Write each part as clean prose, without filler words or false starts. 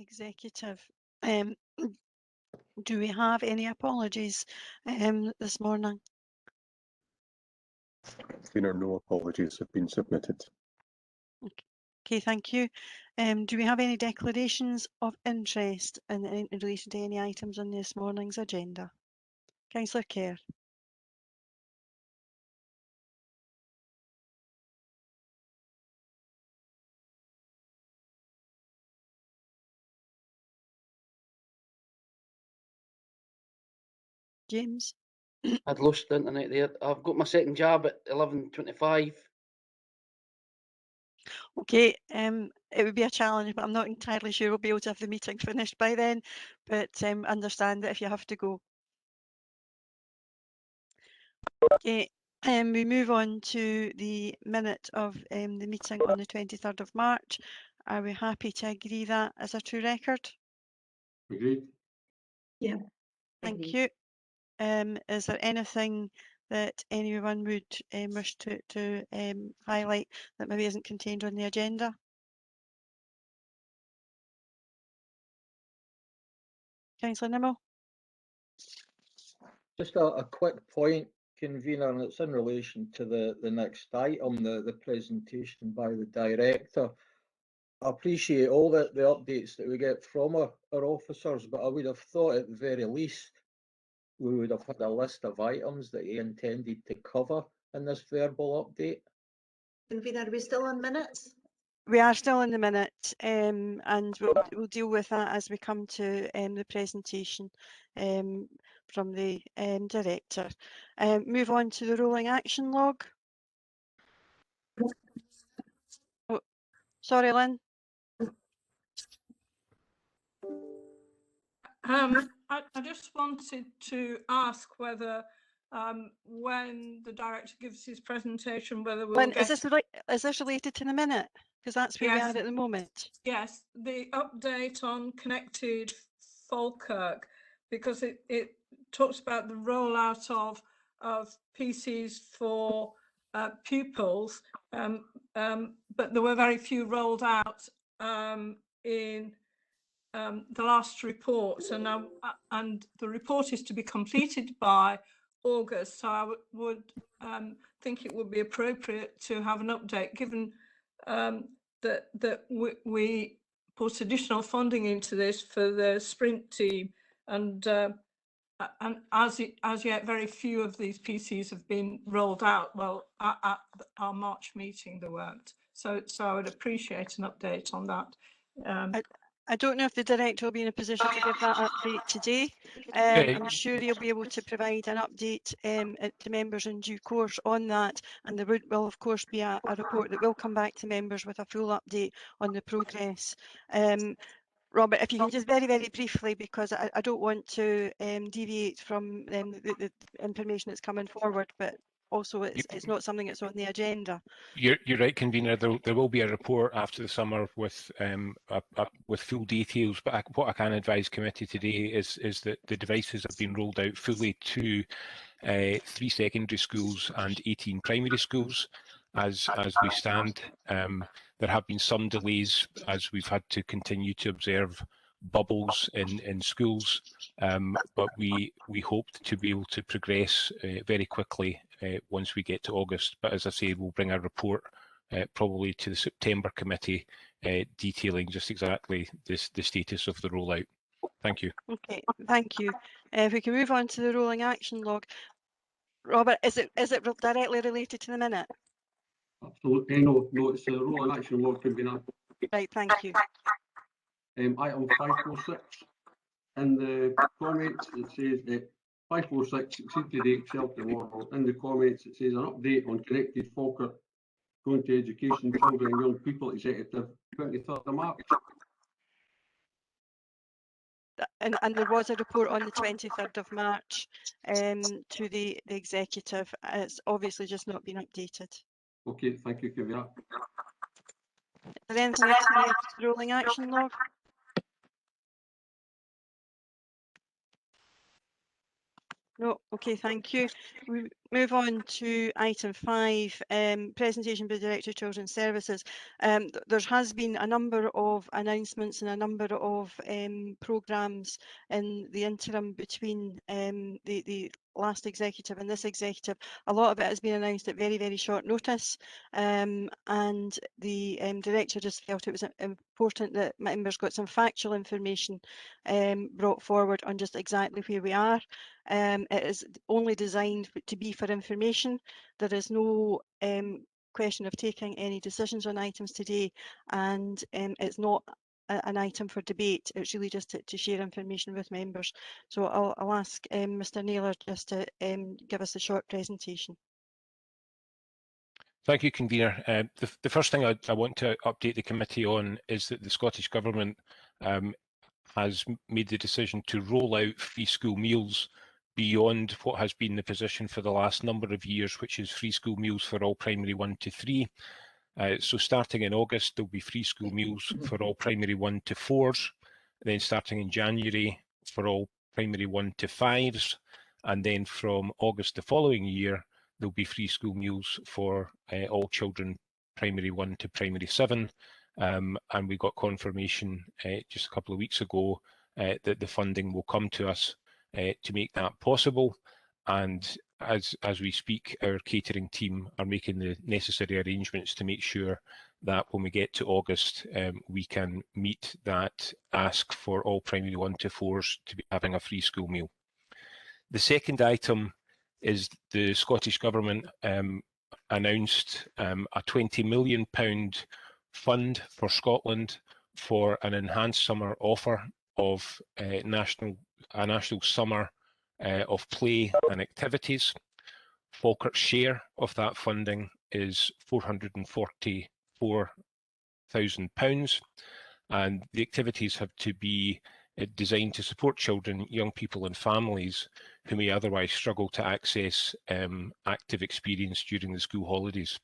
executive. Do we have any apologies this morning? Convener, no apologies have been submitted. Okay, thank you. Do we have any declarations of interest in relation to any items on this morning's agenda? Councillor Kerr. James. I'd lost the internet there. I've got my second job at 11:25. Okay, it would be a challenge, but I'm not entirely sure we'll be able to have the meeting finished by then, but understand that if you have to go. Okay, we move on to the minute of the meeting on the 23rd of March. Are we happy to agree that as a true record? Agreed. Yeah. Thank you. Is there anything that anyone would wish to highlight that maybe isn't contained on the agenda? Councillor Nimmo? Just a quick point, Convener, and it's in relation to the next item, the presentation by the Director. I appreciate all the updates that we get from our officers, but I would have thought at the very least we would have had a list of items that he intended to cover in this verbal update. Convener, are we still on minutes? We are still in the minute, and we'll deal with that as we come to the presentation from the Director. Move on to the rolling action log. Oh, sorry, Lynn. I just wanted to ask whether when the Director gives his presentation, whether we'll Lynn, get... is this related to the minute? Because that's where we are at the moment. Yes, the update on Connected Falkirk, because it talks about the rollout of PCs for pupils, but there were very few rolled out in the last report, and the report is to be completed by August. So I would think it would be appropriate to have an update, given that we put additional funding into this for the sprint team, and as yet very few of these PCs have been rolled out. Well, at our March meeting there weren't, so I would appreciate an update on that. I don't know if the Director will be in a position to give that update today. I'm sure he'll be able to provide an update to members in due course on that, and there will of course be a report that will come back to members with a full update on the progress. Robert, if you can just very, very briefly, because I don't want to deviate from the information that's coming forward, but also it's not something that's on the agenda. You're right, Convener. There will be a report after the summer with full details. But what I can advise committee today is that the devices have been rolled out fully to 3 secondary schools and 18 primary schools. As we stand, there have been some delays as we've had to continue to observe bubbles in schools, but we hoped to be able to progress very quickly once we get to August. But as I say, we'll bring a report probably to the September committee detailing just exactly the status of the rollout. Thank you. Okay, thank you. If we can move on to the rolling action log. Robert, is it directly related to the minute? Absolutely, no, it's a rolling action log, Convener. Right, thank you. Item 546. In the comments, it says that 546 succeed to date shelter model. In the comments, it says an update on Connected Falkirk going to education, children and young people executive, 23rd of March. And there was a report on the 23rd of March to the executive. It's obviously just not been updated. Okay, thank you, Convener. Is there anything else in the rolling action log? No, okay, thank you. We move on to item 5, presentation by the Director of Children's Services. There has been a number of announcements and a number of programmes in the interim between the last executive and this executive. A lot of it has been announced at very, very short notice, and the Director just felt it was important that members got some factual information brought forward on just exactly where we are. It is only designed to be for information. There is no question of taking any decisions on items today, and it's not an item for debate. It's really just to share information with members. So I'll ask Mr. Naylor just to give us a short presentation. Thank you, Convener. The first thing I want to update the committee on is that the Scottish Government has made the decision to roll out free school meals beyond what has been the position for the last number of years, which is free school meals for all primary 1 to 3. So starting in August, there'll be free school meals for all primary 1 to 4s. Then starting in January for all primary 1 to 5s. And then from August the following year, there'll be free school meals for all children primary 1 to primary 7. And we got confirmation just a couple of weeks ago that the funding will come to us to make that possible. And as we speak, our catering team are making the necessary arrangements to make sure that when we get to August, we can meet that ask for all primary 1 to 4s to be having a free school meal. The second item is the Scottish Government announced a £20 million fund for Scotland for an enhanced summer offer of a national summer of play and activities. Falkirk's share of that funding is £444,000, and the activities have to be designed to support children, young people and families who may otherwise struggle to access active experience during the school holidays.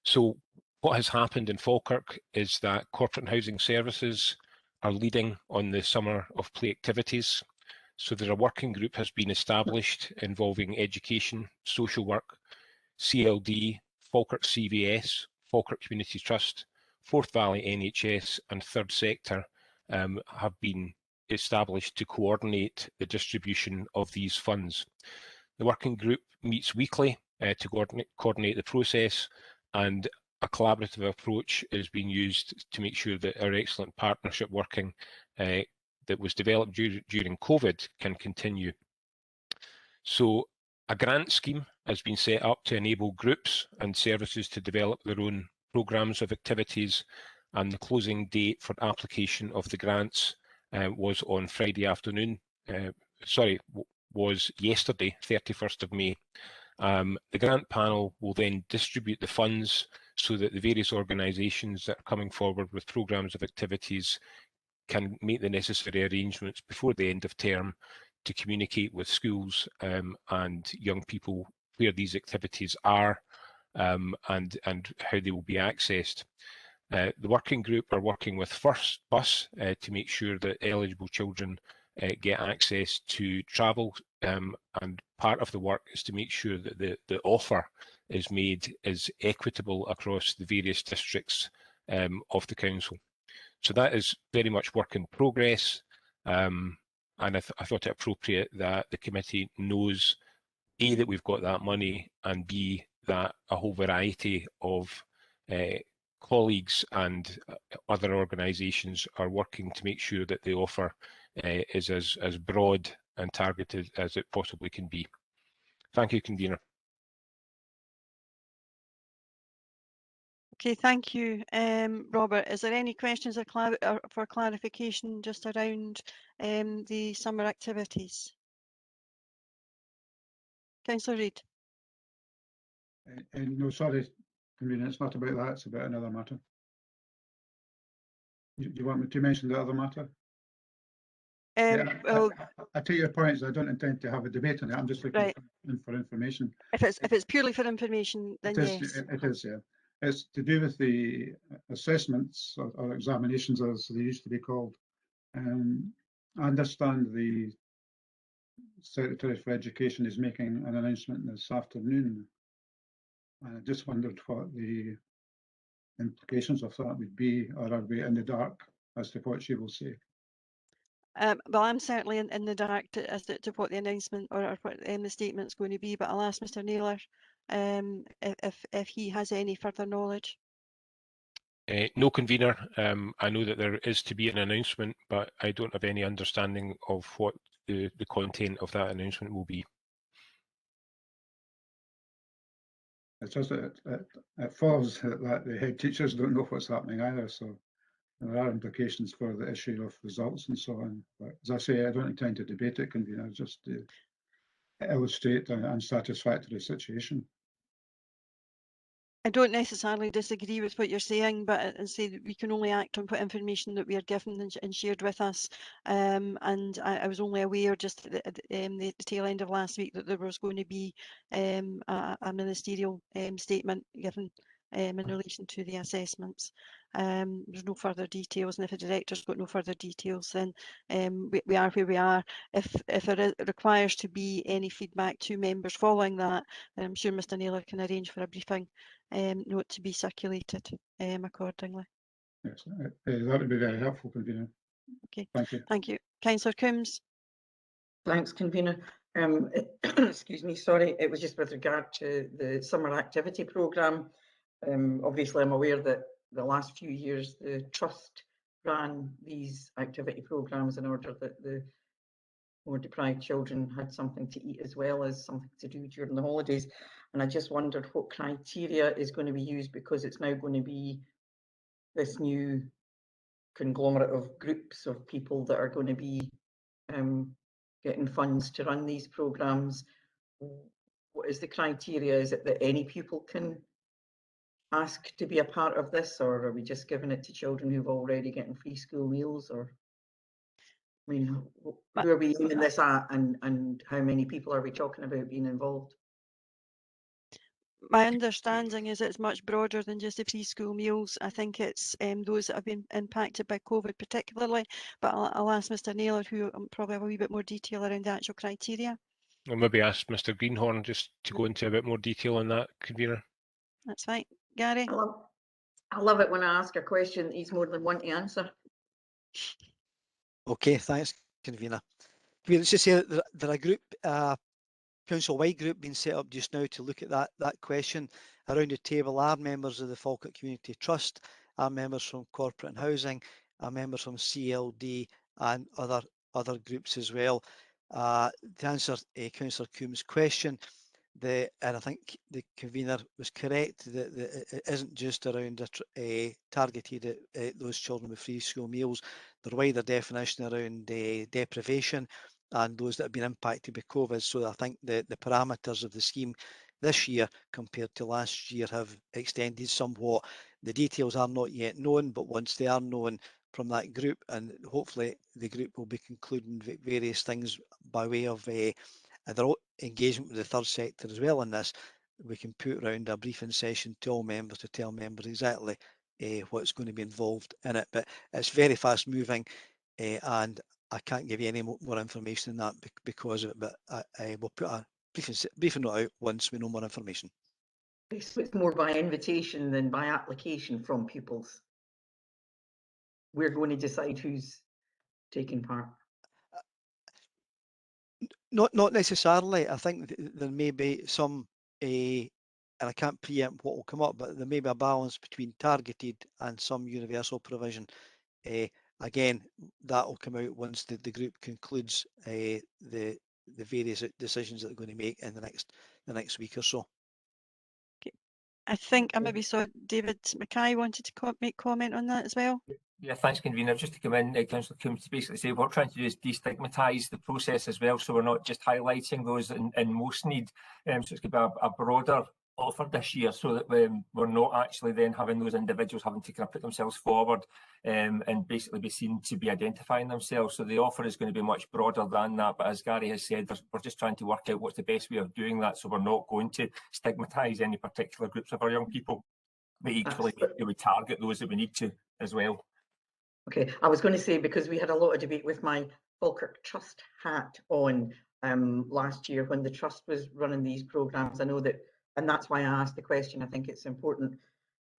So what has happened in Falkirk is that corporate housing services are leading on the summer of play activities. So there a working group has been established involving education, social work, CLD, Falkirk CVS, Falkirk Community Trust, Forth Valley NHS and Third Sector have been established to coordinate the distribution of these funds. The working group meets weekly to coordinate the process, and a collaborative approach is being used to make sure that our excellent partnership working that was developed during COVID can continue. So a grant scheme has been set up to enable groups and services to develop their own programmes of activities, and the closing date for application of the grants was on Friday afternoon, was yesterday, 31st of May. The grant panel will then distribute the funds so that the various organisations that are coming forward with programmes of activities can make the necessary arrangements before the end of term to communicate with schools and young people where these activities are and how they will be accessed. The working group are working with First Bus to make sure that eligible children get access to travel, and part of the work is to make sure that the offer is made as equitable across the various districts of the council. So that is very much work in progress, and I thought it appropriate that the committee knows A, that we've got that money, and B, that a whole variety of colleagues and other organisations are working to make sure that the offer is as broad and targeted as it possibly can be. Thank you, Convener. Okay, thank you, Robert. Is there any questions or for clarification just around the summer activities? Councillor Reid. No, sorry, Convener, it's not about that, it's about another matter. Do you want me to mention the other matter? Well, I take your points. I don't intend to have a debate on it. I'm just looking for information. If it's purely for information, then yes. It is, yeah. It's to do with the assessments or examinations, as they used to be called. I understand the Secretary for Education is making an announcement this afternoon. And I just wondered what the implications of that would be, or are we in the dark as to what she will say? Well, I'm certainly in the dark as to what the announcement or what the statement's going to be, but I'll ask Mr. Naylor if he has any further knowledge. No, convener. I know that there is to be an announcement, but I don't have any understanding of what the content of that announcement will be. It's just that it follows that the head teachers don't know what's happening either, so there are implications for the issue of results and so on. But as I say, I don't intend to debate it, convener, just to illustrate an unsatisfactory situation. I don't necessarily disagree with what you're saying, but I say that we can only act on what information that we are given and shared with us. And I was only aware just at the tail end of last week that there was going to be a ministerial statement given in relation to the assessments. There's no further details, and if the director's got no further details, then we are where we are. If it requires to be any feedback to members following that, then I'm sure Mr. Naylor can arrange for a briefing note to be circulated accordingly. Yes, that would be very helpful, convener. Okay, Thank you. thank you. Councillor Coombs. Thanks, convener. Excuse me, sorry, it was just with regard to the summer activity programme. Obviously, I'm aware that the last few years the Trust ran these activity programmes in order that the more deprived children had something to eat as well as something to do during the holidays. And I just wondered what criteria is going to be used, because it's now going to be this new conglomerate of groups of people that are going to be getting funds to run these programmes. What is the criteria? Is it that any pupil can ask to be a part of this, or are we just giving it to children who've already getting free school meals? Or, I mean, who are we aiming this at, and how many people are we talking about being involved? My understanding is it's much broader than just the free school meals. I think it's those that have been impacted by COVID particularly, but I'll ask Mr. Naylor, who probably have a wee bit more detail around the actual criteria. I'll maybe ask Mr. Greenhorn just to go into a bit more detail on that, convener. That's fine. Gary? I love it when I ask a question he's more than one to answer. Okay, thanks, convener. Let's just say that there are a group, council-wide group being set up just now to look at that question. Around the table are members of the Falkirk Community Trust, are members from Corporate and Housing, are members from CLD and other groups as well. To answer Councillor Coombs' question, and I think the convener was correct that it isn't just around targeted at those children with free school meals. There's a wider definition around deprivation and those that have been impacted by COVID. So I think the parameters of the scheme this year compared to last year have extended somewhat. The details are not yet known, but once they are known from that group, and hopefully the group will be concluding various things by way of their engagement with the third sector as well in this, we can put around a briefing session to all members to tell members exactly what's going to be involved in it. But it's very fast moving, and I can't give you any more information than that because of it, but I will put a briefing note out once we know more information. So it's more by invitation than by application from pupils. We're going to decide who's taking part. Not necessarily. I think there may be some, and I can't preempt what will come up, but there may be a balance between targeted and some universal provision. Again, that will come out once the group concludes the various decisions that they're going to make in the next week or so. Okay. I think I maybe saw David Mackay wanted to make comment on that as well. Yeah, thanks, convener. Just to come in, Councillor Coombs, to basically say what we're trying to do is destigmatise the process as well, so we're not just highlighting those in most need. So it's going to be a broader offer this year, so that we're not actually then having those individuals having to kind of put themselves forward and basically be seen to be identifying themselves. So the offer is going to be much broader than that. But as Gary has said, we're just trying to work out what's the best way of doing that, so we're not going to stigmatise any particular groups of our young people, but equally we target those that we need to as well. Okay, I was going to say, because we had a lot of debate with my Falkirk Trust hat on, last year when the Trust was running these programmes. I know that, and that's why I asked the question. I think it's important.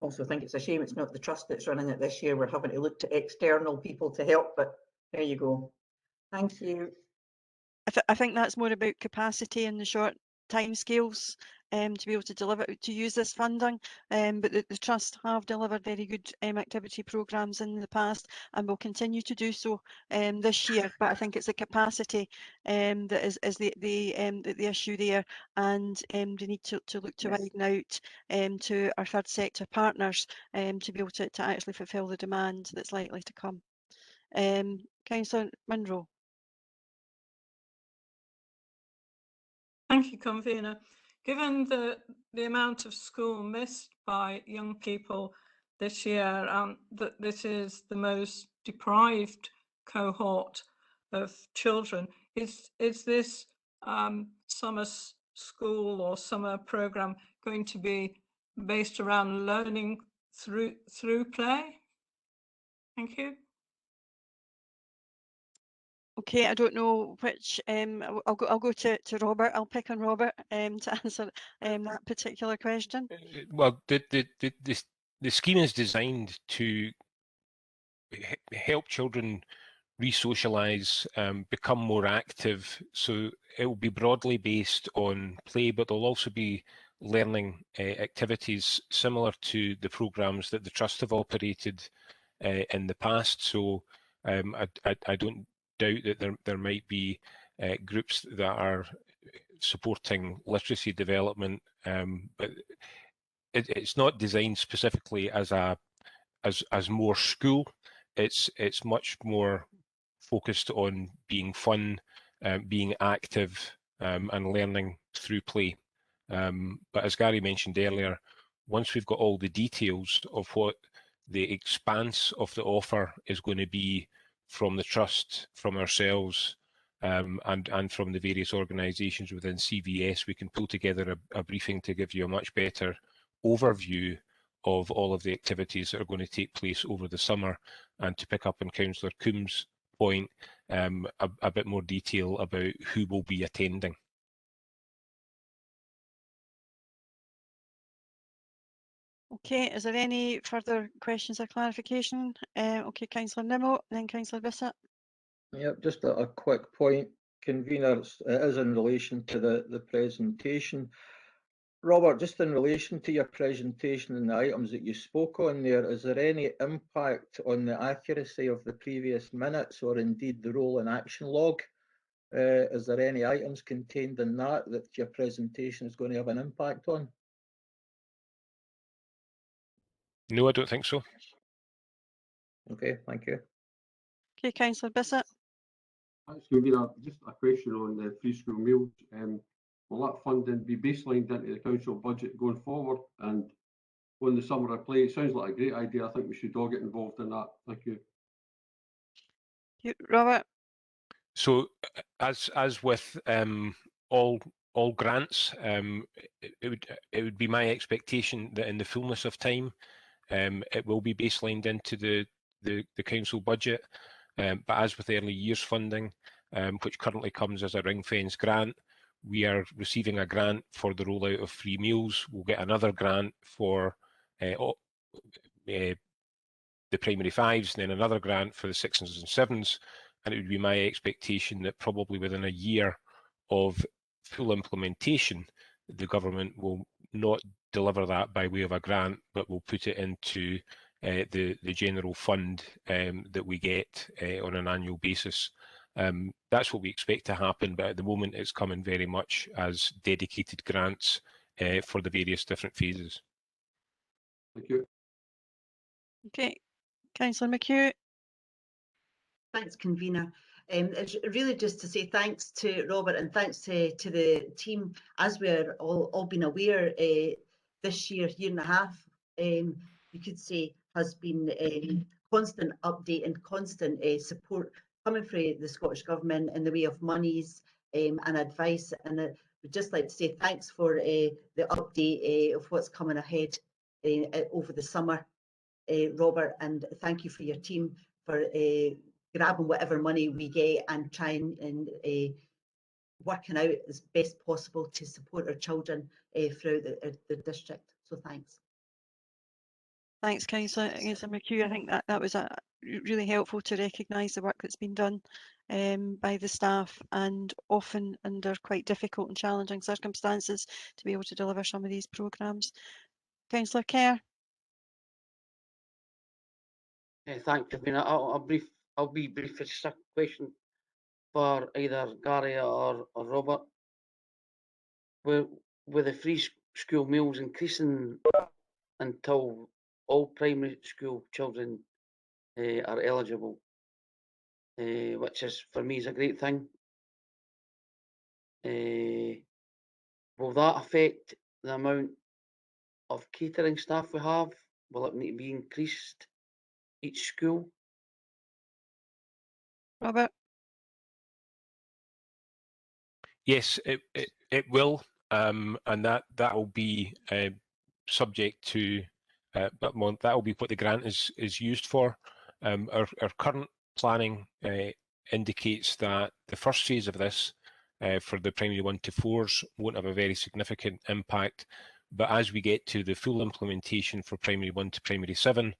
Also think it's a shame it's not the Trust that's running it this year. We're having to look to external people to help, but there you go. Thank you. I think that's more about capacity and the short timescales to be able to deliver, to use this funding. But the Trust have delivered very good activity programmes in the past and will continue to do so this year. But I think it's the capacity that is the issue there, and they need to look to widen out to our third sector partners to be able to actually fulfil the demand that's likely to come. Councillor Munro. Thank you, Convener. Given the amount of school missed by young people this year, and that this is the most deprived cohort of children, is this summer school or summer programme going to be based around learning through play? Thank you. Okay, I don't know which. I'll go to Robert. I'll pick on Robert to answer that particular question. Well, the scheme is designed to help children re-socialise, become more active. So it will be broadly based on play, but there'll also be learning activities similar to the programmes that the Trust have operated in the past. So I don't doubt that there might be groups that are supporting literacy development, but it's not designed specifically as more school. It's much more focused on being fun, being active, and learning through play. But as Gary mentioned earlier, once we've got all the details of what the expanse of the offer is going to be from the Trust, from ourselves, and from the various organisations within CVS, we can pull together a briefing to give you a much better overview of all of the activities that are going to take place over the summer, and to pick up on Councillor Coombs' point, a bit more detail about who will be attending. Okay, is there any further questions or clarification? Okay, Councillor Nimmo, then Councillor Bissett. Yep, just a quick point, Convener, it is in relation to the presentation. Robert, just in relation to your presentation and the items that you spoke on there, is there any impact on the accuracy of the previous minutes or indeed the role and action log? Is there any items contained in that your presentation is going to have an impact on? No, I don't think so. Okay, thank you. Okay, Councillor Bissett. Thanks, Convener. Just a question on the free school meals. Will that funding be baselined into the council budget going forward? And on the summer of play, it sounds like a great idea. I think we should all get involved in that. Thank you. Robert. So, as with all grants, it would be my expectation that in the fullness of time, it will be baselined into the council budget. But as with early years funding, which currently comes as a ring-fence grant, we are receiving a grant for the rollout of free meals. We'll get another grant for the primary fives, and then another grant for the sixes and sevens. And it would be my expectation that probably within a year of full implementation, the government will not deliver that by way of a grant, but will put it into the general fund that we get on an annual basis. That's what we expect to happen, but at the moment it's coming very much as dedicated grants for the various different phases. Thank you. Okay, Councillor McHugh. Thanks, Convener. It's really just to say thanks to Robert and thanks to the team. As we're all been aware, this year and a half, you could say, has been constant update and constant support coming from the Scottish Government in the way of monies and advice. And we'd just like to say thanks for the update of what's coming ahead over the summer, Robert, and thank you for your team for grabbing whatever money we get and trying and working out as best possible to support our children throughout the district. So thanks. Thanks, Councillor McHugh. I think that was really helpful to recognise the work that's been done by the staff, and often under quite difficult and challenging circumstances, to be able to deliver some of these programmes. Councillor Kerr. Thank you, Convener. I'll be brief. It's a question for either Gary or Robert. With the free school meals increasing until all primary school children are eligible, which is, for me, is a great thing. Will that affect the amount of catering staff we have? Will it need to be increased each school? Robert. Yes, it will, and that will be subject to, but that will be what the grant is used for. Our current planning indicates that the first phase of this for the primary 1 to 4s won't have a very significant impact, but as we get to the full implementation for primary 1 to primary 7,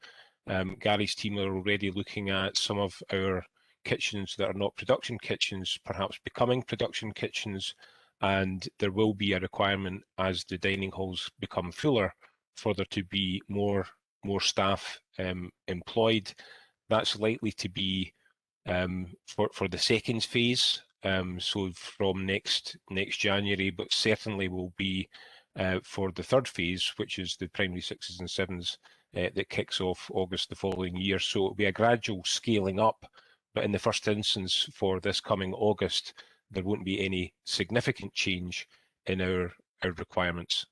Gary's team are already looking at some of our kitchens that are not production kitchens perhaps becoming production kitchens, and there will be a requirement as the dining halls become fuller for there to be more staff employed. That's likely to be for the second phase, so from next January, but certainly will be for the third phase, which is the primary 6s and 7s that kicks off August the following year. So it'll be a gradual scaling up, but in the first instance for this coming August, there won't be any significant change in our requirements.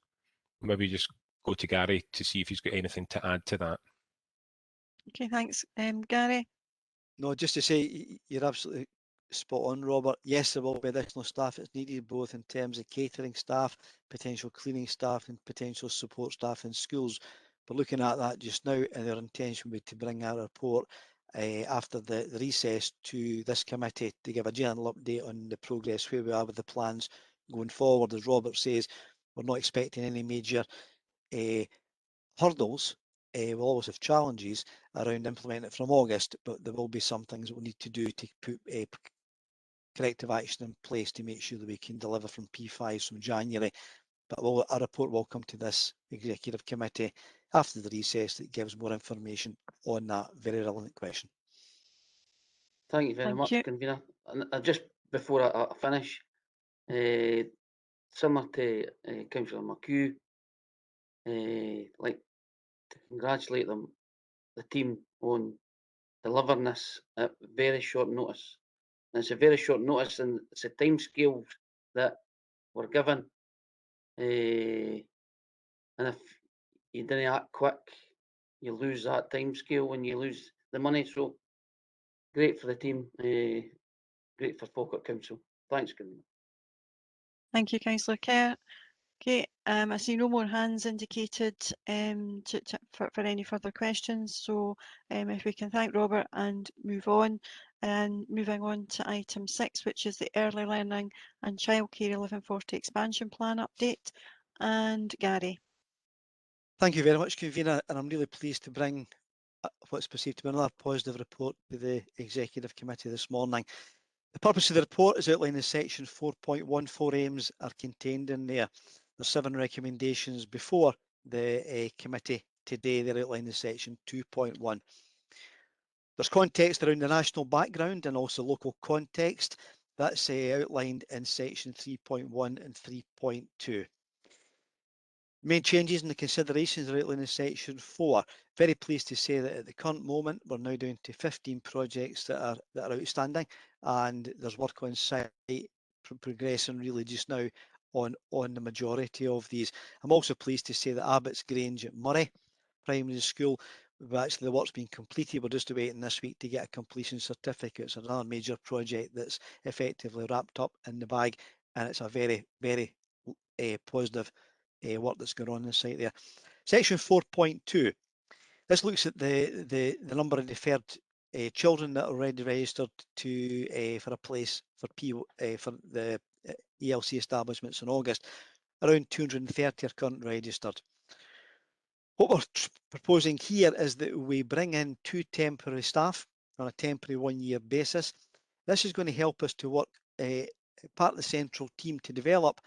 Maybe just go to Gary to see if he's got anything to add to that. Okay, thanks. Gary? No, just to say, you're absolutely spot on, Robert. Yes, there will be additional staff that's needed, both in terms of catering staff, potential cleaning staff, and potential support staff in schools. But looking at that just now, and our intention would be to bring our report after the recess to this committee to give a general update on the progress, where we are with the plans going forward. As Robert says, we're not expecting any major hurdles. We'll always have challenges around implementing it from August, but there will be some things that we'll need to do to put corrective action in place to make sure that we can deliver from P5s from January. But our report will come to this executive committee after the recess that gives more information on that very relevant question. Thank you very much, Convener. And just before I finish, similar to Councillor McHugh, like to congratulate the team on delivering this at very short notice. And it's a very short notice, and it's a time scale that we're given. And if you didn't act quick, you lose that time scale and you lose the money. So great for the team, great for Falkirk Council. Thanks, Convener. Thank you, Councillor Kerr. Okay, I see no more hands indicated for any further questions. So if we can thank Robert and move on. And moving on to item 6, which is the Early Learning and Childcare 1140 Expansion Plan update. And Gary. Thank you very much, Convener, and I'm really pleased to bring what's perceived to be another positive report to the Executive Committee this morning. The purpose of the report is outlined in section 4.14. aims are contained in there. There's 7 recommendations before the committee today. They're outlined in section 2.1. There's context around the national background and also local context. That's outlined in section 3.1 and 3.2. Main changes in the considerations are outlined in section 4. Very pleased to say that at the current moment we're now down to 15 projects that are outstanding, and there's work on site progressing really just now on the majority of these. I'm also pleased to say that Abbott's Grange at Murray Primary School, actually the work's been completed. We're just waiting this week to get a completion certificate. It's another major project that's effectively wrapped up in the bag, and it's a very, very positive work that's going on the site there. Section 4.2. This looks at the number of deferred children that are already registered to for a place for the ELC establishments in August. Around 230 are currently registered. What we're proposing here is that we bring in 2 temporary staff on a temporary 1-year basis. This is going to help us to work part of the central team to develop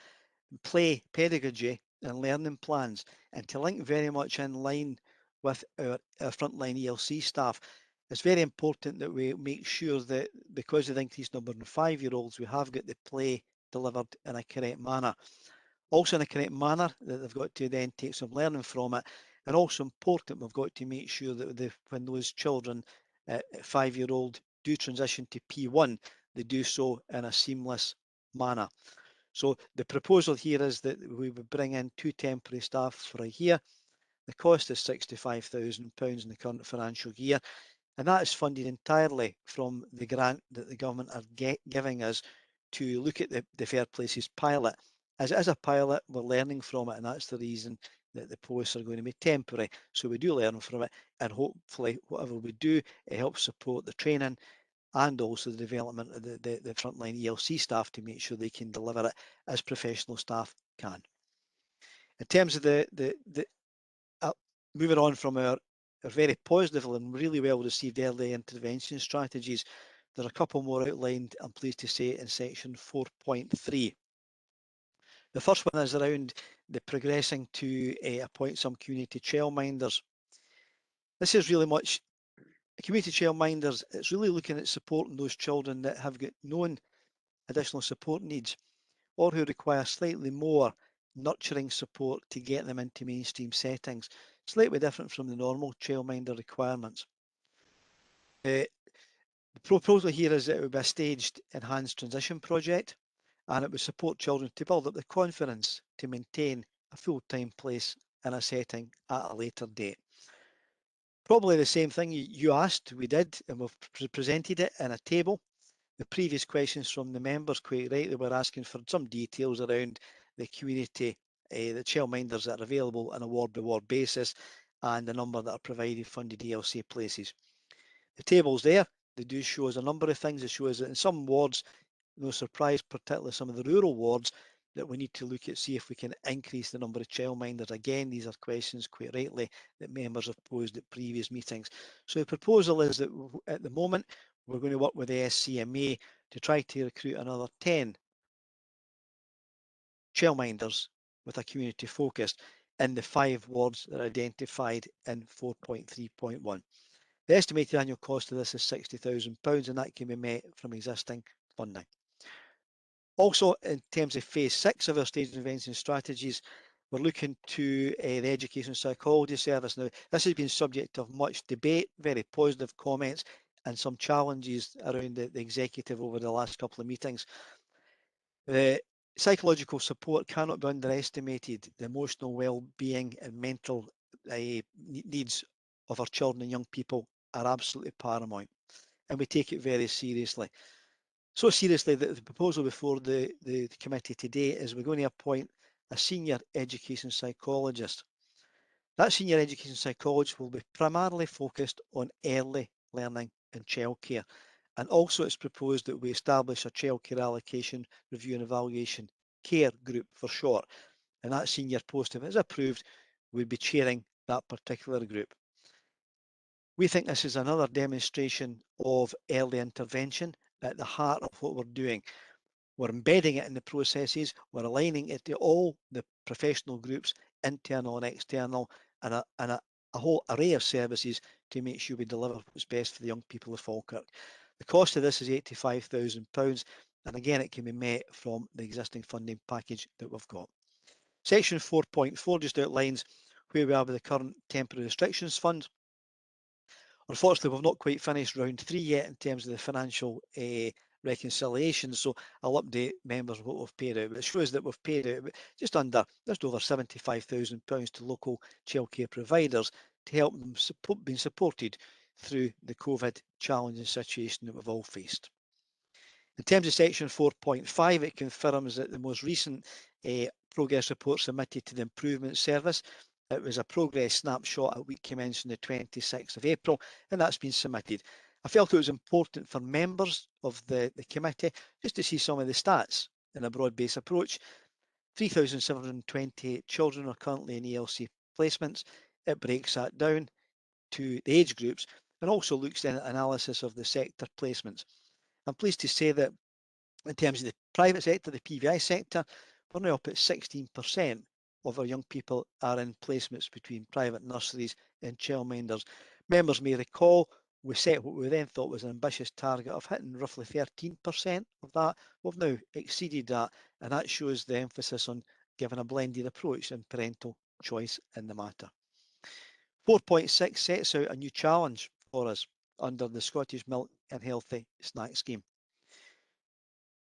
play pedagogy and learning plans, and to link very much in line with our frontline ELC staff. It's very important that we make sure that because of the increased number of 5-year-olds, we have got the play delivered in a correct manner. Also in a correct manner, that they've got to then take some learning from it. And also important, we've got to make sure that when those children at 5-year-old do transition to P1, they do so in a seamless manner. So the proposal here is that we would bring in 2 temporary staff for a year. The cost is £65,000 in the current financial year, and that is funded entirely from the grant that the government are giving us to look at the Fair Places pilot. As it is a pilot, we're learning from it, and that's the reason that the posts are going to be temporary. So we do learn from it, and hopefully whatever we do, it helps support the training and also the development of the frontline ELC staff to make sure they can deliver it as professional staff can. In terms of moving on from our very positive and really well received early intervention strategies, there are a couple more outlined, I'm pleased to say, in section 4.3. The first one is around the progressing to appoint some community childminders. This is really much community childminders. It's really looking at supporting those children that have got known additional support needs or who require slightly more nurturing support to get them into mainstream settings, slightly different from the normal childminder requirements. The proposal here is that it would be a staged enhanced transition project, and it would support children to build up the confidence to maintain a full-time place in a setting at a later date. Probably the same thing you asked, we did, and we've presented it in a table. The previous questions from the members quite rightly were asking for some details around the community, the childminders that are available on a ward-by-ward basis, and the number that are provided funded ELC places. The table's there. They do show us a number of things. It shows that in some wards, no surprise, particularly some of the rural wards, that we need to look at, see if we can increase the number of childminders. Again, these are questions quite rightly that members have posed at previous meetings. So the proposal is that at the moment, we're going to work with the SCMA to try to recruit another 10 childminders with a community focus in the 5 wards that are identified in 4.3.1. The estimated annual cost of this is £60,000, and that can be met from existing funding. Also, in terms of phase 6 of our staged intervention strategies, we're looking to the education psychology service. Now, this has been subject of much debate, very positive comments, and some challenges around the executive over the last couple of meetings. The psychological support cannot be underestimated. The emotional well-being and mental needs of our children and young people are absolutely paramount, and we take it very seriously. So seriously that the proposal before the committee today is we're going to appoint a senior education psychologist. That senior education psychologist will be primarily focused on early learning and childcare. And also it's proposed that we establish a childcare allocation review and evaluation care group for short. And that senior post, if it is approved, would be chairing that particular group. We think this is another demonstration of early intervention at the heart of what we're doing. We're embedding it in the processes, we're aligning it to all the professional groups, internal and external, and a whole array of services to make sure we deliver what's best for the young people of Falkirk. The cost of this is £85,000, and again it can be met from the existing funding package that we've got. Section 4.4 just outlines where we are with the current temporary restrictions fund. Unfortunately, we've not quite finished round 3 yet in terms of the financial reconciliation, so I'll update members what we've paid out. But it shows that we've paid out just over £75,000 to local childcare providers to help them being supported through the COVID challenging situation that we've all faced. In terms of section 4.5, it confirms that the most recent progress report submitted to the improvement service, it was a progress snapshot at week commencing the 26th of April, and that's been submitted. I felt it was important for members of the committee just to see some of the stats in a broad-based approach. 3,728 children are currently in ELC placements. It breaks that down to the age groups and also looks then at analysis of the sector placements. I'm pleased to say that in terms of the private sector, the PVI sector, we're now up at 16% of our young people are in placements between private nurseries and childminders. Members may recall we set what we then thought was an ambitious target of hitting roughly 13% of that. We've now exceeded that, and that shows the emphasis on giving a blended approach and parental choice in the matter. 4.6 sets out a new challenge for us under the Scottish Milk and Healthy Snack Scheme.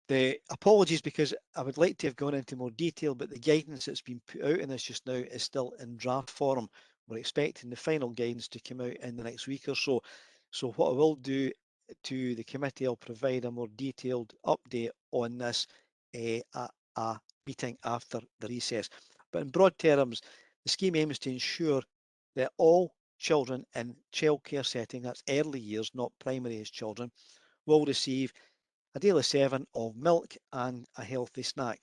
The apologies, because I would like to have gone into more detail, but the guidance that's been put out in this just now is still in draft form. We're expecting the final guidance to come out in the next week or so. So what I will do to the committee, I'll provide a more detailed update on this at a meeting after the recess. But in broad terms, the scheme aims to ensure that all children in childcare setting, that's early years, not primary age children, will receive a daily serving of milk and a healthy snack.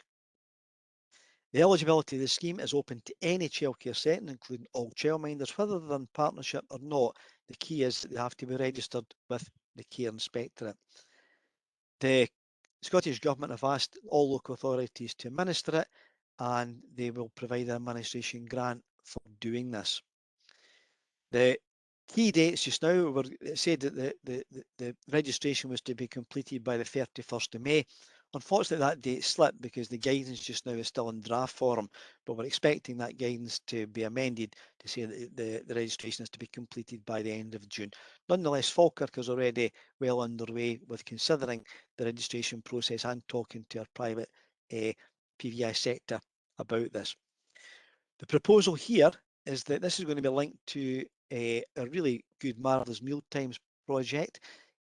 The eligibility of the scheme is open to any childcare setting, including all childminders, whether they're in partnership or not. The key is that they have to be registered with the Care Inspectorate. The Scottish Government have asked all local authorities to administer it, and they will provide an administration grant for doing this. The key dates just now were, it said that the registration was to be completed by the 31st of May. Unfortunately, that date slipped because the guidance just now is still in draft form, but we're expecting that guidance to be amended to say that the registration is to be completed by the end of June. Nonetheless, Falkirk is already well underway with considering the registration process and talking to our private PVI sector about this. The proposal here is that this is going to be linked to a really good Marvellous Mealtimes project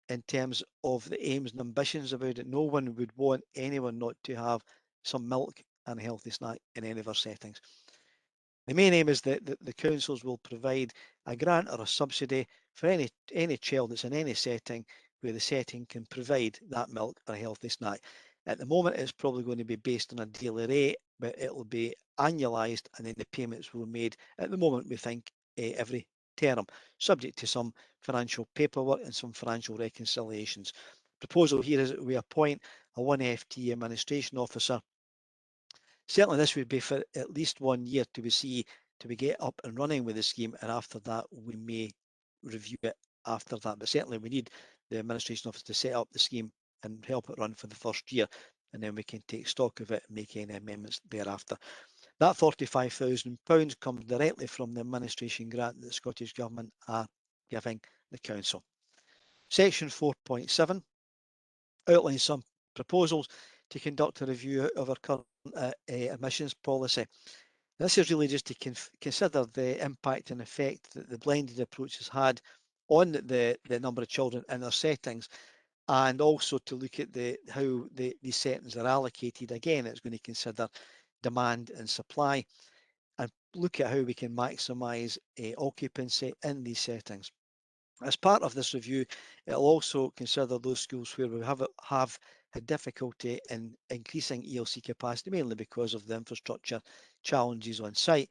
in terms of the aims and ambitions about it. No one would want anyone not to have some milk and a healthy snack in any of our settings. The main aim is that the councils will provide a grant or a subsidy for any child that's in any setting where the setting can provide that milk or a healthy snack. At the moment, it's probably going to be based on a daily rate, but it'll be annualised and then the payments will be made. At the moment, we think every term, subject to some financial paperwork and some financial reconciliations. Proposal here is that we appoint a 1 FTE administration officer. Certainly this would be for at least 1 year to be get up and running with the scheme, and after that we may review it after that. But certainly we need the administration office to set up the scheme and help it run for the first year, and then we can take stock of it and make any amendments thereafter. That £45,000 comes directly from the administration grant that the Scottish Government are giving the Council. Section 4.7 outlines some proposals to conduct a review of our current emissions policy. This is really just to consider the impact and effect that the blended approach has had on the number of children in their settings, and also to look at how these settings are allocated. Again, it's going to consider demand and supply and look at how we can maximise occupancy in these settings. As part of this review, it will also consider those schools where we have had difficulty in increasing ELC capacity, mainly because of the infrastructure challenges on site,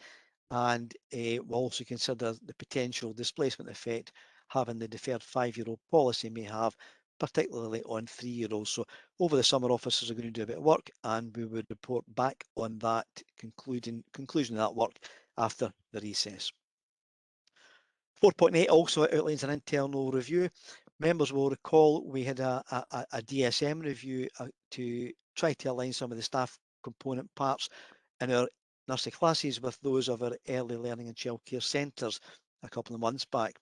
and we'll also consider the potential displacement effect having the deferred 5-year-old policy may have, particularly on 3-year-olds. So over the summer, officers are going to do a bit of work, and we would report back on that conclusion of that work after the recess. 4.8 also outlines an internal review. Members will recall we had a DSM review to try to align some of the staff component parts in our nursery classes with those of our early learning and childcare centres a couple of months back.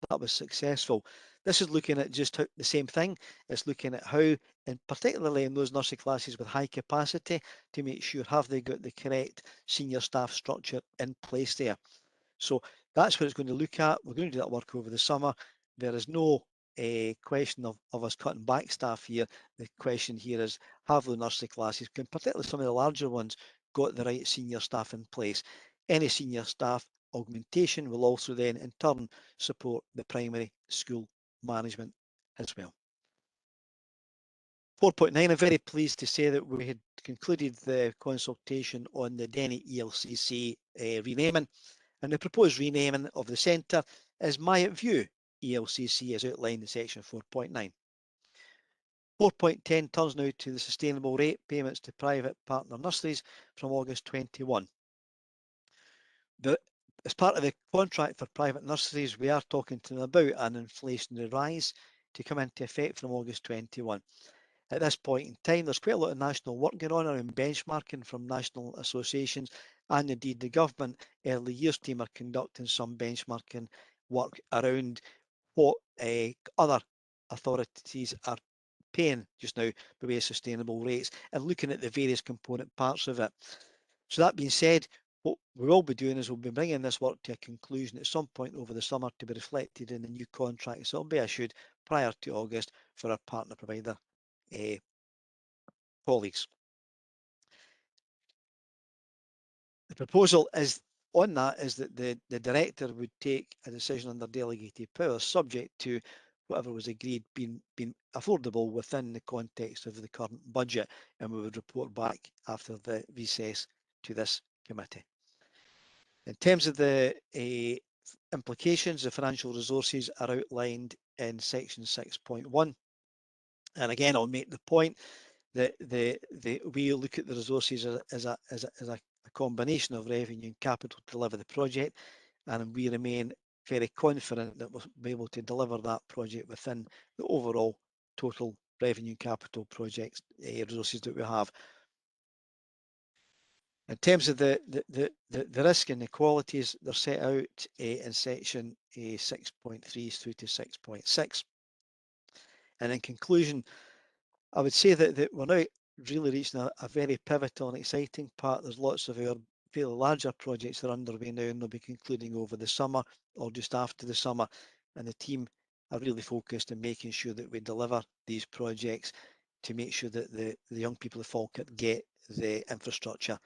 That was successful. This is looking at just the same thing. It's looking at how, and particularly in those nursery classes with high capacity, to make sure have they got the correct senior staff structure in place there. So that's what it's going to look at. We're going to do that work over the summer. There is no question of us cutting back staff here. The question here is, have the nursery classes, particularly some of the larger ones, got the right senior staff in place? Any senior staff augmentation will also then in turn support the primary school management as well. 4.9, I'm very pleased to say that we had concluded the consultation on the Denny ELCC renaming, and the proposed renaming of the centre is My View ELCC as outlined in section 4.9. 4.10 turns now to the sustainable rate payments to private partner nurseries from August 21. As part of the contract for private nurseries, we are talking to them about an inflationary rise to come into effect from August 21. At this point in time, there's quite a lot of national work going on around benchmarking from national associations, and indeed the government early years team are conducting some benchmarking work around what other authorities are paying just now by way of sustainable rates and looking at the various component parts of it. So that being said, what we will be doing is we'll be bringing this work to a conclusion at some point over the summer to be reflected in the new contract. So it'll be issued prior to August for our partner provider colleagues. The proposal is on that is that the director would take a decision under delegated powers subject to whatever was agreed being affordable within the context of the current budget, and we would report back after the recess to this committee. In terms of the implications, the financial resources are outlined in section 6.1, and again I'll make the point that we look at the resources as a combination of revenue and capital to deliver the project, and we remain very confident that we'll be able to deliver that project within the overall total revenue capital projects resources that we have. In terms of the risk and inequalities, they're set out in section 6.3 through to 6.6. And in conclusion, I would say that we're now really reaching a very pivotal and exciting part. There's lots of our fairly larger projects that are underway now, and they'll be concluding over the summer or just after the summer. And the team are really focused on making sure that we deliver these projects to make sure that the young people of Falkirk get the infrastructure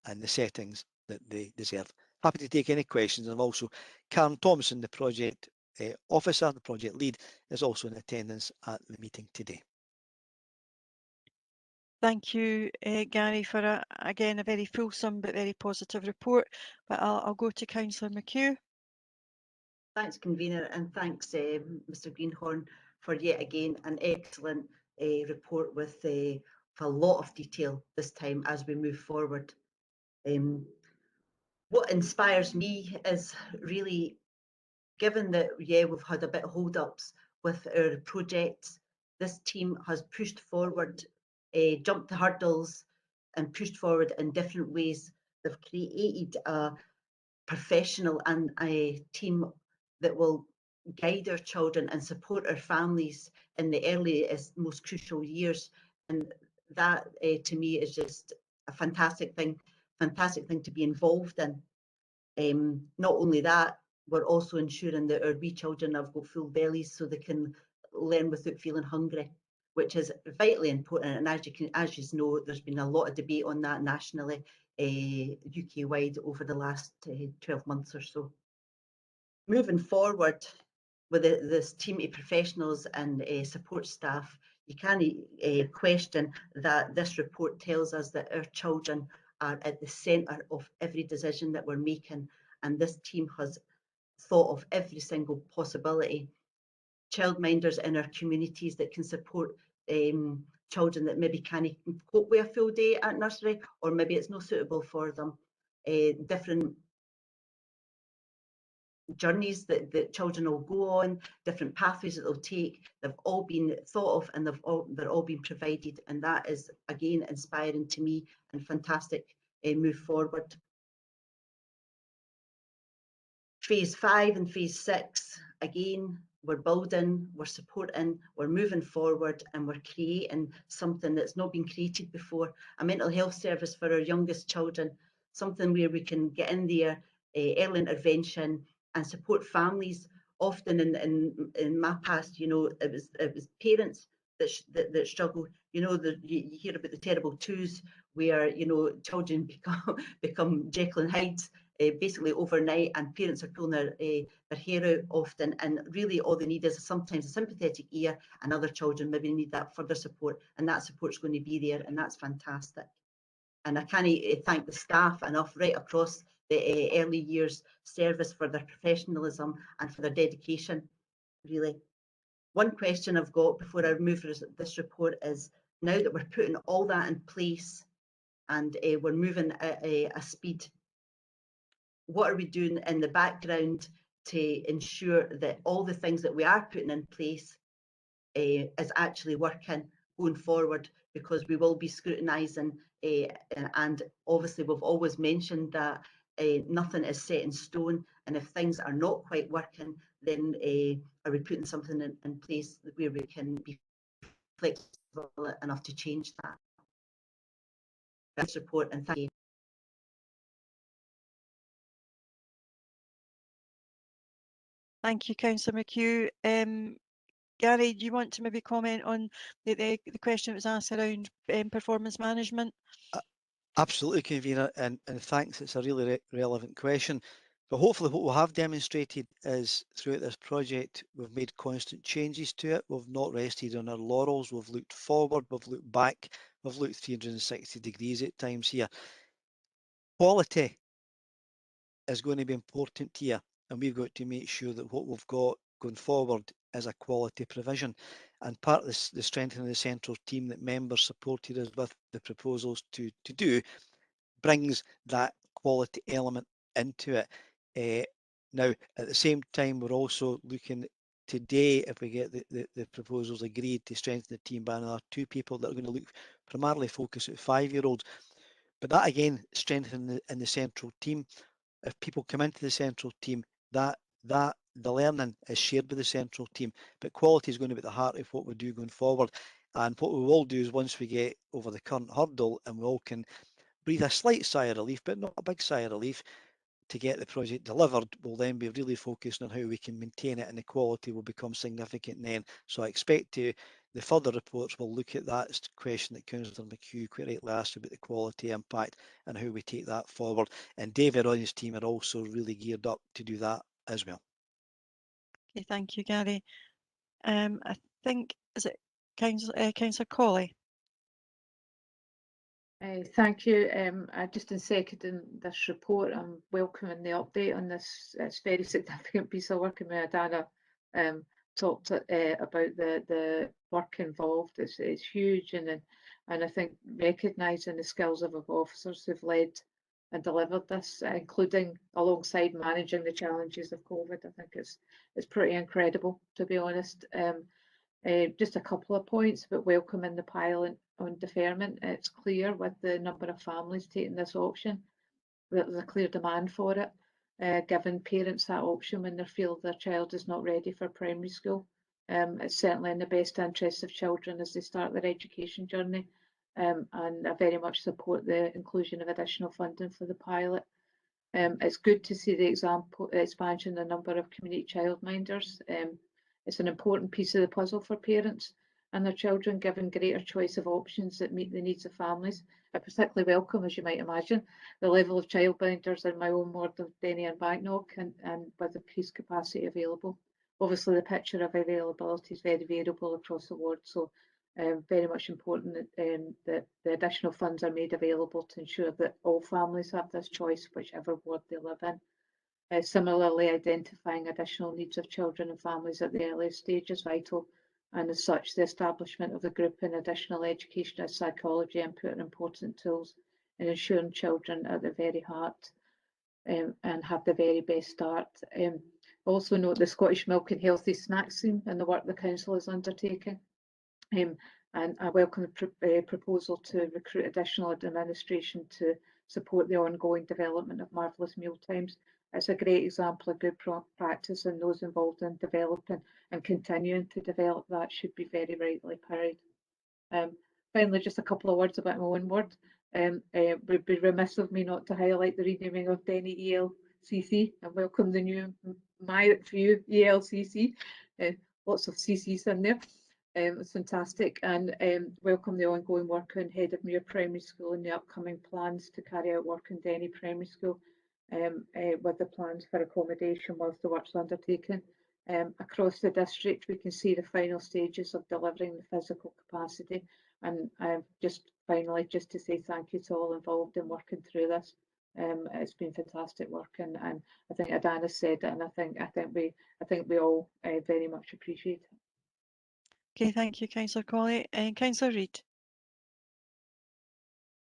and the settings that they deserve. Happy to take any questions. And also Karen Thompson, the project officer, the project lead, is also in attendance at the meeting today. Thank you, Gary, for again a very fulsome but very positive report. But I'll go to Councillor McHugh. Thanks, convener, and thanks, Mr. Greenhorn, for yet again an excellent report with a lot of detail this time as we move forward. What inspires me is really, given that we've had a bit of hold-ups with our projects, this team has pushed forward, jumped the hurdles and pushed forward in different ways. They've created a professional and a team that will guide our children and support our families in the earliest, most crucial years. And that to me is just a fantastic thing to be involved in. Not only that, we're also ensuring that our wee children have got full bellies so they can learn without feeling hungry, which is vitally important. And as you know, there's been a lot of debate on that nationally, UK-wide over the last 12 months or so. Moving forward with this team of professionals and support staff, you can't question that this report tells us that our children are at the centre of every decision that we're making, and this team has thought of every single possibility. Childminders in our communities that can support children that maybe can't cope with a full day at nursery, or maybe it's not suitable for them. Different journeys that children will go on, different pathways that they'll take, they've all been thought of and they're all been provided, and that is again inspiring to me and fantastic move forward. Phase 5 and phase 6, again, we're building, we're supporting, we're moving forward, and we're creating something that's not been created before, a mental health service for our youngest children, something where we can get in there, early intervention and support families. Often in my past, you know, it was parents that struggle. You know, you hear about the terrible twos where, you know, children become Jekyll and Hyde basically overnight, and parents are pulling their hair out often, and really all they need is sometimes a sympathetic ear, and other children maybe need that further support, and that support's going to be there, and that's fantastic. And I can't thank the staff enough right across the early years service for their professionalism and for their dedication, really. One question I've got before I move this report is, now that we're putting all that in place and we're moving at a speed, what are we doing in the background to ensure that all the things that we are putting in place is actually working going forward? Because we will be scrutinising, and obviously we've always mentioned that nothing is set in stone, and if things are not quite working, then are we putting something in place where we can be flexible enough to change that? That's report, and thank you. Thank you, Councillor McHugh. Gary, do you want to maybe comment on the question that was asked around performance management? Absolutely, Convener, and thanks. It's a really relevant question. But hopefully what we have demonstrated is throughout this project, we've made constant changes to it. We've not rested on our laurels. We've looked forward, we've looked back, we've looked 360 degrees at times here. Quality is going to be important here, and we've got to make sure that what we've got going forward is a quality provision. And part of this, the strengthening of the central team that members supported us with the proposals to do, brings that quality element into it. Now, at the same time, we're also looking today, if we get the proposals agreed, to strengthen the team by another 2 people that are going to look primarily focus at 5-year-olds. But that again, strengthening in the central team. If people come into the central team, that the learning is shared with the central team, but quality is going to be at the heart of what we do going forward. And what we will do is, once we get over the current hurdle and we all can breathe a slight sigh of relief, but not a big sigh of relief, to get the project delivered, we'll then be really focusing on how we can maintain it, and the quality will become significant then. So I expect the further reports will look at that question that Councillor McHugh quite rightly asked about the quality impact and how we take that forward. And David and his team are also really geared up to do that as well. Okay, thank you, Gary. I think, is it Councillor Colley? Thank you. Just in seconding this report, I'm welcoming the update on this. It's a very significant piece of work, and Dana talked about the work involved. It's huge, and I think recognising the skills of our officers who've led and delivered this, including alongside managing the challenges of COVID, I think it's pretty incredible, to be honest. Just a couple of points about welcoming the pilot on deferment. It's clear with the number of families taking this option that there's a clear demand for it, giving parents that option when they feel their child is not ready for primary school. It's certainly in the best interest of children as they start their education journey, and I very much support the inclusion of additional funding for the pilot. It's good to see the expansion in the number of community childminders. It's an important piece of the puzzle for parents and their children, given greater choice of options that meet the needs of families. I particularly welcome, as you might imagine, the level of childminders in my own ward of Denny and Backnock, and with increased capacity available. Obviously, the picture of availability is very variable across the ward, so very much important that the additional funds are made available to ensure that all families have this choice, whichever ward they live in. Similarly, identifying additional needs of children and families at the earliest stage is vital, and as such, the establishment of the group in additional education and psychology input are important tools in ensuring children at the very heart and have the very best start. Also note the Scottish Milk and Healthy Snacks Scheme and the work the Council is undertaking. And I welcome the proposal to recruit additional administration to support the ongoing development of marvellous mealtimes. It's a great example of good practice, and those involved in developing and continuing to develop that should be very rightly parried. Finally, just a couple of words about my own word. It would be remiss of me not to highlight the renaming of Denny ELCC and welcome the new My View ELCC. Lots of CCs in there. It's fantastic, and welcome the ongoing work on Head of Muir Primary School and the upcoming plans to carry out work in Denny Primary School. with the plans for accommodation whilst the work's undertaken. Across the district, we can see the final stages of delivering the physical capacity. And just finally, just to say thank you to all involved in working through this. It's been fantastic work, and I think Adana said it, and I think we all very much appreciate it. Okay, thank you, Councillor Colley. And Councillor Reid.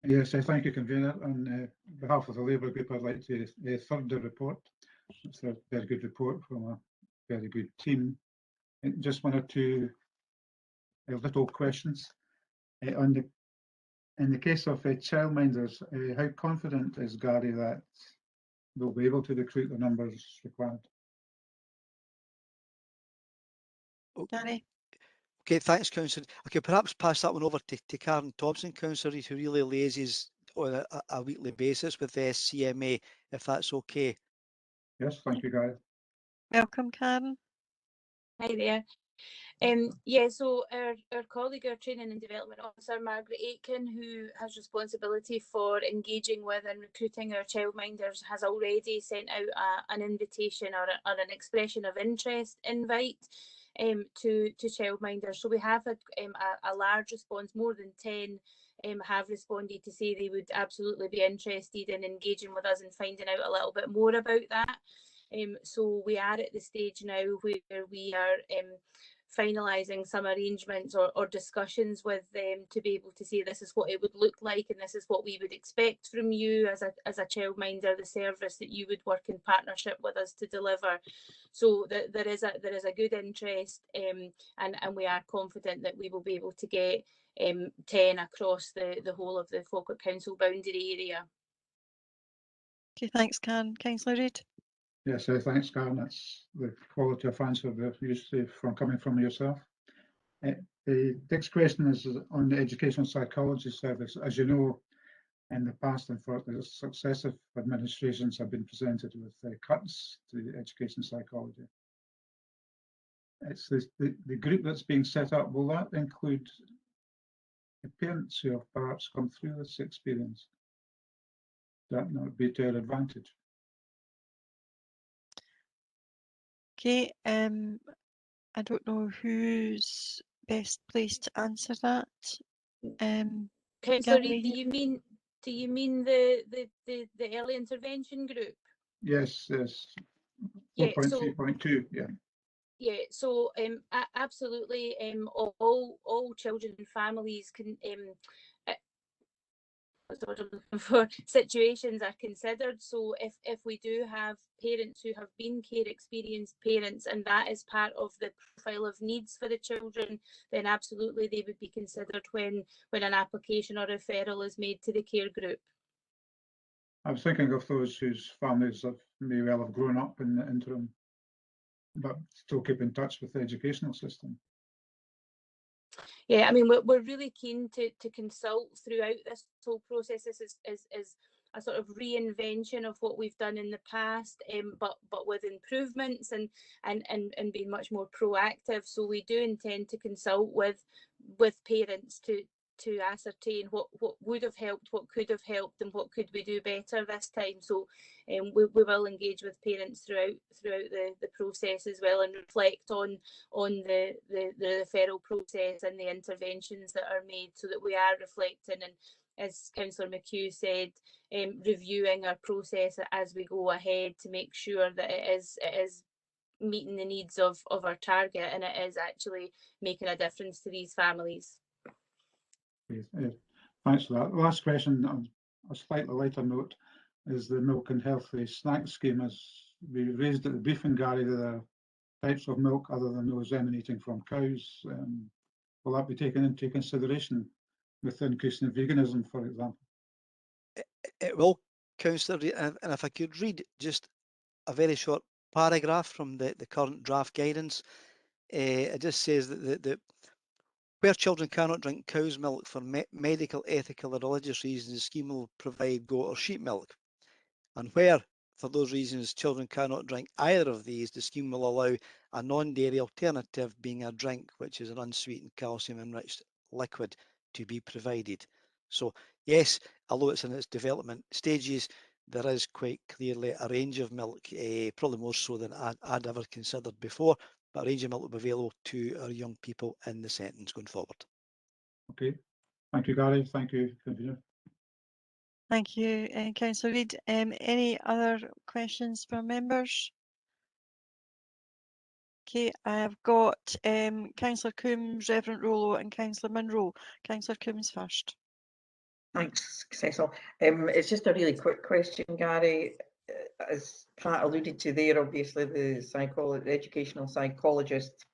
Yes, thank you, Convener. On behalf of the Labour Group, I'd like to third the report. It's a very good report from a very good team. Just one or two little questions. In the case of childminders, how confident is Gary that they'll be able to recruit the numbers required? Gary. Okay, thanks, Councillor. I could perhaps pass that one over to Karen Thompson, Councillor Reid, who really liaises on a weekly basis with the SCMA, if that's okay. Yes, thank you, Gary. Welcome, Karen. Hi there. Yeah, so our colleague, our Training and Development Officer, Margaret Aitken, who has responsibility for engaging with and recruiting our childminders, has already sent out an invitation or an expression of interest invite to childminders. So we have had a large response. More than 10 have responded to say they would absolutely be interested in engaging with us and finding out a little bit more about that. So we are at the stage now where we are finalising some arrangements or discussions with them to be able to say this is what it would look like and this is what we would expect from you as a childminder, the service that you would work in partnership with us to deliver. So there is a good interest, and we are confident that we will be able to get 10 across the whole of the Falkirk Council boundary area. Okay, thanks, Karen. Councillor Reid. Yes, thanks, Karen. That's the quality of answer we're used to from coming from yourself. The next question is on the Educational Psychology Service. As you know, in the past and for the successive administrations have been presented with cuts to the education psychology. It's the group that's being set up. Will that include the parents who have perhaps come through this experience? That not be to our advantage? Okay, I don't know who's best placed to answer that. Councillor Gary? Reid, do you mean the early intervention group? Yes, yes. Yeah, so 4.3.2, yeah. yeah, so absolutely, all children and families can what's the word I'm looking for, situations are considered. So if we do have parents who have been care experienced parents and that is part of the profile of needs for the children, then absolutely they would be considered when an application or referral is made to the care group. I was thinking of those whose families may well have grown up in the interim, but still keep in touch with the educational system. Yeah, I mean, we're really keen to consult throughout this whole process. This is a sort of reinvention of what we've done in the past, but with improvements and being much more proactive. So we do intend to consult with parents to ascertain what would have helped, what could have helped, and what could we do better this time. So we will engage with parents throughout the process as well, and reflect on the referral process and the interventions that are made, so that we are reflecting and, as Councillor McHugh said, reviewing our process as we go ahead to make sure that it is meeting the needs of our target and it is actually making a difference to these families. Thanks for that. Last question, on a slightly lighter note, is the milk and healthy snack scheme. As we raised at the briefing, Gary, there are types of milk other than those emanating from cows. Will that be taken into consideration with increasing veganism, for example? It will, Councillor, and if I could read just a very short paragraph from the current draft guidance. It just says that where children cannot drink cow's milk for medical, ethical or religious reasons, the scheme will provide goat or sheep milk. And where, for those reasons, children cannot drink either of these, the scheme will allow a non-dairy alternative, being a drink, which is an unsweetened calcium-enriched liquid, to be provided. So yes, although it's in its development stages, there is quite clearly a range of milk, probably more so than I'd ever considered before, but a range of milk will be available to our young people in the sentence going forward. Okay, thank you, Gary. Thank you, Convener. Thank you, Councillor Reid. Any other questions from members? Okay, I've got Councillor Coombs, Reverend Rollo and Councillor Munro. Councillor Coombs first. Thanks, Cecil. It's just a really quick question, Gary. As Pat alluded to there, obviously the educational psychologists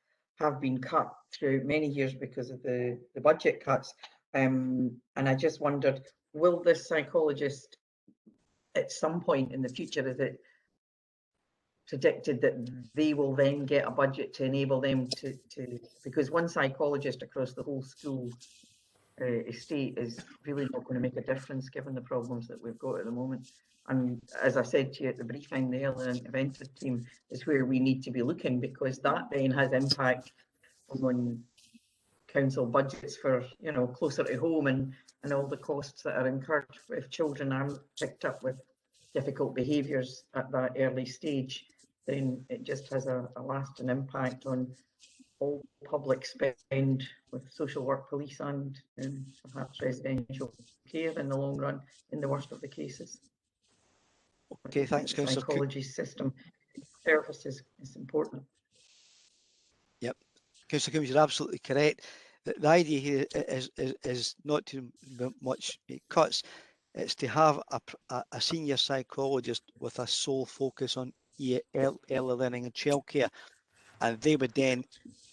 have been cut throughout many years because of the budget cuts. And I just wondered, will this psychologist at some point in the future, is it predicted that they will then get a budget to enable them to because one psychologist across the whole school estate is really not going to make a difference given the problems that we've got at the moment. And as I said to you at the briefing, the early intervention team is where we need to be looking, because that then has impact on council budgets for, you know, closer to home and all the costs that are incurred if children aren't picked up with difficult behaviours at that early stage. Then it just has a lasting impact on all public spend with social work, police and perhaps residential care in the long run in the worst of the cases. Okay, thanks, Councillor. Psychology system services is important. Yep, Councillor Coombs, you're absolutely correct. The idea here is not too much cuts. It's to have a senior psychologist with a sole focus on early learning and childcare, and they would then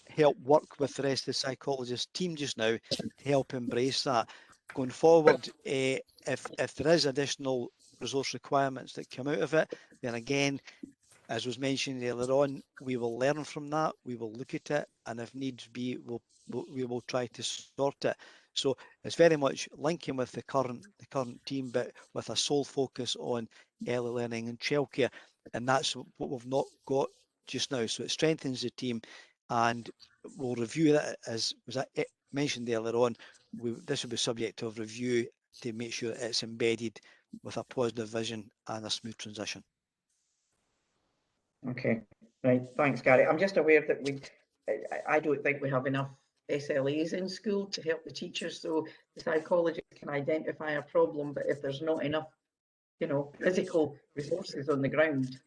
help work with the rest of the psychologist team just now to help embrace that. Going forward, if there is additional resource requirements that come out of it, then again, as was mentioned earlier on, we will learn from that, we will look at it, and if needs be, we will try to sort it. So it's very much linking with the current team, but with a sole focus on early learning and childcare, and that's what we've not got just now. So it strengthens the team, and we'll review that, as was mentioned earlier on. This will be subject of review to make sure it's embedded with a positive vision and a smooth transition. Okay, right. Thanks, Gary. I'm just aware that I don't think we have enough SLAs in school to help the teachers, so the psychologist can identify a problem, but if there's not enough, you know, physical resources on the ground.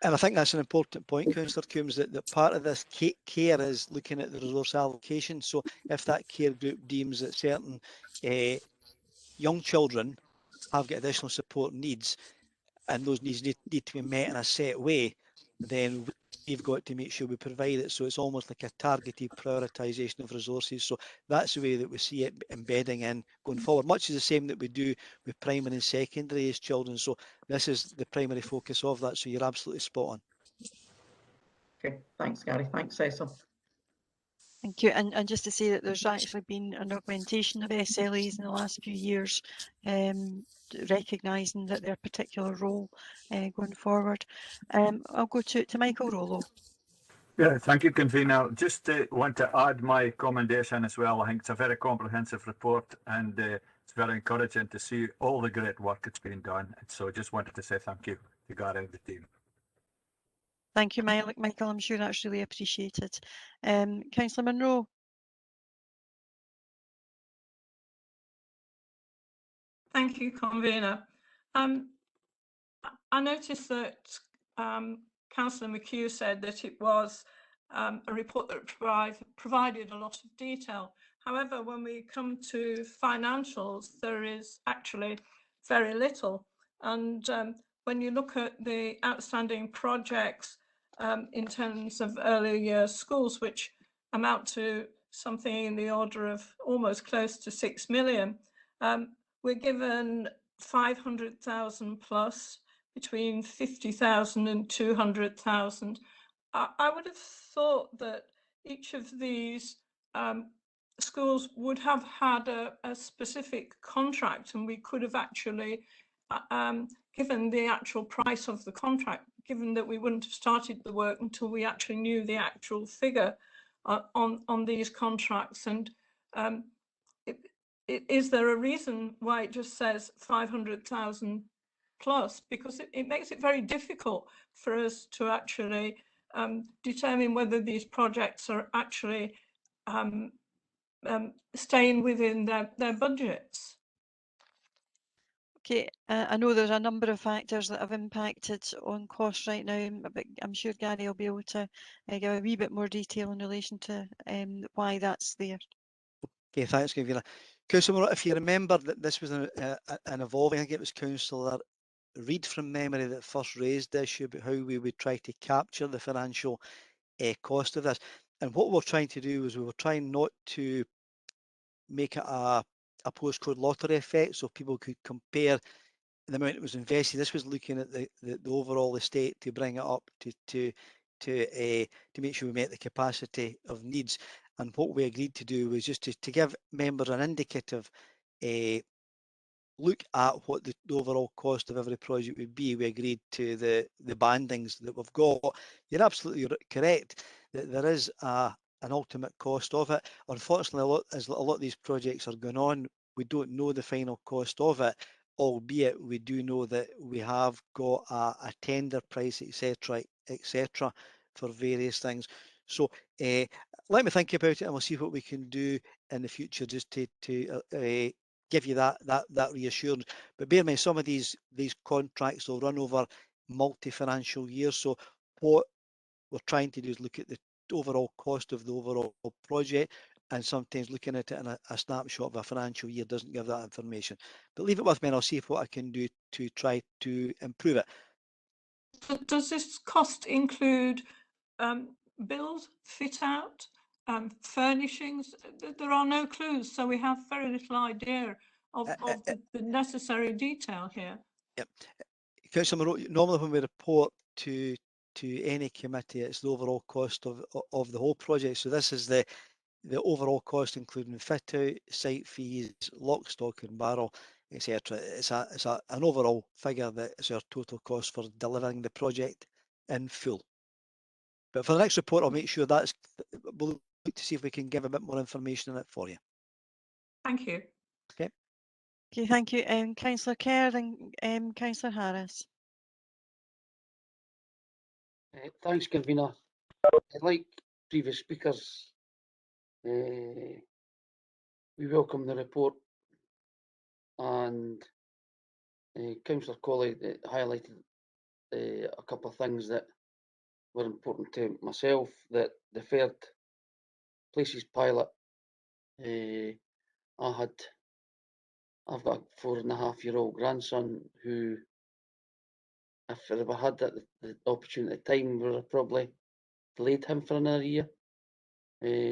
And I think that's an important point, Councillor Coombs, that part of this care is looking at the resource allocation. So if that care group deems that certain young children have got additional support needs, and those needs need to be met in a set way, then we've got to make sure we provide it. So it's almost like a targeted prioritisation of resources. So that's the way that we see it embedding in going forward, much as the same that we do with primary and secondary age children. So this is the primary focus of that. So you're absolutely spot on. Okay, thanks, Gary. Thanks, Cecil. Thank you. And just to say that there's actually been an augmentation of SLAs in the last few years, recognising that their particular role going forward. I'll go to Michael Rollo. Yeah, thank you, Convener. Just want to add my commendation as well. I think it's a very comprehensive report, and it's very encouraging to see all the great work that's been done. And so just wanted to say thank you to Gary and the team. Thank you, Michael. I'm sure that's really appreciated. Councillor Munro. Thank you, Convener. I noticed that Councillor McHugh said that it was a report that provided a lot of detail. However, when we come to financials, there is actually very little. And when you look at the outstanding projects in terms of early year schools, which amount to something in the order of almost close to 6 million, we're given 500,000 plus, between 50,000 and 200,000. I would have thought that each of these schools would have had a specific contract, and we could have actually given the actual price of the contract, given that we wouldn't have started the work until we actually knew the actual figure on these contracts. And is there a reason why it just says 500,000 plus? Because it makes it very difficult for us to actually determine whether these projects are actually staying within their budgets. Okay, I know there's a number of factors that have impacted on costs right now, but I'm sure Gary will be able to give a wee bit more detail in relation to why that's there. Okay, thanks, Convener. Councillor, if you remember that this was an evolving, I think it was Councillor Reid from memory that first raised the issue about how we would try to capture the financial cost of this. And what we're trying to do is we were trying not to make it a postcode lottery effect, so people could compare the amount that was invested. This was looking at the overall estate to bring it up to make sure we met the capacity of needs. And what we agreed to do was just to give members an indicative look at what the overall cost of every project would be. We agreed to the bandings that we've got. You're absolutely correct that there is an ultimate cost of it. Unfortunately, as a lot of these projects are going on, we don't know the final cost of it, albeit we do know that we have got a tender price, etc., for various things. So let me think about it, and we'll see what we can do in the future just to give you that reassurance. But bear in mind, some of these contracts will run over multi-financial years. So what we're trying to do is look at the overall cost of the overall project, and sometimes looking at it in a snapshot of a financial year doesn't give that information. But leave it with me and I'll see what I can do to try to improve it. Does this cost include build, fit out, furnishings? There are no clues, so we have very little idea of the necessary detail here. Yep. Councillor Monroe, normally when we report to any committee, it's the overall cost of the whole project. So this is the overall cost, including fit out, site fees, lock, stock and barrel, etc. It's an overall figure that is our total cost for delivering the project in full. But for the next report, I'll make sure we'll look to see if we can give a bit more information on it for you. Thank you. Okay. Okay, thank you. Councillor Kerr and Councillor Harris. Thanks, Convener. Like previous speakers, we welcome the report, and Councillor Colley highlighted a couple of things that were important to myself. That the third places pilot, I've got a 4.5-year-old grandson who, if I ever had the opportunity at the time, would have probably delayed him for another year.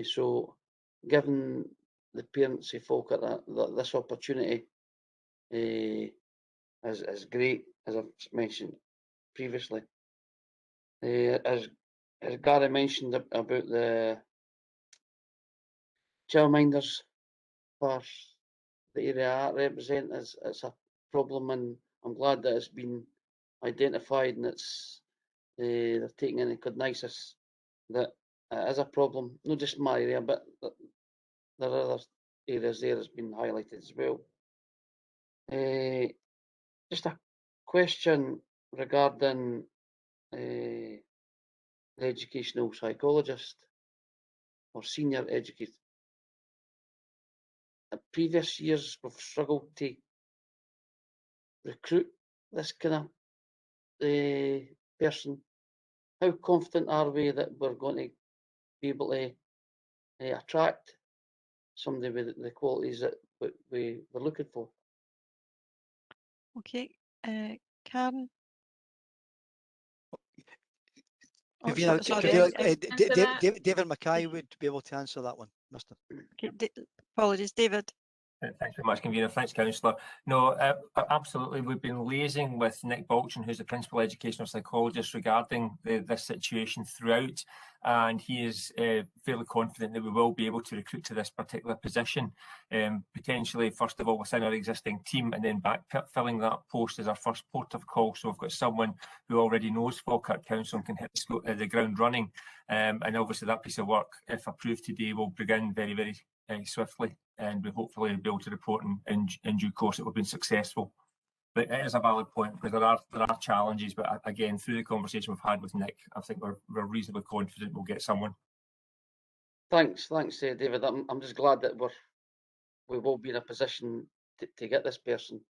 So given the parents of folk at this opportunity is great, as I've mentioned previously. As Gary mentioned about the childminders for the area I represent, it's a problem, and I'm glad that it's been identified and they're taking any cognizance that it is a problem, not just my area, but there are other areas there that's been highlighted as well. Just a question regarding the educational psychologist or senior educator. In previous years, we've struggled to recruit this kind of person. How confident are we that we're going to be able to attract somebody with the qualities that we were looking for? Okay, Karen. Oh, sorry, David Mackay would be able to answer that one, Mr. Okay, apologies, David. Thanks very much, Convener. Thanks, Councillor. No, absolutely. We've been liaising with Nick Balchin, who's the Principal Educational Psychologist, regarding this situation throughout, and he is fairly confident that we will be able to recruit to this particular position, potentially, first of all, within our existing team, and then backfilling that post as our first port of call. So we've got someone who already knows Falkirk Council and can hit the ground running, and obviously that piece of work, if approved today, will begin very, very swiftly, and we hopefully be able to report in due course that we've been successful. But it is a valid point because there are challenges. But again, through the conversation we've had with Nick, I think we're reasonably confident we'll get someone. Thanks, David. I'm just glad that we will be in a position to get this person.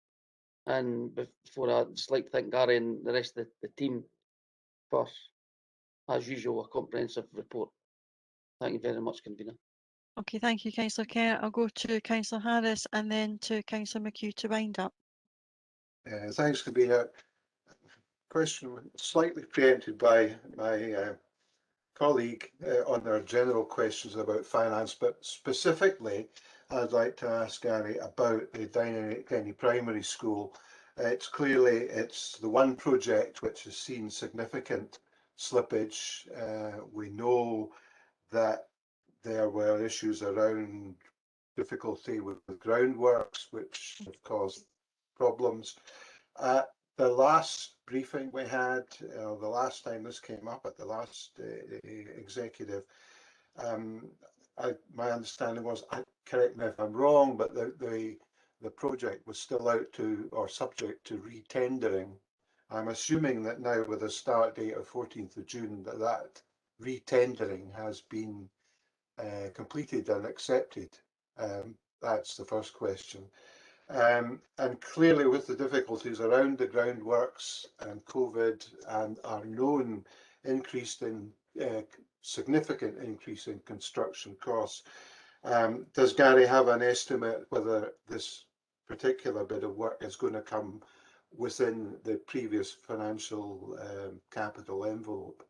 And before I'd just like to thank Gary and the rest of the team for, as usual, a comprehensive report. Thank you very much, Convener. Okay, thank you, Councillor Kerr. I'll go to Councillor Harris and then to Councillor McHugh to wind up. Thanks, Convener. Question slightly preempted by my colleague on our general questions about finance, but specifically I'd like to ask Gary about the Denny Primary School. It's the one project which has seen significant slippage. We know that there were issues around difficulty with the groundworks which have caused problems. The last briefing we had, the last time this came up at the last executive, my understanding was, correct me if I'm wrong, but the project was still out to or subject to re-tendering. I'm assuming that now with a start date of 14th of June that re-tendering has been completed and accepted. That's the first question. And clearly with the difficulties around the groundworks and COVID and our known significant increase in construction costs, does Gary have an estimate whether this particular bit of work is going to come within the previous financial capital envelope?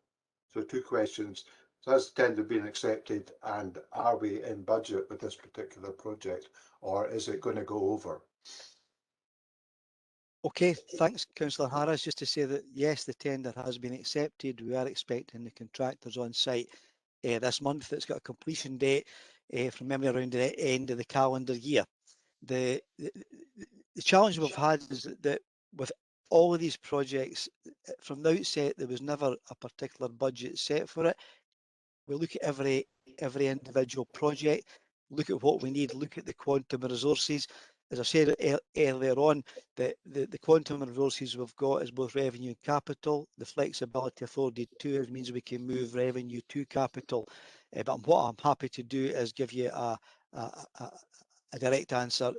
So two questions. So has the tender been accepted, and are we in budget with this particular project, or is it going to go over? Okay, thanks, Councillor Harris. Just to say that yes, the tender has been accepted. We are expecting the contractors on site this month. It's got a completion date from memory around the end of the calendar year. The challenge we've had is that with all of these projects, from the outset, there was never a particular budget set for it. We look at every individual project, look at what we need, look at the quantum of resources. As I said earlier on, the quantum of resources we've got is both revenue and capital. The flexibility afforded to us means we can move revenue to capital. But what I'm happy to do is give you a direct answer.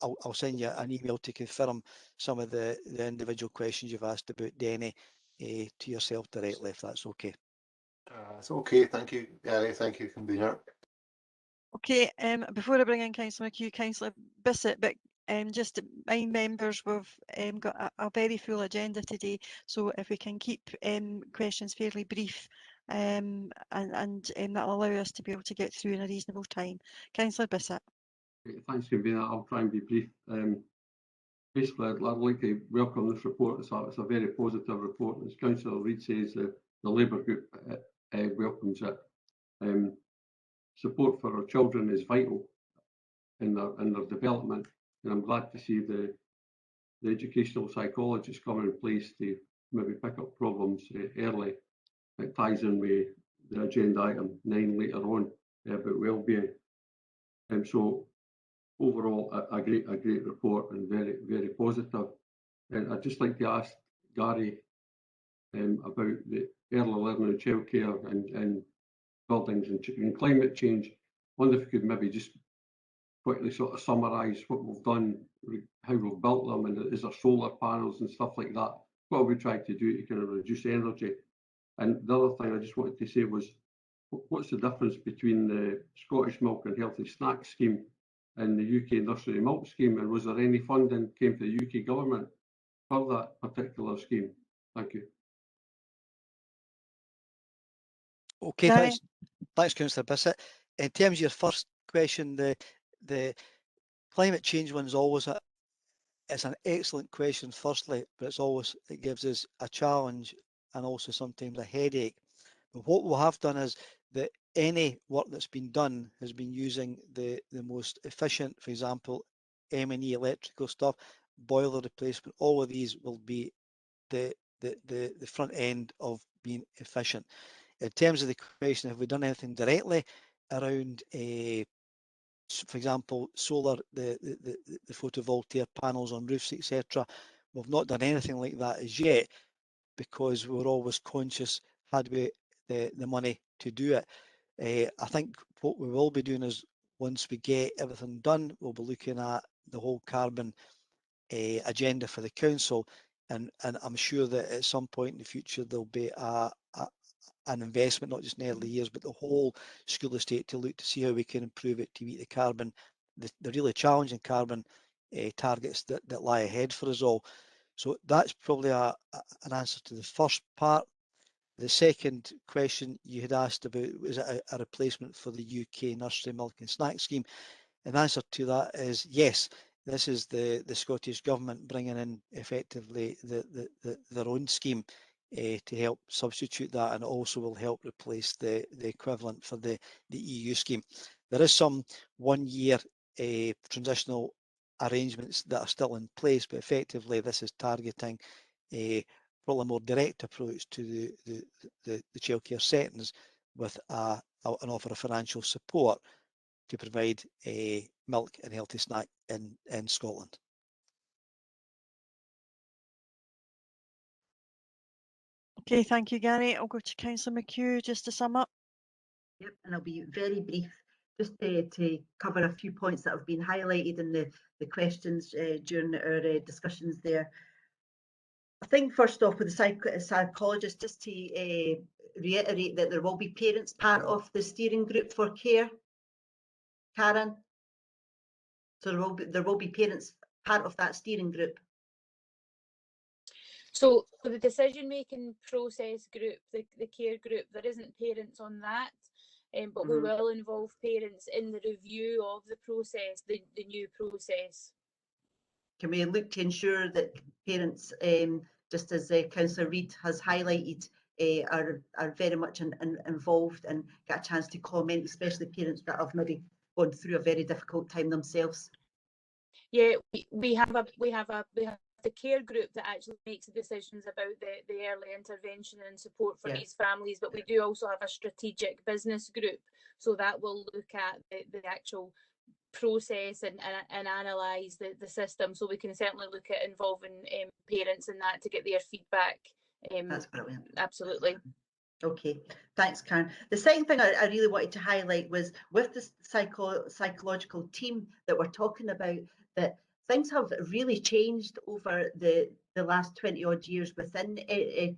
I'll send you an email to confirm some of the individual questions you've asked about Denny to yourself directly, if that's okay. It's okay, thank you, Gary. Thank you, Convener. Okay, before I bring in Councillor McHugh, Councillor Bissett, but just to remind members, we've got a very full agenda today, so if we can keep questions fairly brief, and that'll allow us to be able to get through in a reasonable time. Councillor Bissett. Thanks, Convener. I'll try and be brief. Basically, I'd like to welcome this report. It's a very positive report. As Councillor Reid says, the Labour group welcomes it. Support for our children is vital in their development, and I'm glad to see the educational psychologists come in place to maybe pick up problems early. It ties in with the agenda item 9 later on about wellbeing. So overall, a great report and very positive. And I'd just like to ask Gary about the early learning and childcare and buildings and climate change. I wonder if you could maybe just quickly sort of summarise what we've done, how we've built them, and is there solar panels and stuff like that? What are we trying to do to kind of reduce energy? And the other thing I just wanted to say was, what's the difference between the Scottish Milk and Healthy Snacks scheme and the UK Nursery Milk scheme? And was there any funding came to the UK government for that particular scheme? Thank you. Okay, thanks, Councillor Bissett. In terms of your first question, the climate change one is always it's an excellent question, firstly, but it gives us a challenge and also sometimes a headache. But what we have done is that any work that's been done has been using the most efficient, for example, M&E electrical stuff, boiler replacement. All of these will be the front end of being efficient. In terms of the question, have we done anything directly around for example, solar, the photovoltaic panels on roofs, etc. We've not done anything like that as yet, because we're always conscious, had we the money to do it. I think what we will be doing is, once we get everything done, we'll be looking at the whole carbon agenda for the council, and I'm sure that at some point in the future there'll be an investment, not just in early years, but the whole school estate, to look to see how we can improve it to meet the carbon, the really challenging carbon targets that lie ahead for us all. So that's probably an answer to the first part. The second question you had asked about, was it a replacement for the UK nursery milk and snack scheme? And the answer to that is yes. This is the Scottish Government bringing in effectively their own scheme to help substitute that, and also will help replace the equivalent for the EU scheme. There is some 1 year transitional arrangements that are still in place, but effectively this is targeting probably a more direct approach to the childcare settings, with an offer of financial support to provide a milk and healthy snack in Scotland. Okay, thank you, Gary. I'll go to Councillor McHugh just to sum up. Yep, and I'll be very brief, just to cover a few points that have been highlighted in the questions during our discussions there. I think first off, with the psychologist, just to reiterate that there will be parents part of the steering group for care. Karen, so there will be parents part of that steering group. So for the decision-making process group, the care group, there isn't parents on that, but we will involve parents in the review of the process, the new process. Can we look to ensure that parents, just as Councillor Reid has highlighted, are very much involved and get a chance to comment, especially parents that have maybe gone through a very difficult time themselves? Yeah, we have the care group that actually makes the decisions about the early intervention and support for these families, but we do also have a strategic business group, so that will look at the actual process and analyse the system. So we can certainly look at involving parents in that to get their feedback. That's brilliant. Absolutely. Okay, thanks, Karen. The second thing I really wanted to highlight was with the psychological team that we're talking about, that things have really changed over the last 20 odd years within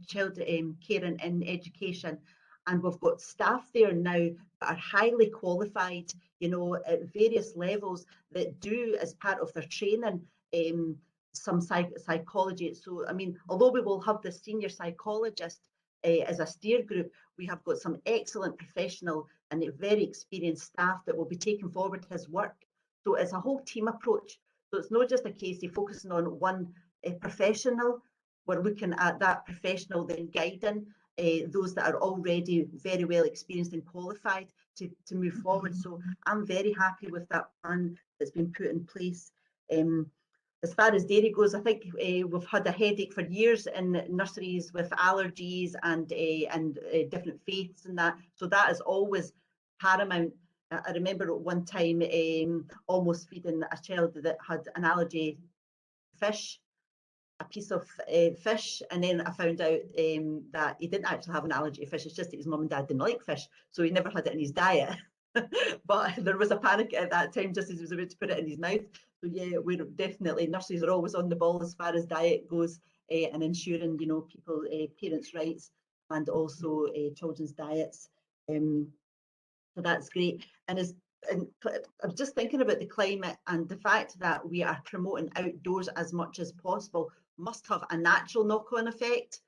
child care and in education. And we've got staff there now that are highly qualified, you know, at various levels, that do, as part of their training, some psychology. So, I mean, although we will have the senior psychologist as a steer group, we have got some excellent professional and very experienced staff that will be taking forward his work. So it's a whole team approach. So it's not just a case of focusing on one professional. We're looking at that professional then guiding those that are already very well experienced and qualified to move forward. So I'm very happy with that plan that's been put in place. As far as dairy goes, I think we've had a headache for years in nurseries with allergies and different faiths and that. So that is always paramount. I remember at one time almost feeding a child that had an allergy fish, a piece of fish, and then I found out that he didn't actually have an allergy to fish. It's just that his mum and dad didn't like fish, so he never had it in his diet. But there was a panic at that time, just as he was about to put it in his mouth. So yeah, we're definitely, nurseries are always on the ball as far as diet goes, and ensuring, you know, people, parents' rights, and also children's diets. So that's great. And I was just thinking about the climate, and the fact that we are promoting outdoors as much as possible must have a natural knock-on effect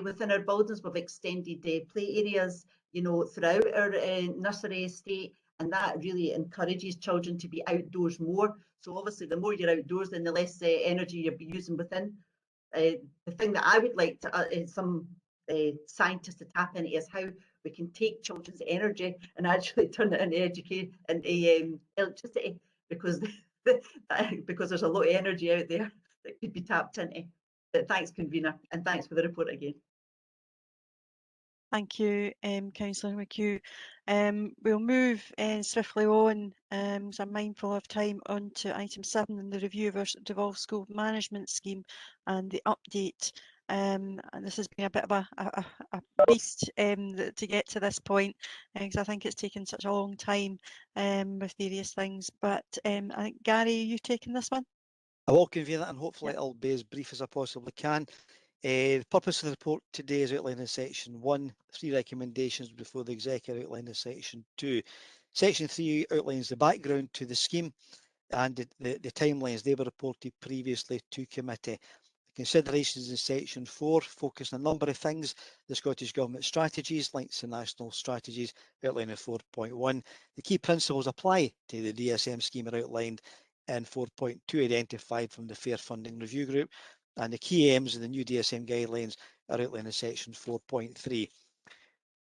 within our buildings. We've extended play areas, you know, throughout our nursery estate, and that really encourages children to be outdoors more. So obviously the more you're outdoors, then the less energy you'll be using within. The thing that I would like to some scientists to tap into is how we can take children's energy and actually turn it into electricity, because there's a lot of energy out there that could be tapped into. But thanks, convener, and thanks for the report again. Thank you, Councillor McHugh. We'll move swiftly on, as I'm mindful of time, on to item 7 in the review of our devolved school management scheme and the update. And this has been a bit of a beast to get to this point, because I think it's taken such a long time with various things. But I think, Gary, are you taking this one? I will convene it, and hopefully it'll be as brief as I possibly can. The purpose of the report today is outlined in section 1, 3 recommendations before the executive outlined in section 2. Section 3 outlines the background to the scheme and the timelines they were reported previously to committee. The considerations in section 4 focus on a number of things: the Scottish Government strategies, links to national strategies outlined in 4.1. The key principles apply to the DSM scheme are outlined in 4.2, identified from the Fair Funding Review Group, and the key aims of the new DSM guidelines are outlined in section 4.3.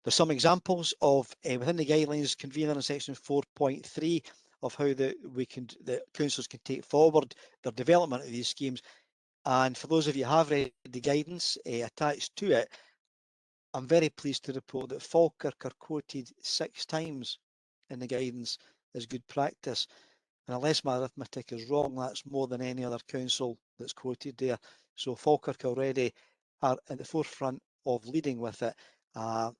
There's some examples of within the guidelines convener in section 4.3 of how the councils can take forward their development of these schemes. And for those of you who have read the guidance attached to it, I'm very pleased to report that Falkirk are quoted 6 times in the guidance as good practice. And unless my arithmetic is wrong, that's more than any other council that's quoted there. So Falkirk already are at the forefront of leading with it. The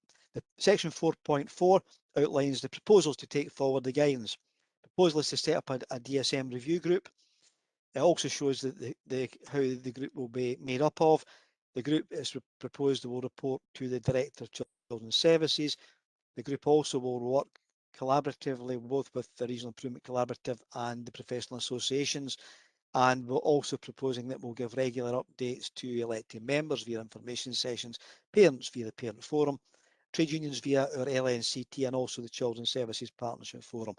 section 4.4 outlines the proposals to take forward the guidance. The proposal is to set up a DSM review group. It also shows that how the group will be made up of. The group is proposed will report to the Director of Children's Services. The group also will work collaboratively both with the Regional Improvement Collaborative and the professional associations, and we're also proposing that we'll give regular updates to elected members via information sessions, parents via the Parent Forum, trade unions via our LNCT, and also the Children's Services Partnership Forum.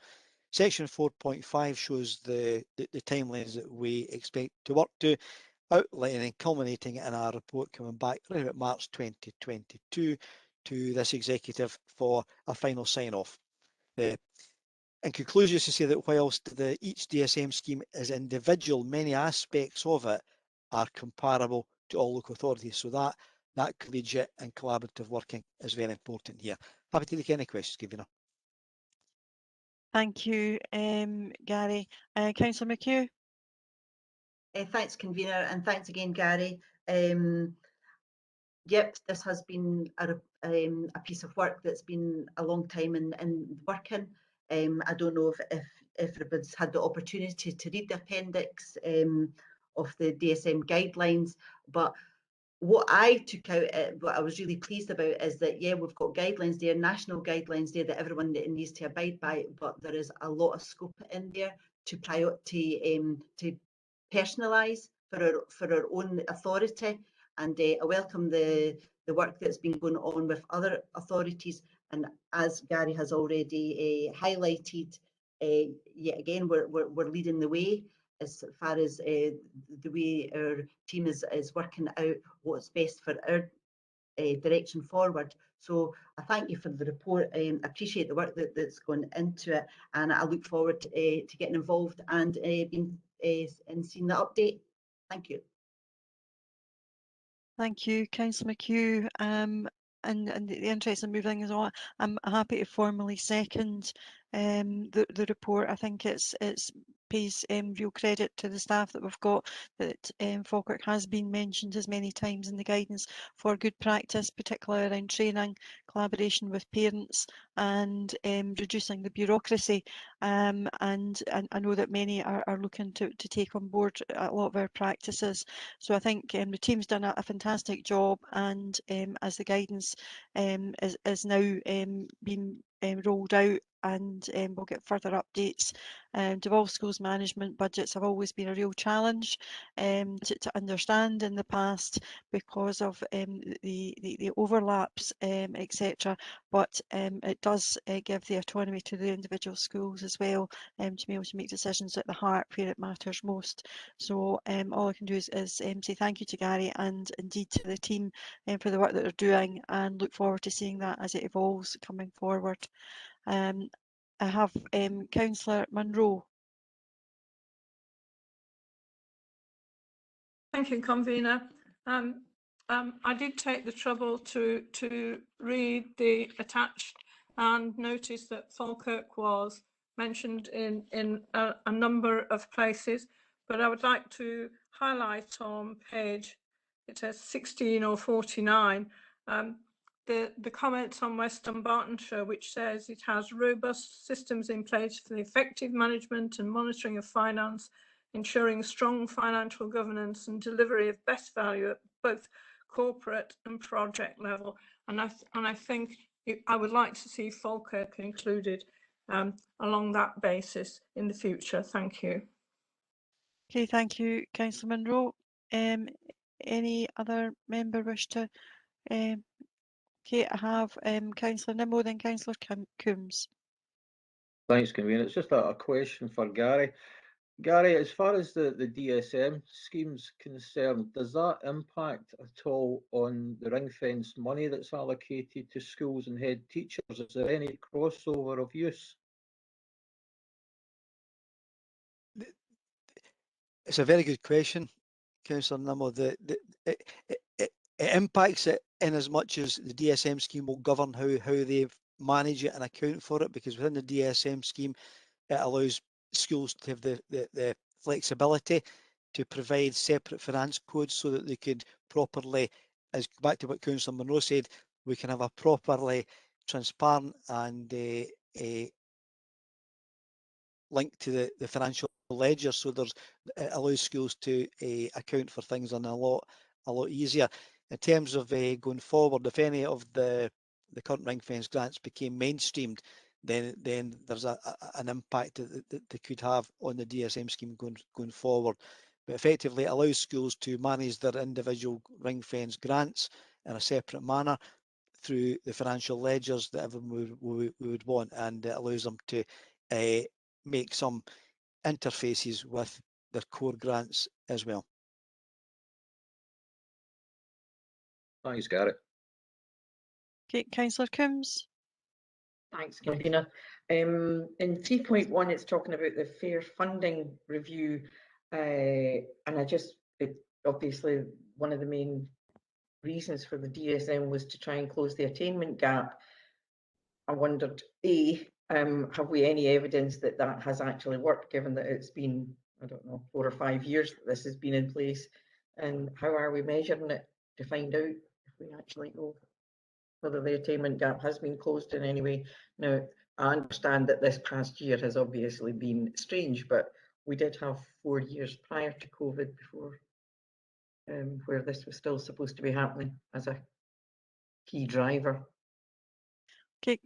Section 4.5 shows the timelines that we expect to work to, outlining and culminating in our report coming back around about March 2022 to this executive for a final sign-off. In conclusion, to say that whilst each DSM scheme is individual, many aspects of it are comparable to all local authorities. So that collegiate and collaborative working is very important here. Happy to take any questions, Convener. Thank you, Gary. Councillor McHugh? Thanks, Convener, and thanks again, Gary. Yep, this has been a piece of work that's been a long time in working. I don't know if everybody's had the opportunity to read the appendix of the DSM guidelines, but what I took out, what I was really pleased about is that, yeah, we've got guidelines there, national guidelines there that everyone needs to abide by, but there is a lot of scope in there to personalise for our own authority. And I welcome the work that's been going on with other authorities. And as Gary has already highlighted, yet again, we're leading the way as far as the way our team is working out what's best for our direction forward. So I thank you for the report. I appreciate the work that's gone into it, and I look forward to getting involved and seeing the update. Thank you. Thank you, Councillor McHugh. And the interest in moving is on. I'm happy to formally second the report. I think it's pays real credit to the staff that we've got, that Falkirk has been mentioned as many times in the guidance for good practice, particularly around training, collaboration with parents, and reducing the bureaucracy. And I know that many are looking to take on board a lot of our practices. So I think the team's done a fantastic job, and as the guidance is now being rolled out, and we'll get further updates. Devolved schools management budgets have always been a real challenge to understand in the past because of the overlaps, etc. But it does give the autonomy to the individual schools as well, to be able to make decisions at the heart where it matters most. So all I can do is say thank you to Gary and indeed to the team for the work that they're doing, and look forward to seeing that as it evolves coming forward. I have Councillor Munro. Thank you, Convener. I did take the trouble to read the attached and notice that Falkirk was mentioned in a number of places, but I would like to highlight on page, it says 16 or 49, the comments on West Dunbartonshire, which says it has robust systems in place for the effective management and monitoring of finance, ensuring strong financial governance and delivery of best value at both corporate and project level. And I think I would like to see Falkirk included along that basis in the future. Thank you. Okay, thank you, Councillor Munro. Any other member wish to? Okay, I have Councillor Nimmo, then Councillor Coombs. Thanks, Convener. It's just a question for Gary. Gary, as far as the DSM scheme's concerned, does that impact at all on the ring-fenced money that's allocated to schools and head teachers? Is there any crossover of use? It's a very good question, Councillor Nimmo. It impacts it in as much as the DSM scheme will govern how they manage it and account for it, because within the DSM scheme, it allows schools to have the flexibility to provide separate finance codes so that they could properly, as back to what Councillor Munro said, we can have a properly transparent and link to the financial ledger, so it allows schools to account for things in a lot easier. In terms of going forward, if any of the current ring fence grants became mainstreamed, then there's an impact that they could have on the DSM scheme going forward. But effectively, it allows schools to manage their individual ring fence grants in a separate manner through the financial ledgers that everyone would want, and it allows them to make some interfaces with their core grants as well. Thanks, Gary. Okay, Councillor Coombs. Thanks, Convener. In 3.1, it's talking about the fair funding review, and obviously one of the main reasons for the DSM was to try and close the attainment gap. I wondered, have we any evidence that that has actually worked, given that it's been, I don't know, 4 or 5 years that this has been in place, and how are we measuring it to find out if we actually know whether the attainment gap has been closed in any way? Now, I understand that this past year has obviously been strange, but we did have 4 years prior to COVID before, where this was still supposed to be happening as a key driver. Okay,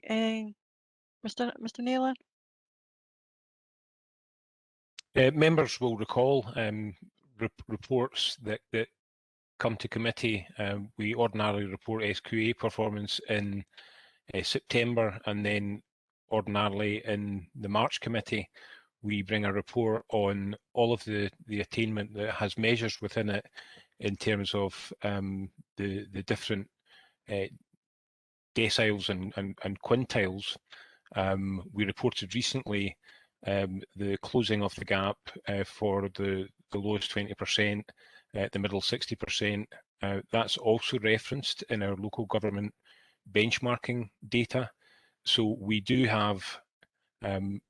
Mr. Naylor. Members will recall reports that come to committee. We ordinarily report SQA performance in September, and then ordinarily in the March committee we bring a report on all of the attainment that has measures within it in terms of the different deciles and quintiles. We reported recently the closing of the gap for the lowest 20%, the middle 60%. That's also referenced in our local government benchmarking data. So we do have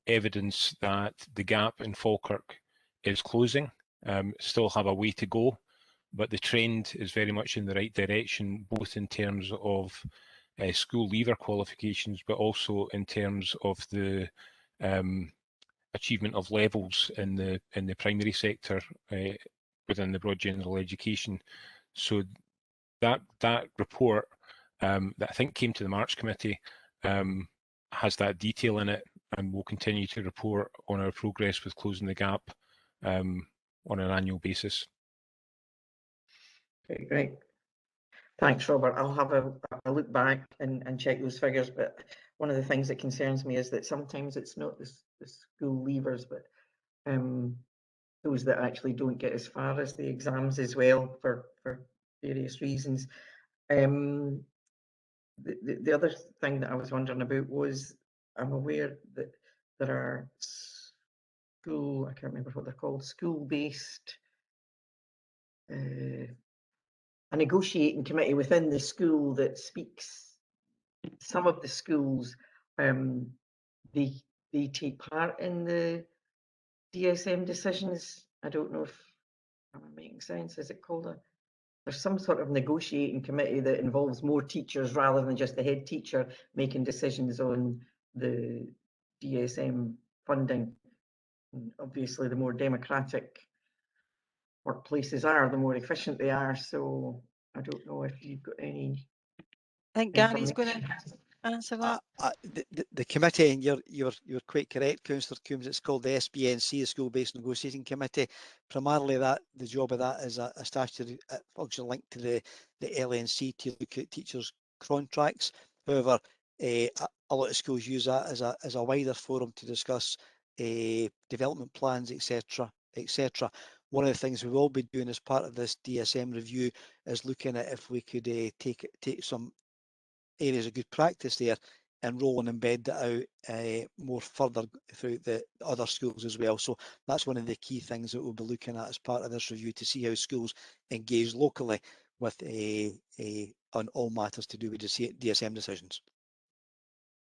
evidence that the gap in Falkirk is closing. Still have a way to go, but the trend is very much in the right direction, both in terms of school leaver qualifications, but also in terms of the achievement of levels in the primary sector within the broad general education. So that report that I think came to the March committee has that detail in it, and we'll continue to report on our progress with closing the gap on an annual basis. Okay, great. Thanks, Robert. I'll have a look back and check those figures, but one of the things that concerns me is that sometimes it's not the school leavers, but those that actually don't get as far as the exams as well for various reasons. The other thing that I was wondering about was, I'm aware that there are I can't remember what they're called, school-based negotiating committee within the school that speaks. Some of the schools, they take part in the DSM decisions. I don't know if I'm making sense. Is it called there's some sort of negotiating committee that involves more teachers rather than just the head teacher making decisions on the DSM funding. And obviously, the more democratic workplaces are, the more efficient they are. So I don't know if you've got any. I think Gary's going to answer that. The committee, and you're quite correct, Councillor Coombs. It's called the SBNC, the School-Based Negotiating Committee. Primarily, the job of that is a statutory function linked to the LNC to look at teachers' contracts. However, a lot of schools use that as a wider forum to discuss development plans, etc., etc. One of the things we will be doing as part of this DSM review is looking at if we could take some areas of good practice there and roll and embed that out more further through the other schools as well. So that's one of the key things that we'll be looking at as part of this review, to see how schools engage locally with on all matters to do with DSM decisions.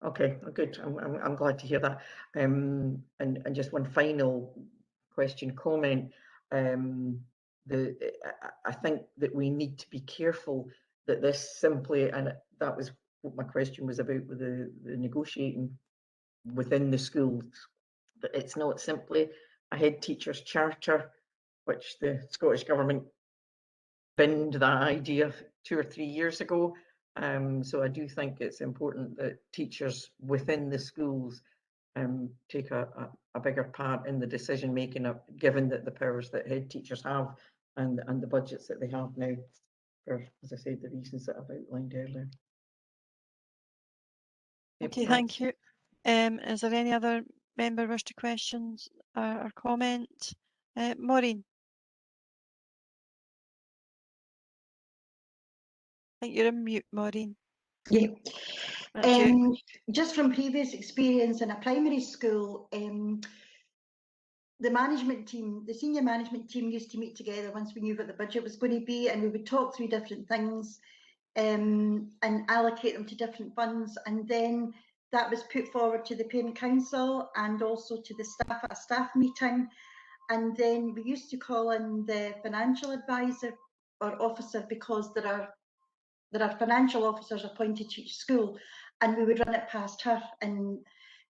Okay, good. I'm glad to hear that. And just one final question, comment. I think that we need to be careful that this simply, and that was what my question was about, with the negotiating within the schools, that it's not simply a head teacher's charter, which the Scottish Government binned that idea 2 or 3 years ago. So I do think it's important that teachers within the schools take a bigger part in the decision making, given that the powers that head teachers have and the budgets that they have now, for, as I said, the reasons that I've outlined earlier. Okay, thank you. Is there any other member wish to questions or comment? Maureen? I think you're in mute, Maureen. Yeah. That's you. Just from previous experience in a primary school, the management team, the senior management team, used to meet together once we knew what the budget was going to be, and we would talk through different things and allocate them to different funds, and then that was put forward to the parent council and also to the staff at a staff meeting. And then we used to call in the financial advisor or officer, because there are financial officers appointed to each school, and we would run it past her. And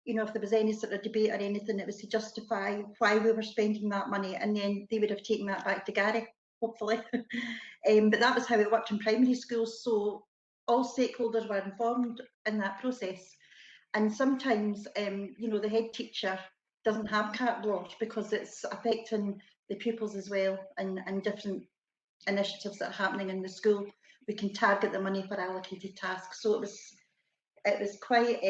you know, if there was any sort of debate or anything, it was to justify why we were spending that money, and then they would have taken that back to Gary, hopefully. But that was how it worked in primary schools. So all stakeholders were informed in that process. And sometimes, you know, the head teacher doesn't have carte blanche because it's affecting the pupils as well, and different initiatives that are happening in the school. We can target the money for allocated tasks. So it was quite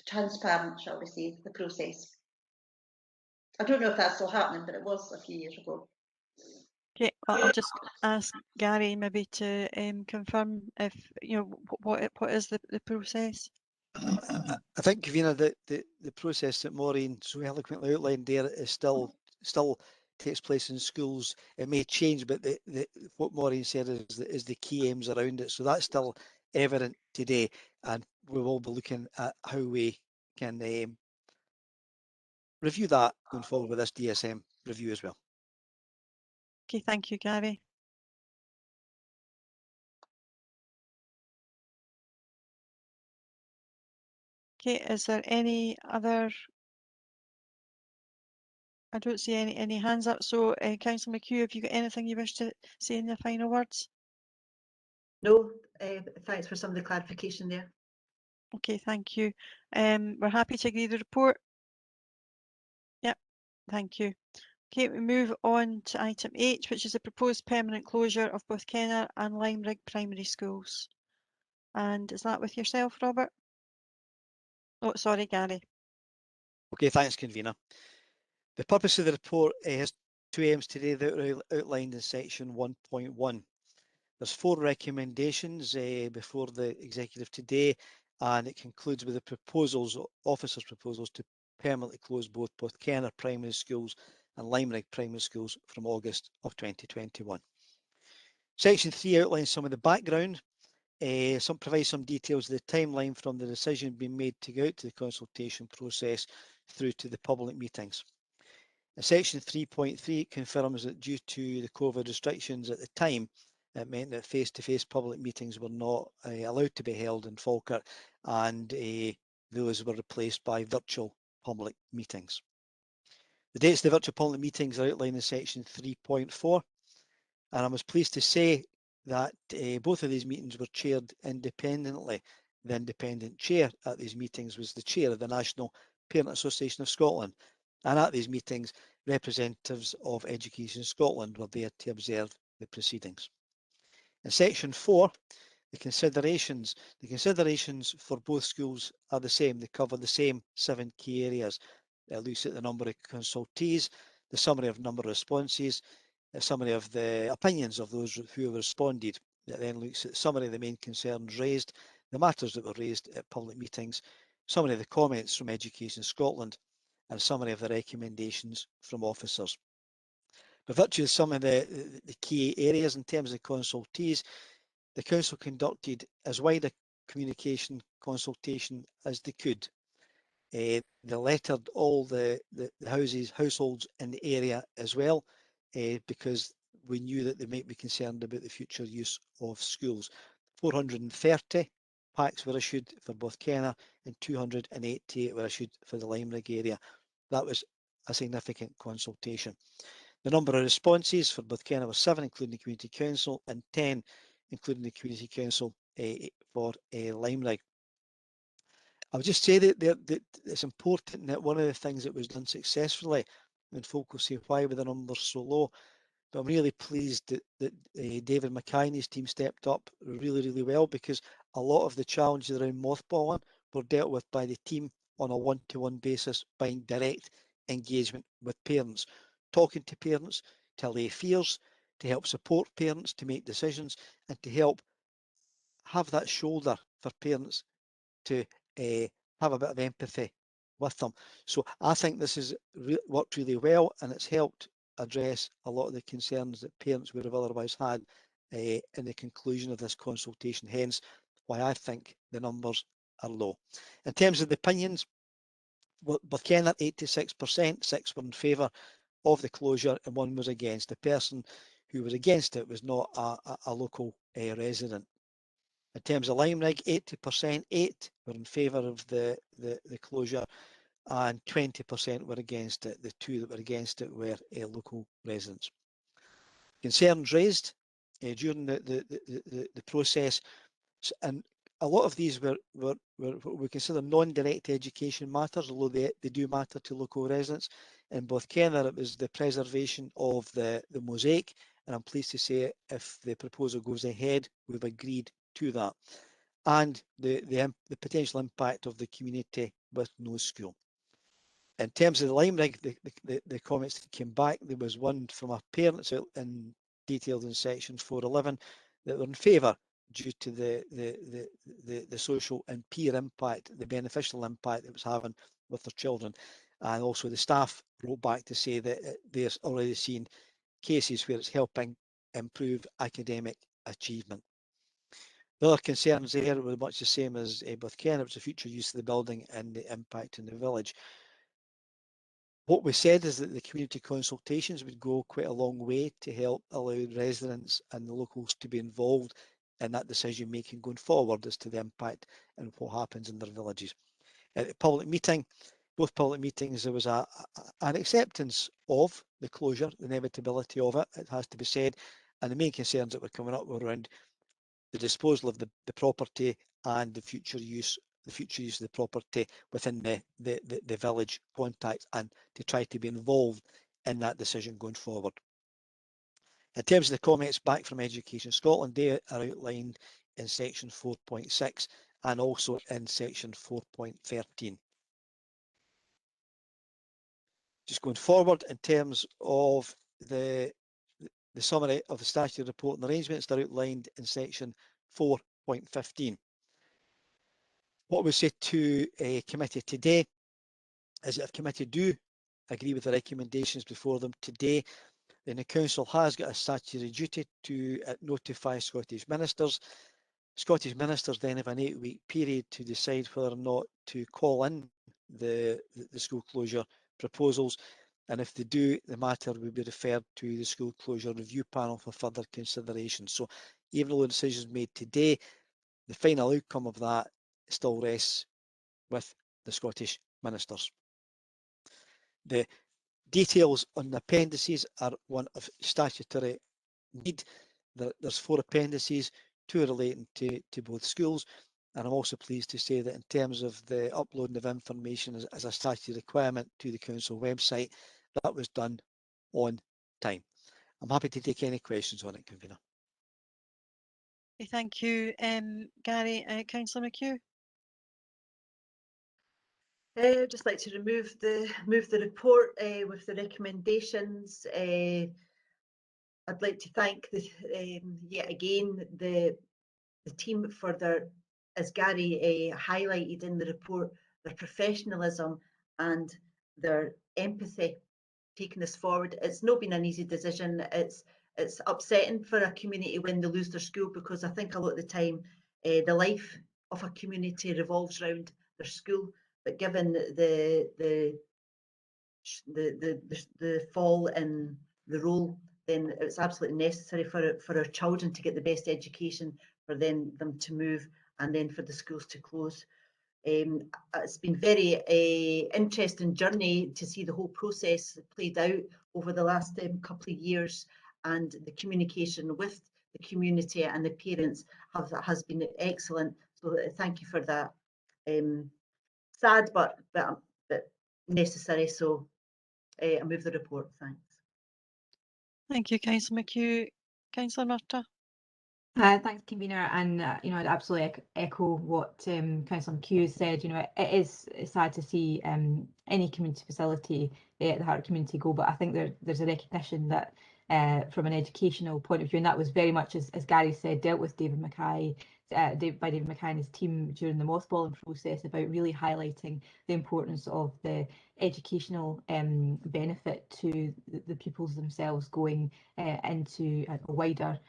transparent, shall we say, the process. I don't know if that's still happening, but it was a few years ago. Okay, I'll just ask Gary maybe to confirm if, you know, what is the process? I think, Kavina, the process that Maureen so eloquently outlined there is still takes place in schools. It may change, but what Maureen said is the key aims around it. So that's still evident today, and we will be looking at how we can review that going forward with this DSM review as well. Okay, thank you, Gary. Okay, is there any other? I don't see any hands up. So, Councillor McHugh, have you got anything you wish to say in the final words? No, thanks for some of the clarification there. Okay, thank you. We're happy to agree the report. Yep, thank you. Okay, we move on to item 8, which is the proposed permanent closure of both Kenner and Limerick primary schools. And is that with yourself, Robert? Oh, sorry, Gary. Okay, thanks, Convener. The purpose of the report has two aims today that are outlined in section 1.1. There's 4 recommendations before the executive today, and it concludes with the proposals, officers' proposals, to permanently close both Kenner primary schools and Limerick primary schools from August of 2021. Section 3 outlines some of the background, provides some details of the timeline from the decision being made to go out to the consultation process through to the public meetings. Section 3.3 confirms that due to the COVID restrictions at the time, it meant that face-to-face public meetings were not allowed to be held in Falkirk, and those were replaced by virtual public meetings. The dates of the virtual public meetings are outlined in section 3.4, and I was pleased to say that both of these meetings were chaired independently. The independent chair at these meetings was the chair of the National Parent Association of Scotland, and at these meetings representatives of Education Scotland were there to observe the proceedings. In section 4, the considerations for both schools are the same. They cover the same 7 key areas. It looks at the number of consultees, the summary of number of responses, a summary of the opinions of those who have responded. It then looks at the summary of the main concerns raised, the matters that were raised at public meetings, summary of the comments from Education Scotland, and a summary of the recommendations from officers. By virtue of some of the key areas in terms of consultees, the Council conducted as wide a communication consultation as they could. They lettered all the households in the area as well, because we knew that they might be concerned about the future use of schools. 430 packs were issued for Bothkenna and 288 were issued for the Limerick area. That was a significant consultation. The number of responses for Bothkenna was 7, including the Community Council, and 10, including the Community Council for Limerick. I would just say that it's important that one of the things that was done successfully, and folk will say, why were the numbers so low? But I'm really pleased that David Mackay and his team stepped up really well, because a lot of the challenges around mothballing were dealt with by the team on a one-to-one basis by direct engagement with parents, talking to parents, to allay fears, to help support parents to make decisions, and to help have that shoulder for parents to have a bit of empathy with them. So I think this has worked really well, and it's helped address a lot of the concerns that parents would have otherwise had in the conclusion of this consultation, hence why I think the numbers are low. In terms of the opinions, Bothkenna 86%, 6 were in favour of the closure and 1 was against. The person who was against it was not a local resident. In terms of Limerick, 80%, 8 were in favour of the closure and 20% were against it. The 2 that were against it were local residents. Concerns raised during the process, and a lot of these were what we consider non-direct education matters, although they do matter to local residents. In Bothkenna, it was the preservation of the mosaic, and I'm pleased to say if the proposal goes ahead, we've agreed to that, and the potential impact of the community with no school. In terms of the Limerick, the comments that came back, there was one from a parent in detailed in section 411 that were in favour due to the social and peer impact, the beneficial impact it was having with their children, and also the staff wrote back to say that they're already seen cases where it's helping improve academic achievement. The other concerns there were much the same as Bothkenna, which was the future use of the building and the impact in the village. What we said is that the community consultations would go quite a long way to help allow residents and the locals to be involved in that decision making going forward as to the impact and what happens in their villages. At the public meeting, both public meetings, there was an acceptance of the closure, the inevitability of it, it has to be said, and the main concerns that were coming up were around the disposal of the property and the future use of the property within the village context, and to try to be involved in that decision going forward. In terms of the comments back from Education Scotland, they are outlined in section 4.6 and also in section 4.13. Just going forward, in terms of the summary of the statutory report and arrangements, they're outlined in section 4.15. What we say to a committee today is that if committee do agree with the recommendations before them today, then the Council has got a statutory duty to notify Scottish Ministers. Scottish Ministers then have an 8-week period to decide whether or not to call in the school closure proposals, and if they do, the matter will be referred to the School Closure Review Panel for further consideration. So even though the decision is made today, the final outcome of that still rests with the Scottish Ministers. The details on the appendices are one of statutory need. There's 4 appendices, 2 relating to both schools, and I'm also pleased to say that in terms of the uploading of information as a statutory requirement to the Council website, that was done on time. I'm happy to take any questions on it, Convener. Okay, thank you, Gary. Councillor McHugh. I'd just like to move the report with the recommendations. I'd like to thank yet again the team for their, as Gary highlighted in the report, their professionalism and their empathy taking this forward. It's not been an easy decision. It's upsetting for a community when they lose their school, because I think a lot of the time the life of a community revolves around their school. But given the fall in the role, then it's absolutely necessary for our children to get the best education, for them to move, and then for the schools to close. It's been very interesting journey to see the whole process played out over the last couple of years, and the communication with the community and the parents has been excellent. So thank you for that. Sad but necessary. So I move the report. Thanks. Thank you, Councillor McHugh. Councillor Murtagh. Thanks, Convener, and I'd absolutely echo what Councillor McHugh said. It is sad to see any community facility at the heart of community go, but I think there's a recognition that from an educational point of view, and that was very much, as Gary said, dealt with by David Mackay and his team during the mothballing process, about really highlighting the importance of the educational benefit to the pupils themselves going into a wider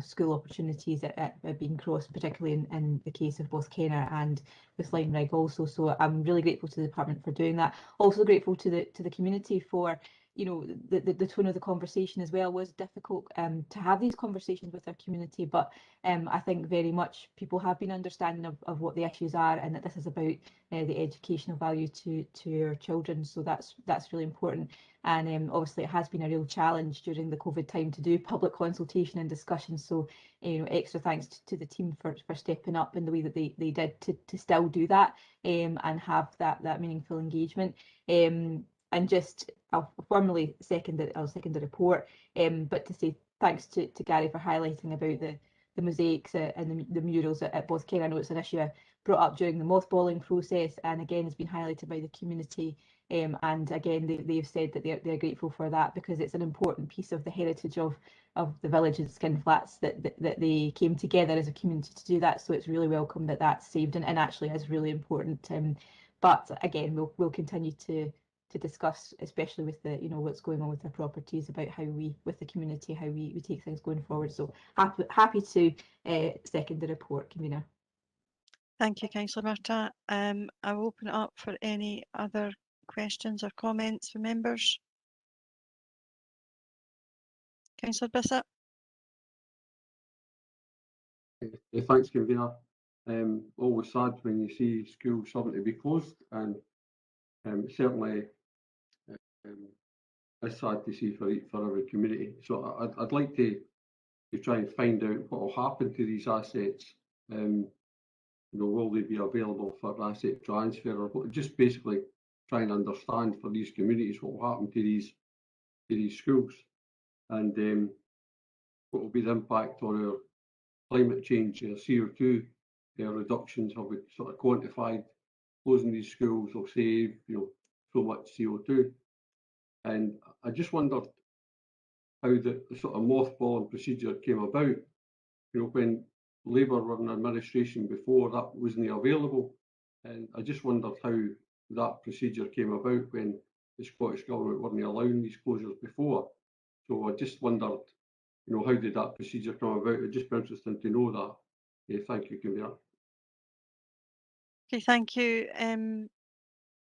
school opportunities at being crossed, particularly in the case of both Kenner and with Limerick also. So I'm really grateful to the department for doing that. Also grateful to the community for the tone of the conversation as well. Was difficult to have these conversations with our community, but I think very much people have been understanding of what the issues are, and that this is about the educational value to our children. So that's really important. And obviously it has been a real challenge during the COVID time to do public consultation and discussion. So extra thanks to the team for stepping up in the way that they did to still do that and have that meaningful engagement. And just I'll formally second the report, but to say thanks to Gary for highlighting about the mosaics and the murals at both Kenner. I know it's an issue I brought up during the mothballing process, and again has been highlighted by the community. And again, they've said that they're grateful for that, because it's an important piece of the heritage of the village and Skinflats that they came together as a community to do that. So it's really welcome that that's saved, and actually is really important. But again, we'll continue to discuss, especially with the what's going on with the properties, about how we, with the community, how we take things going forward. So happy to second the report, Convener. Thank you, Councillor Murtagh. I will open it up for any other questions or comments from members. Councillor Bissett. Thanks, Convener. Always sad when you see schools having to be closed, and certainly it's sad to see for every community. So I'd like to try and find out what will happen to these assets. Will they be available for asset transfer, or just basically try and understand for these communities what will happen to these schools, and what will be the impact on our climate change, CO2 reductions. Have we sort of quantified closing these schools will save so much CO2? And I just wondered how the sort of mothballing procedure came about. When Labour were in administration before, that wasn't available, and I just wondered how that procedure came about when the Scottish Government weren't allowing these closures before. So I just wondered, you know, how did that procedure come about? It'd just be interesting to know that. Thank you, Convener. Okay, thank you,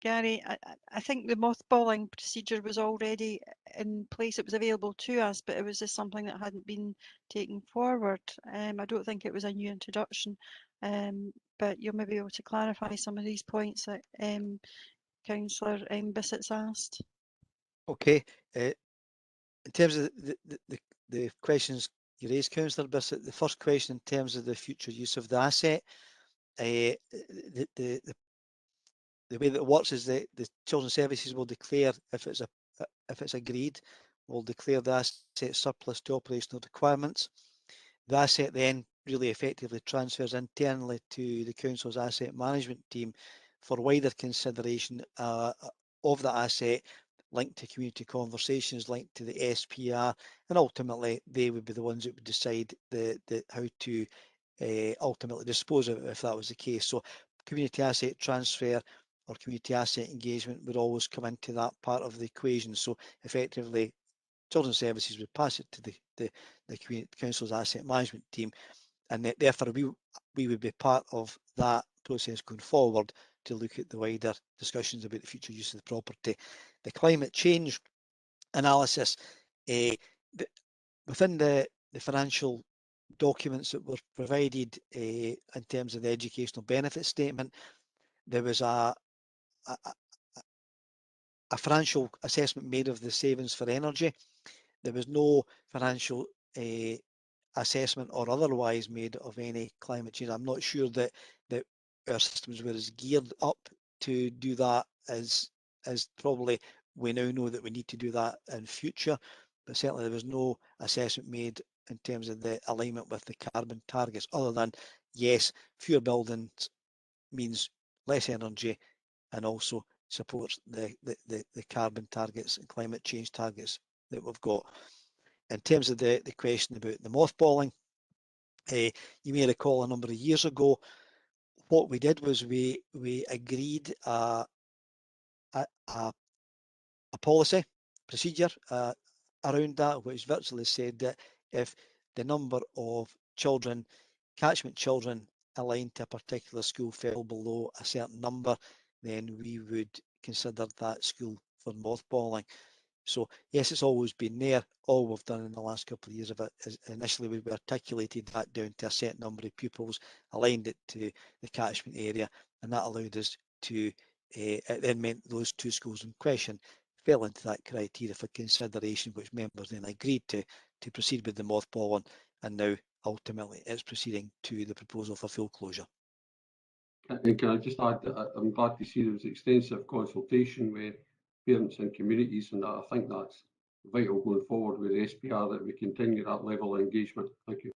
Gary. I think the mothballing procedure was already in place. It was available to us, but it was just something that hadn't been taken forward. I don't think it was a new introduction, but you'll maybe be able to clarify some of these points that Councillor Bissett's asked. Okay, in terms of the questions you raised, Councillor Bissett, the first question in terms of the future use of the asset, the way that it works is that the Children's Services will declare, if it's agreed, will declare the asset surplus to operational requirements. The asset then really effectively transfers internally to the Council's asset management team for wider consideration of the asset, linked to community conversations, linked to the SPR, and ultimately they would be the ones that would decide how to ultimately dispose of it if that was the case. So community asset transfer or community asset engagement would always come into that part of the equation. So effectively, Children's Services would pass it to the Community Council's asset management team, and therefore we would be part of that process going forward to look at the wider discussions about the future use of the property. The climate change analysis, within the financial documents that were provided in terms of the educational benefit statement, there was a financial assessment made of the savings for energy. There was no financial assessment or otherwise made of any climate change. I'm not sure that our systems were as geared up to do that as probably we now know that we need to do that in future, but certainly there was no assessment made in terms of the alignment with the carbon targets, other than, yes, fewer buildings means less energy and also supports the carbon targets and climate change targets that we've got. In terms of the question about the mothballing, you may recall a number of years ago, what we did was we agreed a policy procedure around that, which virtually said that if the number of children, catchment children aligned to a particular school fell below a certain number, then we would consider that school for mothballing. So yes, it's always been there. All we've done in the last couple of years of it is initially we articulated that down to a set number of pupils, aligned it to the catchment area, and that allowed us to, it then meant those two schools in question fell into that criteria for consideration, which members then agreed to proceed with the mothballing, and now ultimately it's proceeding to the proposal for full closure. And can I just add that I'm glad to see there was extensive consultation with parents and communities, and I think that's vital going forward with the SPR, that we continue that level of engagement. Thank you.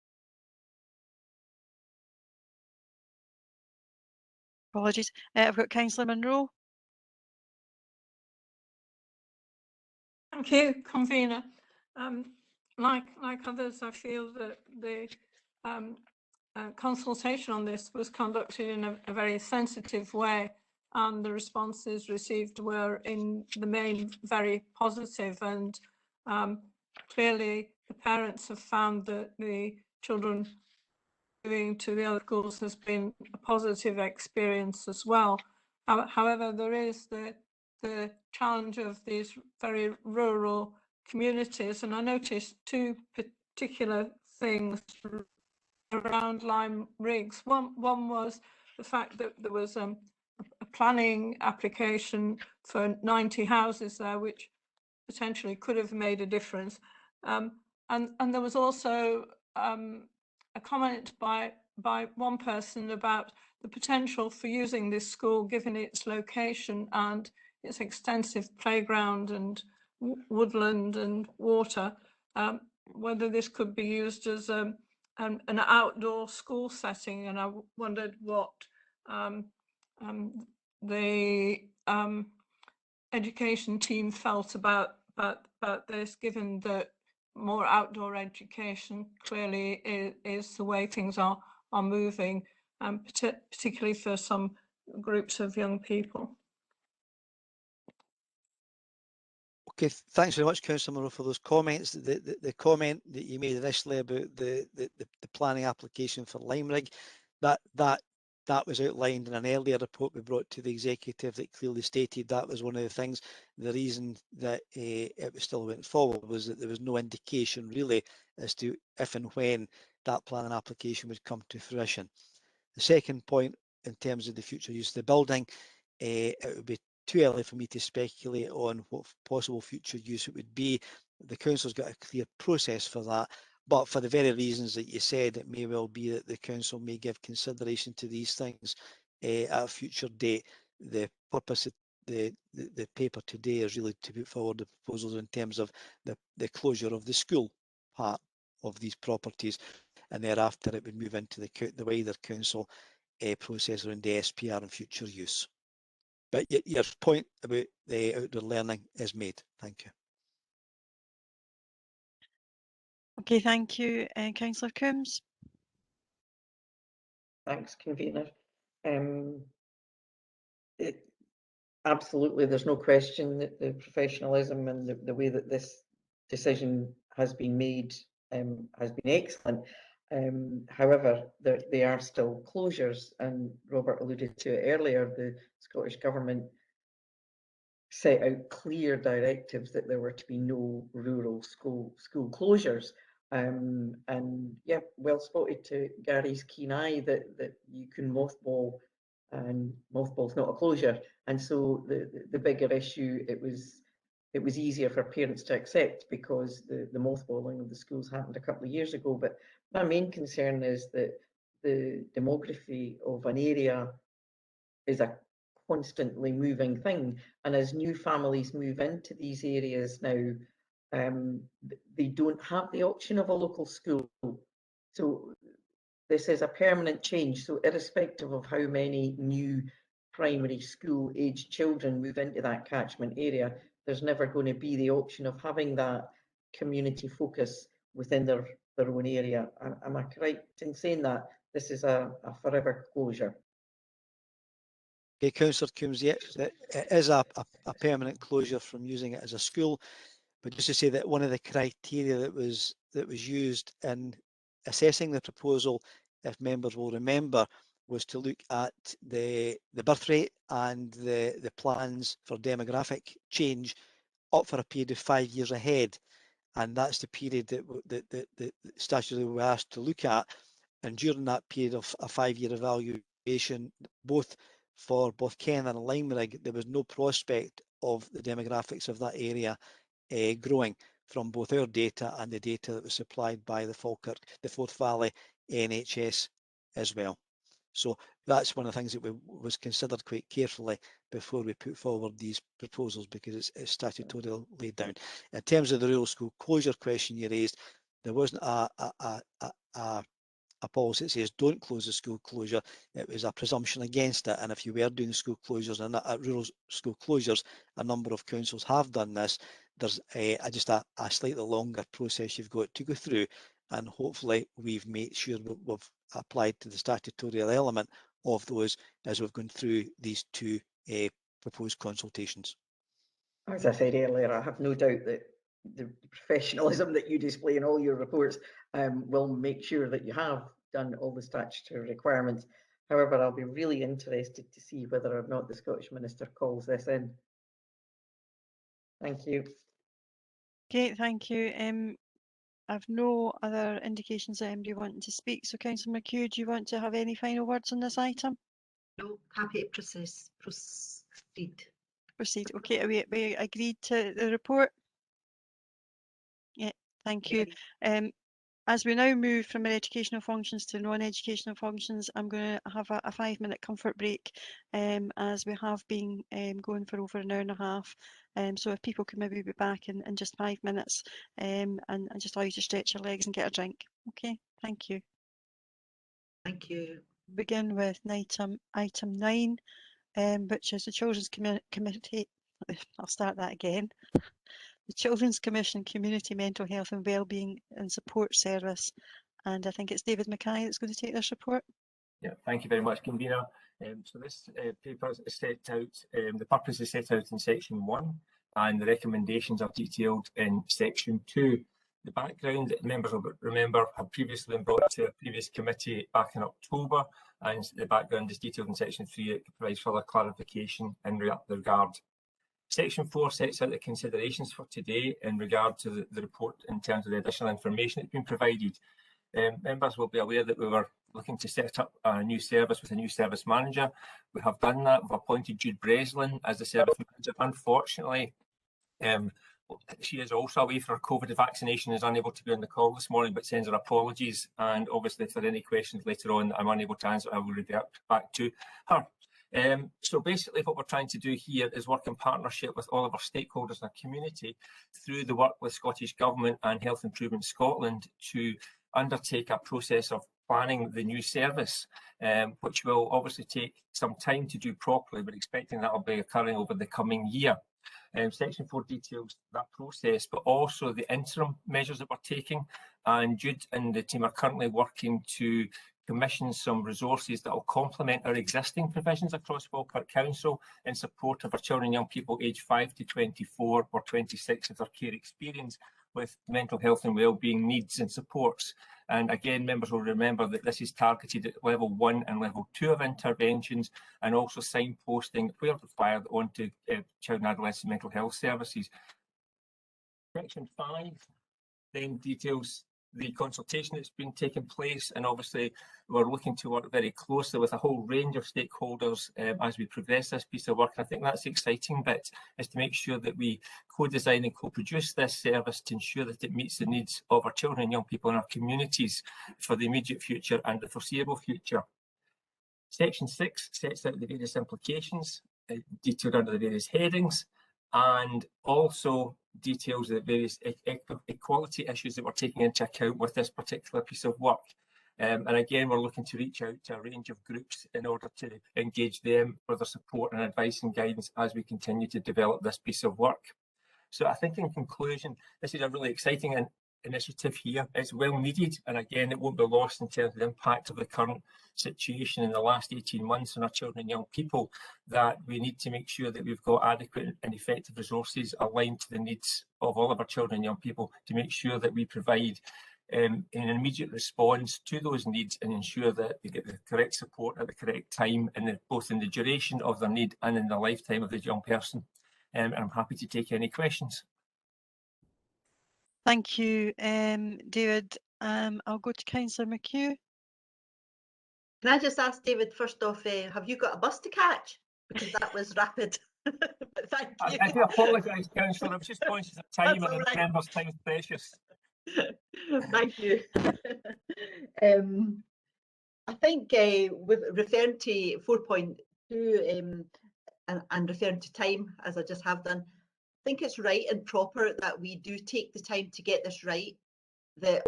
Apologies. I've got Councillor Munro. Thank you, Convener. Like others, I feel that the consultation on this was conducted in a very sensitive way, and the responses received were in the main very positive, and clearly the parents have found that the children moving to the other schools has been a positive experience as well. However, there is the challenge of these very rural communities, and I noticed two particular things around Lyme Riggs. One was the fact that there was a planning application for 90 houses there, which potentially could have made a difference. And there was also a comment by one person about the potential for using this school, given its location and its extensive playground and woodland and water, whether this could be used as an outdoor school setting. And I wondered what the education team felt about this, given that more outdoor education clearly is the way things are moving, particularly for some groups of young people. Okay, thanks very much, Councillor Monroe, for those comments. The comment that you made initially about the planning application for Limerick, that was outlined in an earlier report we brought to the executive that clearly stated that was one of the things. The reason that it was still went forward was that there was no indication really as to if and when that planning application would come to fruition. The second point, in terms of the future use of the building, it would be too early for me to speculate on what possible future use it would be. The council's got a clear process for that, but for the very reasons that you said, it may well be that the council may give consideration to these things at a future date. The purpose of the paper today is really to put forward the proposals in terms of the closure of the school part of these properties, and thereafter it would move into the wider council process around the SPR and future use. But your point about the outdoor learning is made. Thank you. Okay, thank you. Councillor Coombs. Thanks, convener. Absolutely, there's no question that the professionalism and the way that this decision has been made has been excellent. However, there are still closures, and Robert alluded to it earlier. The Scottish Government set out clear directives that there were to be no rural school closures. And yeah, well spotted to Gary's keen eye that you can mothball, and mothball's not a closure. And so the bigger issue, it was easier for parents to accept because the mothballing of the schools happened a couple of years ago. But my main concern is that the demography of an area is a constantly moving thing, and as new families move into these areas now, they don't have the option of a local school. So this is a permanent change. So irrespective of how many new primary school aged children move into that catchment area, there's never going to be the option of having that community focus within their own area. Am I correct in saying that this is a forever closure? Okay, Councillor Coombs, yeah, it is a permanent closure from using it as a school, but just to say that one of the criteria that was used in assessing the proposal, if members will remember, was to look at the birth rate and the plans for demographic change up for a period of 5 years ahead, and that's the period that the statutory were asked to look at. And during that period of a 5-year evaluation, for both Ken and Limerick, there was no prospect of the demographics of that area growing from both our data and the data that was supplied by the Forth Valley NHS as well. So that's one of the things that was considered quite carefully before we put forward these proposals, because it's statutorily laid down. In terms of the rural school closure question you raised, there wasn't a policy that says don't close the school closure. It was a presumption against it, and if you were doing school closures and rural school closures, a number of councils have done this. There's just a slightly longer process you've got to go through, and hopefully we've made sure we've applied to the statutory element of those as we've gone through these two proposed consultations. As I said earlier, I have no doubt that the professionalism that you display in all your reports will make sure that you have done all the statutory requirements. However, I'll be really interested to see whether or not the Scottish Minister calls this in. Thank you. Okay, thank you. I've no other indications that anybody wanting to speak. So, Councillor McHugh, do you want to have any final words on this item? No, happy to proceed. Proceed. Okay, are we agreed to the report? Yeah, thank you. As we now move from our educational functions to non-educational functions, I'm going to have a 5-minute comfort break, as we have been going for over an hour and a half. So if people can maybe be back in just 5 minutes, and just allow you to stretch your legs and get a drink. Okay, thank you. Thank you. Begin with item 9, which is the Children's Committee. I'll start that again. The Children's Commission Community Mental Health and Wellbeing and Support Service, and I think it's David Mackay that's going to take this report. Yeah, thank you very much, convener. So this paper is set out, the purpose is set out in section 1, and the recommendations are detailed in section 2. The background that members will remember had previously been brought to a previous committee back in October, and the background is detailed in section 3. It provides further clarification in that regard. Section 4 sets out the considerations for today in regard to the report in terms of the additional information that's been provided. Members will be aware that we were looking to set up a new service with a new service manager. We have done that. We've appointed Jude Breslin as the service manager. Unfortunately, she is also away for her COVID vaccination, is unable to be on the call this morning, but sends her apologies. And obviously, if there are any questions later on that I'm unable to answer, I will revert back to her. So basically what we're trying to do here is work in partnership with all of our stakeholders in our community through the work with Scottish Government and Health Improvement Scotland to undertake a process of planning the new service, which will obviously take some time to do properly, but expecting that will be occurring over the coming year. Section 4 details that process, but also the interim measures that we're taking, and Jude and the team are currently working to commission some resources that will complement our existing provisions across Falkirk Council in support of our children and young people aged 5 to 24 or 26 of their care experience with mental health and wellbeing needs and supports. And again, members will remember that this is targeted at level 1 and level 2 of interventions, and also signposting where required onto child and adolescent mental health services. Section 5 then details the consultation that's been taking place, and obviously we're looking to work very closely with a whole range of stakeholders as we progress this piece of work. And I think that's the exciting bit, is to make sure that we co-design and co-produce this service to ensure that it meets the needs of our children and young people in our communities for the immediate future and the foreseeable future. Section 6 sets out the various implications detailed under the various headings, and also details the various equality issues that we're taking into account with this particular piece of work. And again, we're looking to reach out to a range of groups in order to engage them for their support and advice and guidance as we continue to develop this piece of work. So I think in conclusion, this is a really exciting initiative here. It's well needed, and again, it won't be lost in terms of the impact of the current situation in the last 18 months on our children and young people, that we need to make sure that we've got adequate and effective resources aligned to the needs of all of our children and young people, to make sure that we provide an immediate response to those needs and ensure that they get the correct support at the correct time, and both in the duration of their need and in the lifetime of the young person. And I'm happy to take any questions. Thank you, David. I'll go to Councillor McHugh. Can I just ask David, first off, have you got a bus to catch? Because that was rapid. But thank you. I do apologise, Councillor. I was just conscious of time, and the members' time is precious. Thank you. I think with referring to 4.2 and referring to time, as I just have done, I think it's right and proper that we do take the time to get this right. That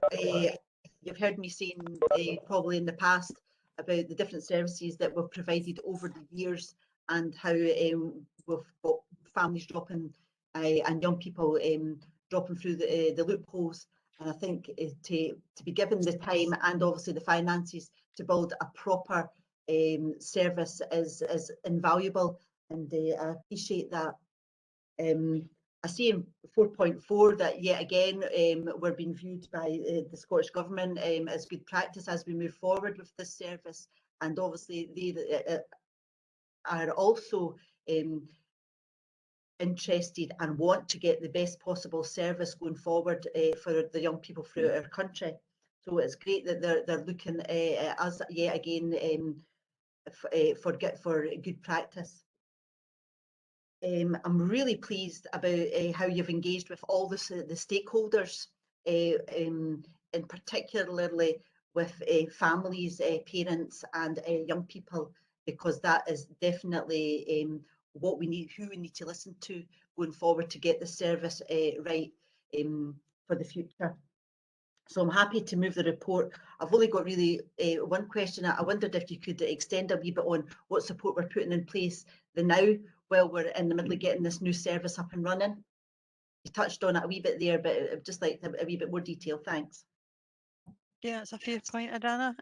you've heard me saying probably in the past about the different services that we've provided over the years, and how we've got families dropping and young people dropping through the loopholes. And I think to be given the time and obviously the finances to build a proper service is invaluable, and I appreciate that. I see in 4.4 that yet again we're being viewed by the Scottish Government as good practice as we move forward with this service, and obviously they are also interested and want to get the best possible service going forward for the young people throughout our country. So it's great that they're looking at us yet again for good practice. I'm really pleased about how you've engaged with all the stakeholders, in particularly with families, parents and young people, because that is definitely what we need, who we need to listen to going forward to get the service right for the future. So I'm happy to move the report. I've only got really one question. I wondered if you could extend a wee bit on what support we're putting in place now while we're in the middle of getting this new service up and running. You touched on it a wee bit there, but I'd just like a wee bit more detail. Thanks. Yeah, it's a fair point, Adana.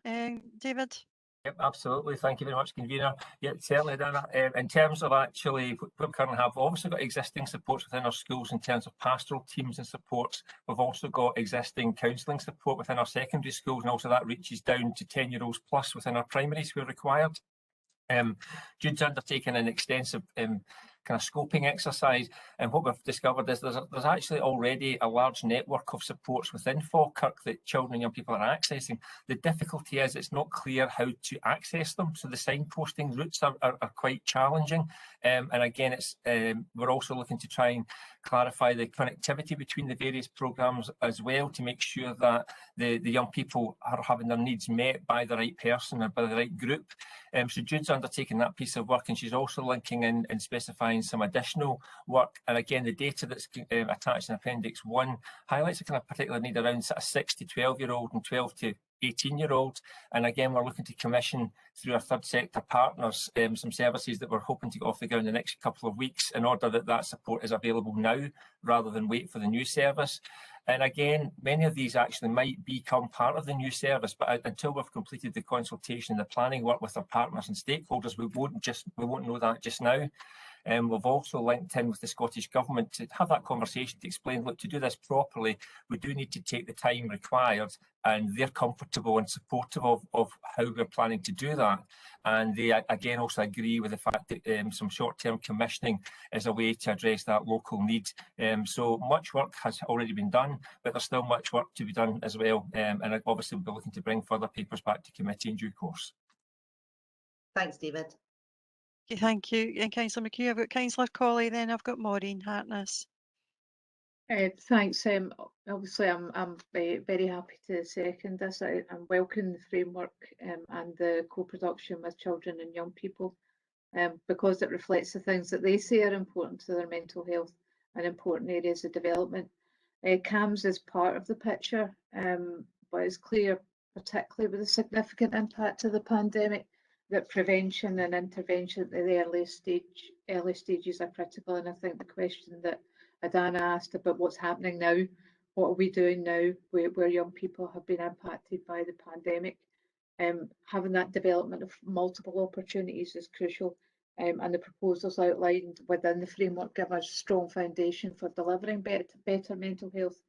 David? Yep, absolutely. Thank you very much, convener. Yeah, certainly, Dana. In terms of actually what we currently have, we've obviously got existing supports within our schools in terms of pastoral teams and supports. We've also got existing counselling support within our secondary schools, and also that reaches down to 10-year-olds plus within our primaries where required. Jude's undertaken an extensive kind of scoping exercise, and what we've discovered is there's actually already a large network of supports within Falkirk that children and young people are accessing. The difficulty is it's not clear how to access them, so the signposting routes are quite challenging. And again, we're also looking to try and clarify the connectivity between the various programmes as well, to make sure that the young people are having their needs met by the right person or by the right group. So Jude's undertaken that piece of work, and she's also linking in and specifying some additional work. And again, the data that's attached in Appendix 1 highlights a kind of particular need around sort of 6 to 12-year-old and 12 to 18-year-olds. And again, we're looking to commission through our third sector partners some services that we're hoping to get off the ground in the next couple of weeks, in order that that support is available now rather than wait for the new service. And again, many of these actually might become part of the new service, but until we've completed the consultation and the planning work with our partners and stakeholders, we won't know that just now. We've also linked in with the Scottish Government to have that conversation to explain, look, to do this properly, we do need to take the time required, and they're comfortable and supportive of how we're planning to do that. And they, again, also agree with the fact that some short-term commissioning is a way to address that local need. So much work has already been done, but there's still much work to be done as well. And obviously we'll be looking to bring further papers back to committee in due course. Thanks, David. Okay, thank you. And Councillor McHugh, I've got Councillor Colley, then I've got Maureen Hartness. Thanks. Obviously, I'm very happy to second this. I'm welcoming the framework and the co-production with children and young people, because it reflects the things that they say are important to their mental health and important areas of development. CAMHS is part of the picture, but it's clear, particularly with the significant impact of the pandemic, that prevention and intervention at the early stages are critical. And I think the question that Adana asked about what's happening now, what are we doing now where young people have been impacted by the pandemic, having that development of multiple opportunities is crucial. And the proposals outlined within the framework give us a strong foundation for delivering better mental health.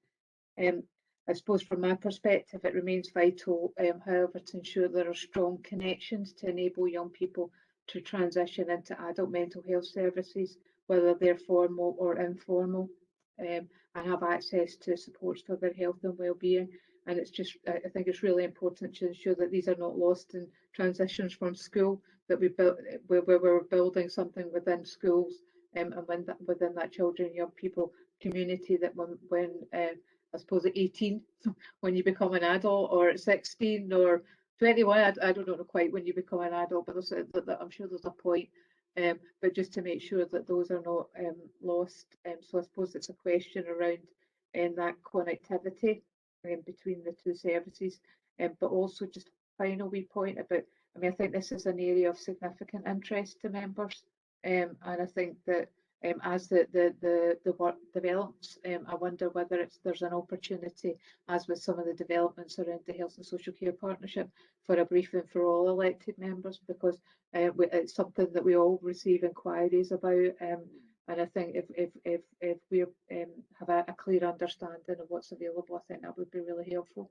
I suppose from my perspective, it remains vital, however, to ensure there are strong connections to enable young people to transition into adult mental health services, whether they're formal or informal, and have access to supports for their health and well-being. And it's just, I think it's really important to ensure that these are not lost in transitions from school, that we built where we're building something within schools, and within that children and young people community, that when I suppose at 18, when you become an adult, or at 16 or 21, I don't know quite when you become an adult, but I'm sure there's a point, but just to make sure that those are not lost. So I suppose it's a question around that connectivity between the two services, but also just a final wee point about, I mean, I think this is an area of significant interest to members, and I think that as the work develops, I wonder whether there's an opportunity, as with some of the developments around the Health and Social Care Partnership, for a briefing for all elected members, because it's something that we all receive inquiries about, and I think if we have a clear understanding of what's available, I think that would be really helpful.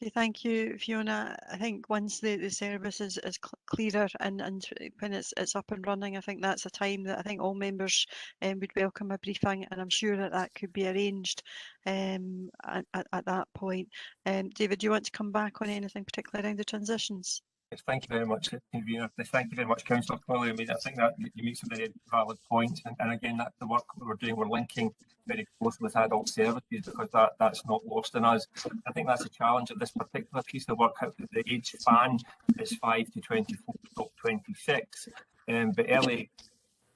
Okay, thank you, Fiona. I think once the service is clearer and when it's up and running, I think that's a time that I think all members would welcome a briefing, and I'm sure that could be arranged at that point. David, do you want to come back on anything particularly around the transitions? Yes, thank you very much, convener. Thank you very much, Councillor Colley. I mean, I think that you make some very valid points, and again, that's the work that we're doing. We're linking very closely with adult services, because that's not lost on us. I think that's a challenge of this particular piece of work. The age span is 5 to 24, 26, but early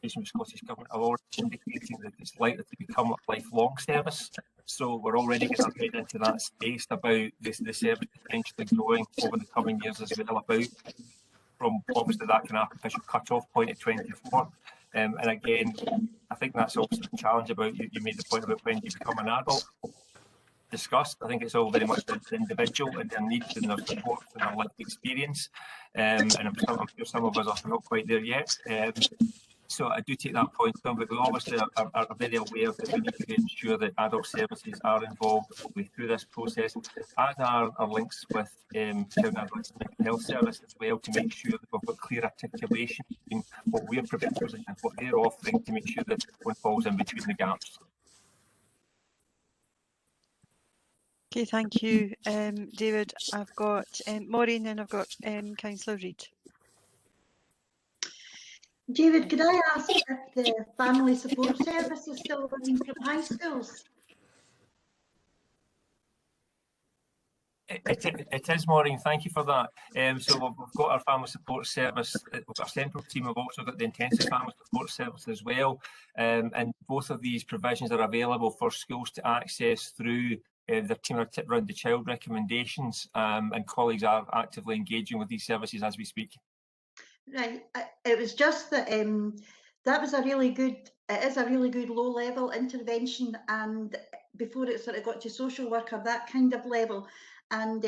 education with Scottish Government are already indicating that it's likely to become a lifelong service. So we're already getting our head into that space about the service potentially growing over the coming years as well, about from obviously that kind of artificial cut-off point at 24. And again, I think that's also the challenge about, you made the point about when you become an adult. discussed. I think it's all very much the individual and their needs and their supports and their lived experience. And I'm sure some of us are not quite there yet. So I do take that point on, but we obviously are very aware that we need to ensure that adult services are involved all the way through this process, as are our links with Child Adolescent Mental Health Service as well, to make sure that we've got clear articulation between what we're proposing and what they're offering, to make sure that no one falls in between the gaps. Okay, thank you, David. I've got Maureen, and I've got Councillor Reid. David, could I ask if the family support service is still running from high schools? It is, Maureen, thank you for that. So we've got our family support service, we've got our central team, we've also got the intensive family support service as well. And both of these provisions are available for schools to access through their team around the child recommendations, and colleagues are actively engaging with these services as we speak. Right, it was just that that was a really good, it is a really good low level intervention, and before it sort of got to social worker, that kind of level. And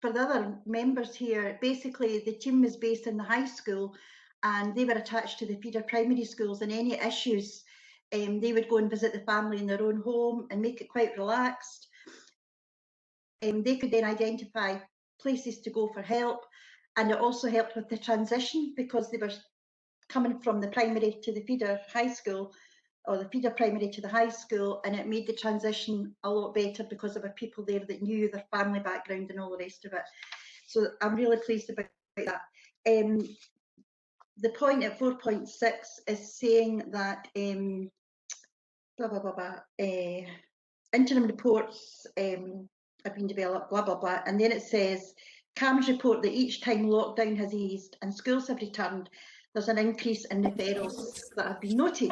for the other members here, basically the team was based in the high school and they were attached to the feeder primary schools, and any issues, they would go and visit the family in their own home and make it quite relaxed. They could then identify places to go for help, and it also helped with the transition because they were coming from the primary to the feeder high school, or the feeder primary to the high school, and it made the transition a lot better because there were people there that knew their family background and all the rest of it. So I'm really pleased about that. The point at 4.6 is saying that interim reports have been developed, blah, blah, blah. And then it says, CAMS report that each time lockdown has eased and schools have returned, there's an increase in referrals that have been noted.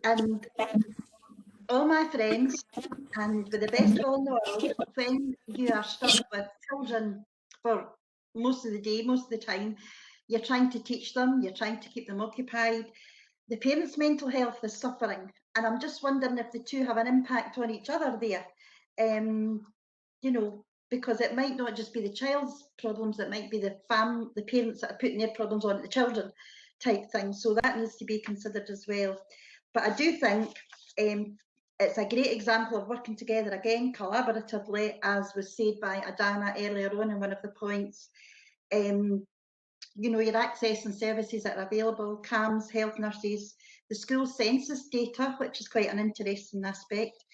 And all my friends, and with the best will in the world, when you are stuck with children for most of the day, most of the time, you're trying to teach them, you're trying to keep them occupied. The parents' mental health is suffering, and I'm just wondering if the two have an impact on each other there. You know, because it might not just be the child's problems, it might be the parents that are putting their problems on the children type thing. So that needs to be considered as well. But I do think it's a great example of working together again collaboratively, as was said by Adana earlier on in one of the points. You know, you're accessing services that are available, CAMS, health nurses, the school census data, which is quite an interesting aspect.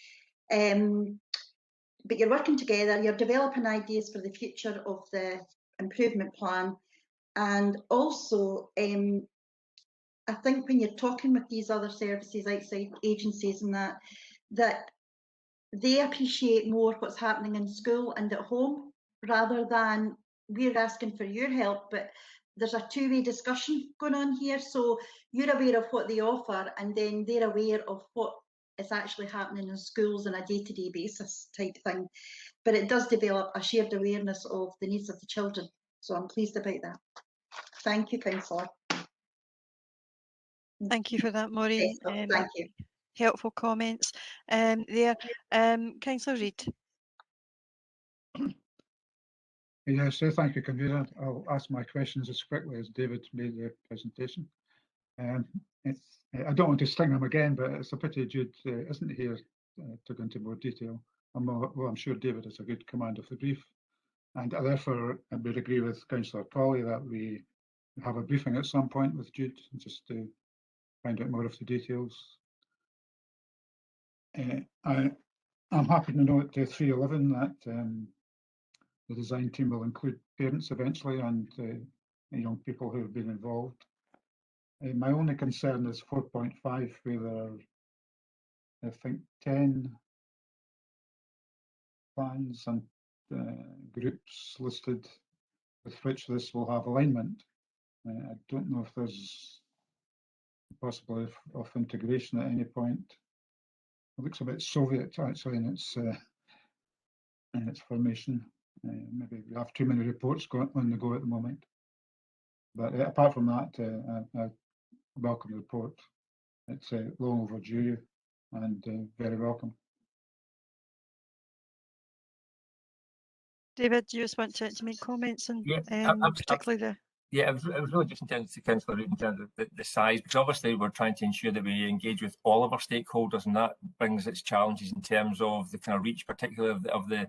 But you're working together, you're developing ideas for the future of the improvement plan. And also, I think when you're talking with these other services, outside agencies and that they appreciate more what's happening in school and at home, rather than we're asking for your help, but there's a two-way discussion going on here. So you're aware of what they offer, and then they're aware of what is actually happening in schools on a day-to-day basis type thing. But it does develop a shared awareness of the needs of the children. So I'm pleased about that. Thank you, Councillor. Thank you for that, Maureen. Thank you. Helpful comments there. Councillor Reid. Yes, thank you, Convener. I'll ask my questions as quickly as David made the presentation. I don't want to sting him again, but it's a pity Jude isn't here to go into more detail. I'm sure David has a good command of the brief, and therefore I would agree with Councillor Polly that we have a briefing at some point with Jude just to find out more of the details. I'm happy to note 311 that the design team will include parents eventually and young people who have been involved. My only concern is 4.5, where there are, I think, 10 plans and groups listed with which this will have alignment. I don't know if there's a possibility of integration at any point. It looks a bit Soviet actually in its formation. Maybe we have too many reports on the go at the moment. But apart from that, I welcome the report. It's long overdue and very welcome. David, do you just want to make comments on Yeah, particularly the... Yeah, it was really just in terms of Councillor Root, in terms of the size, because obviously we're trying to ensure that we engage with all of our stakeholders, and that brings its challenges in terms of the kind of reach, particularly of the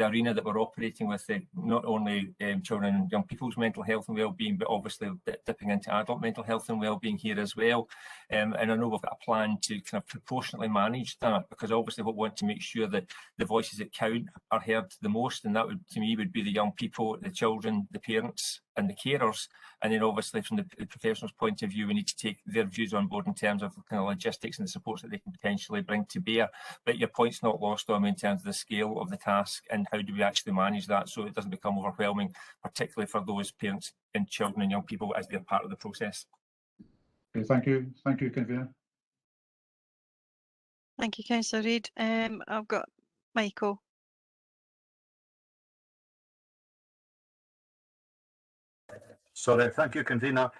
arena that we're operating with, not only children and young people's mental health and well-being, but obviously dipping into adult mental health and well-being here as well. And I know we've got a plan to kind of proportionately manage that, because obviously we want to make sure that the voices that count are heard the most, and that would, to me, would be the young people, the children, the parents and the carers. And then obviously from the professionals' point of view, we need to take their views on board in terms of kind of logistics and the supports that they can potentially bring to bear. But your point's not lost on me in terms of the scale of the task and how do we actually manage that so it doesn't become overwhelming, particularly for those parents and children and young people as they're part of the process. Okay, thank you. Thank you, Convener. Thank you, Councillor Reid. I've got Michael. Sorry, thank you, Convener.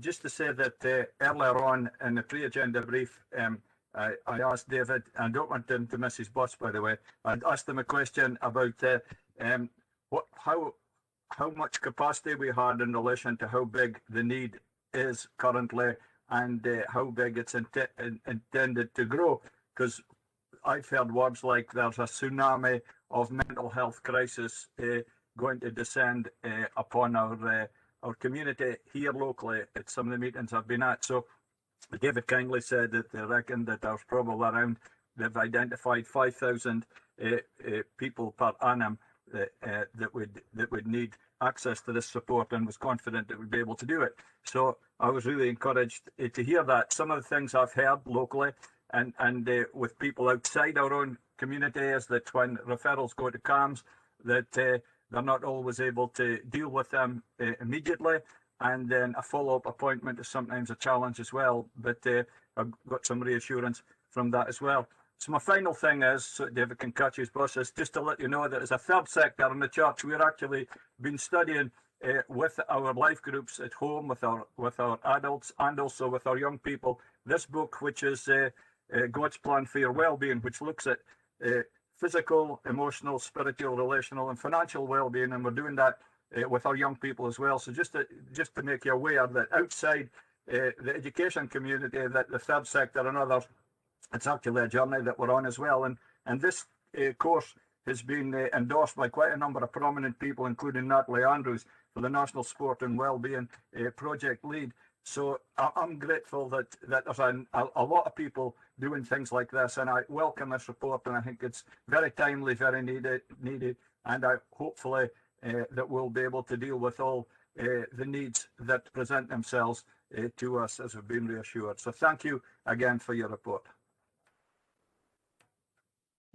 Just to say that earlier on in the pre-agenda brief, I asked David, and I don't want him to miss his bus, by the way. I asked him a question about how much capacity we had in relation to how big the need is currently, and how big it's intended to grow. Because I've heard words like there's a tsunami of mental health crisis going to descend upon our community here locally at some of the meetings I've been at. So David kindly said that they reckon that there's probably around, they've identified 5,000 people per annum that would need access to this support, and was confident that we'd be able to do it. So I was really encouraged to hear that. Some of the things I've heard locally and with people outside our own community is that when referrals go to CAMHS, that they're not always able to deal with them immediately, and then a follow-up appointment is sometimes a challenge as well. But I've got some reassurance from that as well. So my final thing is, so David can catch his bus, is just to let you know that as a third sector in the church, we're actually been studying with our life groups at home, with our adults, and also with our young people, this book, which is God's Plan for Your Wellbeing, which looks at physical, emotional, spiritual, relational, and financial well-being, and we're doing that with our young people as well. So just to make you aware that outside the education community, that the third sector and others, it's actually a journey that we're on as well. And this course has been endorsed by quite a number of prominent people, including Natalie Andrews, for the National Sport and Wellbeing Project Lead. So I'm grateful that there's a lot of people doing things like this, and I welcome this report, and I think it's very timely, very needed, and I hopefully that we'll be able to deal with all the needs that present themselves to us, as we've been reassured. So thank you again for your report.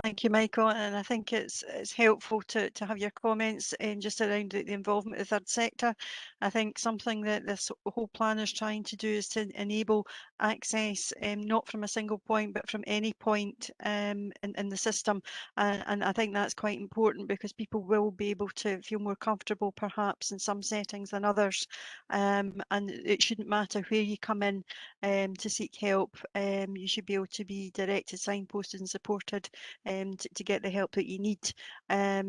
Thank you, Michael, and I think it's helpful to have your comments just around the involvement of the third sector. I think something that this whole plan is trying to do is to enable access, not from a single point, but from any point in the system. And I think that's quite important, because people will be able to feel more comfortable perhaps in some settings than others. And it shouldn't matter where you come in to seek help. You should be able to be directed, signposted and supported to get the help that you need, that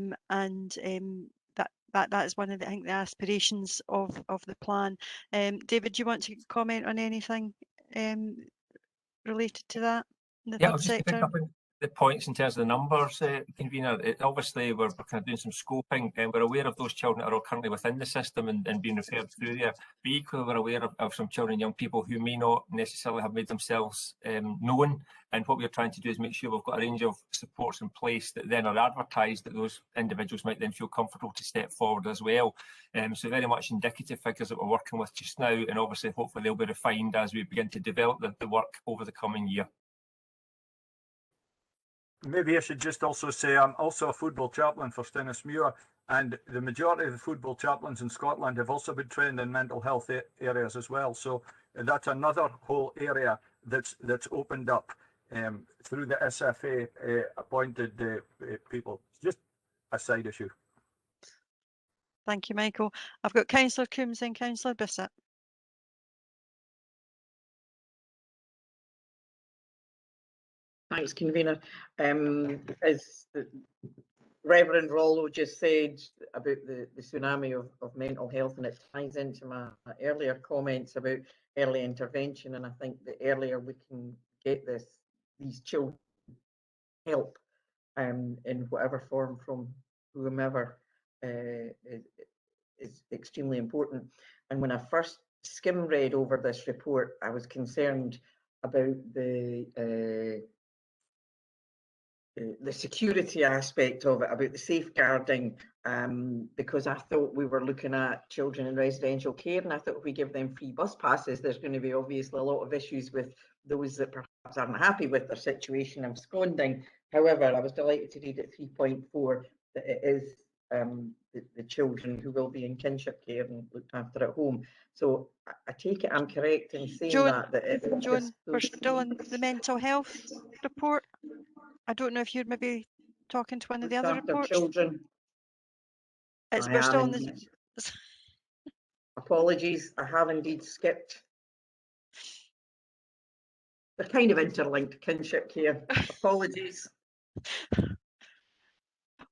is one of the, I think, the aspirations of the plan. David, do you want to comment on anything related to that in the third sector? The points in terms of the numbers, Convener. Obviously, we're kind of doing some scoping, and we're aware of those children that are currently within the system and being referred through there. But equally, we're aware of some children and young people who may not necessarily have made themselves known. And what we're trying to do is make sure we've got a range of supports in place that then are advertised, that those individuals might then feel comfortable to step forward as well. So very much indicative figures that we're working with just now, and obviously, hopefully, they'll be refined as we begin to develop the work over the coming year. Maybe I should just also say I'm also a football chaplain for Stennismuir, and the majority of the football chaplains in Scotland have also been trained in mental health areas as well. So that's another whole area that's opened up through the SFA appointed people. Just a side issue. Thank you, Michael. I've got Councillor Coombs and Councillor Bissett. Thanks, Convener. As Reverend Rollo just said about the tsunami of mental health, and it ties into my earlier comments about early intervention. And I think the earlier we can get these children help in whatever form from whomever is extremely important. And when I first skim read over this report, I was concerned about the security aspect of it, about the safeguarding, because I thought we were looking at children in residential care, and I thought if we give them free bus passes, there's going to be obviously a lot of issues with those that perhaps aren't happy with their situation and absconding. However, I was delighted to read at 3.4 that it is the children who will be in kinship care and looked after at home. So I take it I'm correct in saying Joan, that it is Joan, just we're those still on the mental health report. I don't know if you're maybe talking to one of the other after reports. children. We're still on the. Indeed. Apologies, I have indeed skipped. They're kind of interlinked, kinship care. Apologies.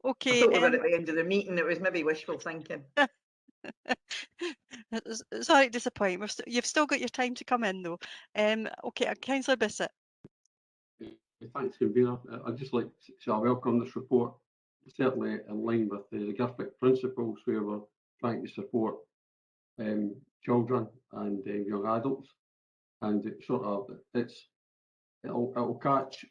Okay. I thought we were at the end of the meeting. It was maybe wishful thinking. Sorry to disappoint. You've still got your time to come in though. Okay, Councillor Bissett. Thanks, Convener. I'd just like to say I welcome this report, certainly in line with the GIRFIC principles, where we're trying to support children and young adults, and it'll catch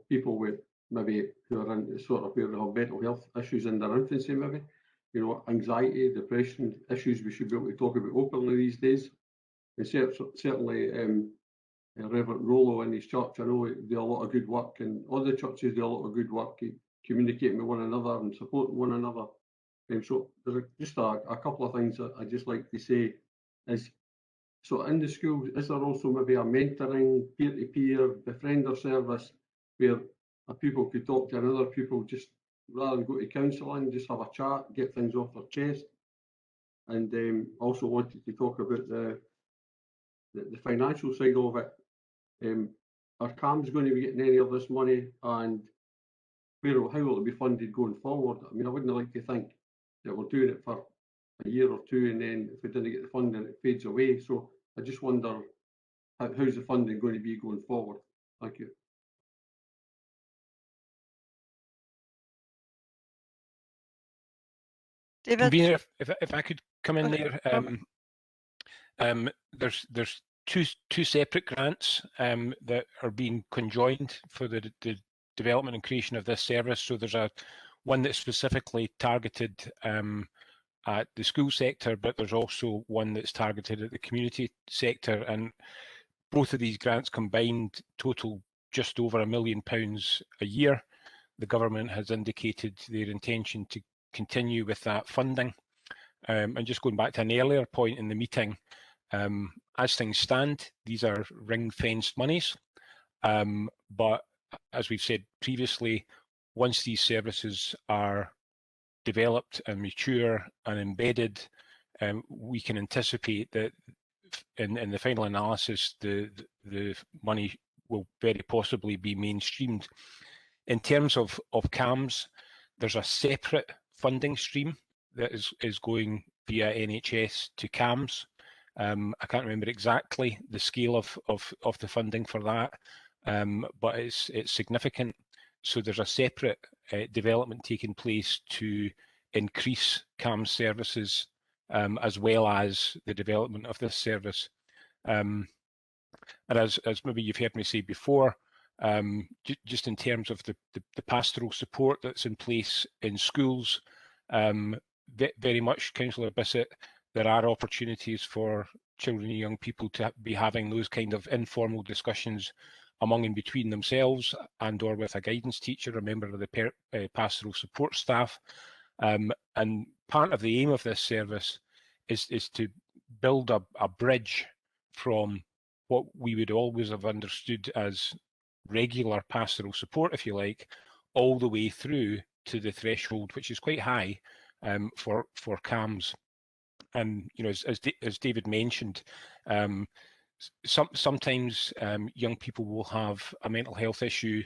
people with maybe who are in where they have mental health issues in their infancy, maybe anxiety, depression, issues we should be able to talk about openly these days. And certainly Reverend Rollo in his church, I know they do a lot of good work, and all the churches do a lot of good work communicating with one another and supporting one another. So there's just a couple of things that I'd just like to say is, so in the schools, is there also maybe a mentoring, peer-to-peer, befriender service where people could talk to another people just rather than go to counselling, just have a chat, get things off their chest? And also wanted to talk about the financial side of it. Are CAMS going to be getting any of this money, and how will it be funded going forward? I mean, I wouldn't like to think that we're doing it for a year or two, and then if we didn't get the funding, it fades away. So I just wonder, how's the funding going to be going forward? Thank you. David? Convener, if I could come in there, there's two separate grants that are being conjoined for the development and creation of this service. So there's one that's specifically targeted at the school sector, but there's also one that's targeted at the community sector, and both of these grants combined total just over £1 million a year. The government has indicated their intention to continue with that funding. And just going back to an earlier point in the meeting, as things stand, these are ring-fenced monies, but as we've said previously, once these services are developed and mature and embedded, we can anticipate that in the final analysis, the money will very possibly be mainstreamed. In terms of CAMS, there's a separate funding stream that is going via NHS to CAMS. I can't remember exactly the scale of the funding for that, but it's significant. So there's a separate development taking place to increase CAMS services, as well as the development of this service. And as maybe you've heard me say before, just in terms of the pastoral support that's in place in schools, very much, Councillor Bissett, there are opportunities for children and young people to be having those kind of informal discussions among and between themselves and or with a guidance teacher, a member of the pastoral support staff. And part of the aim of this service is to build a bridge from what we would always have understood as regular pastoral support, if you like, all the way through to the threshold, which is quite high for CAMS. And as David mentioned, sometimes young people will have a mental health issue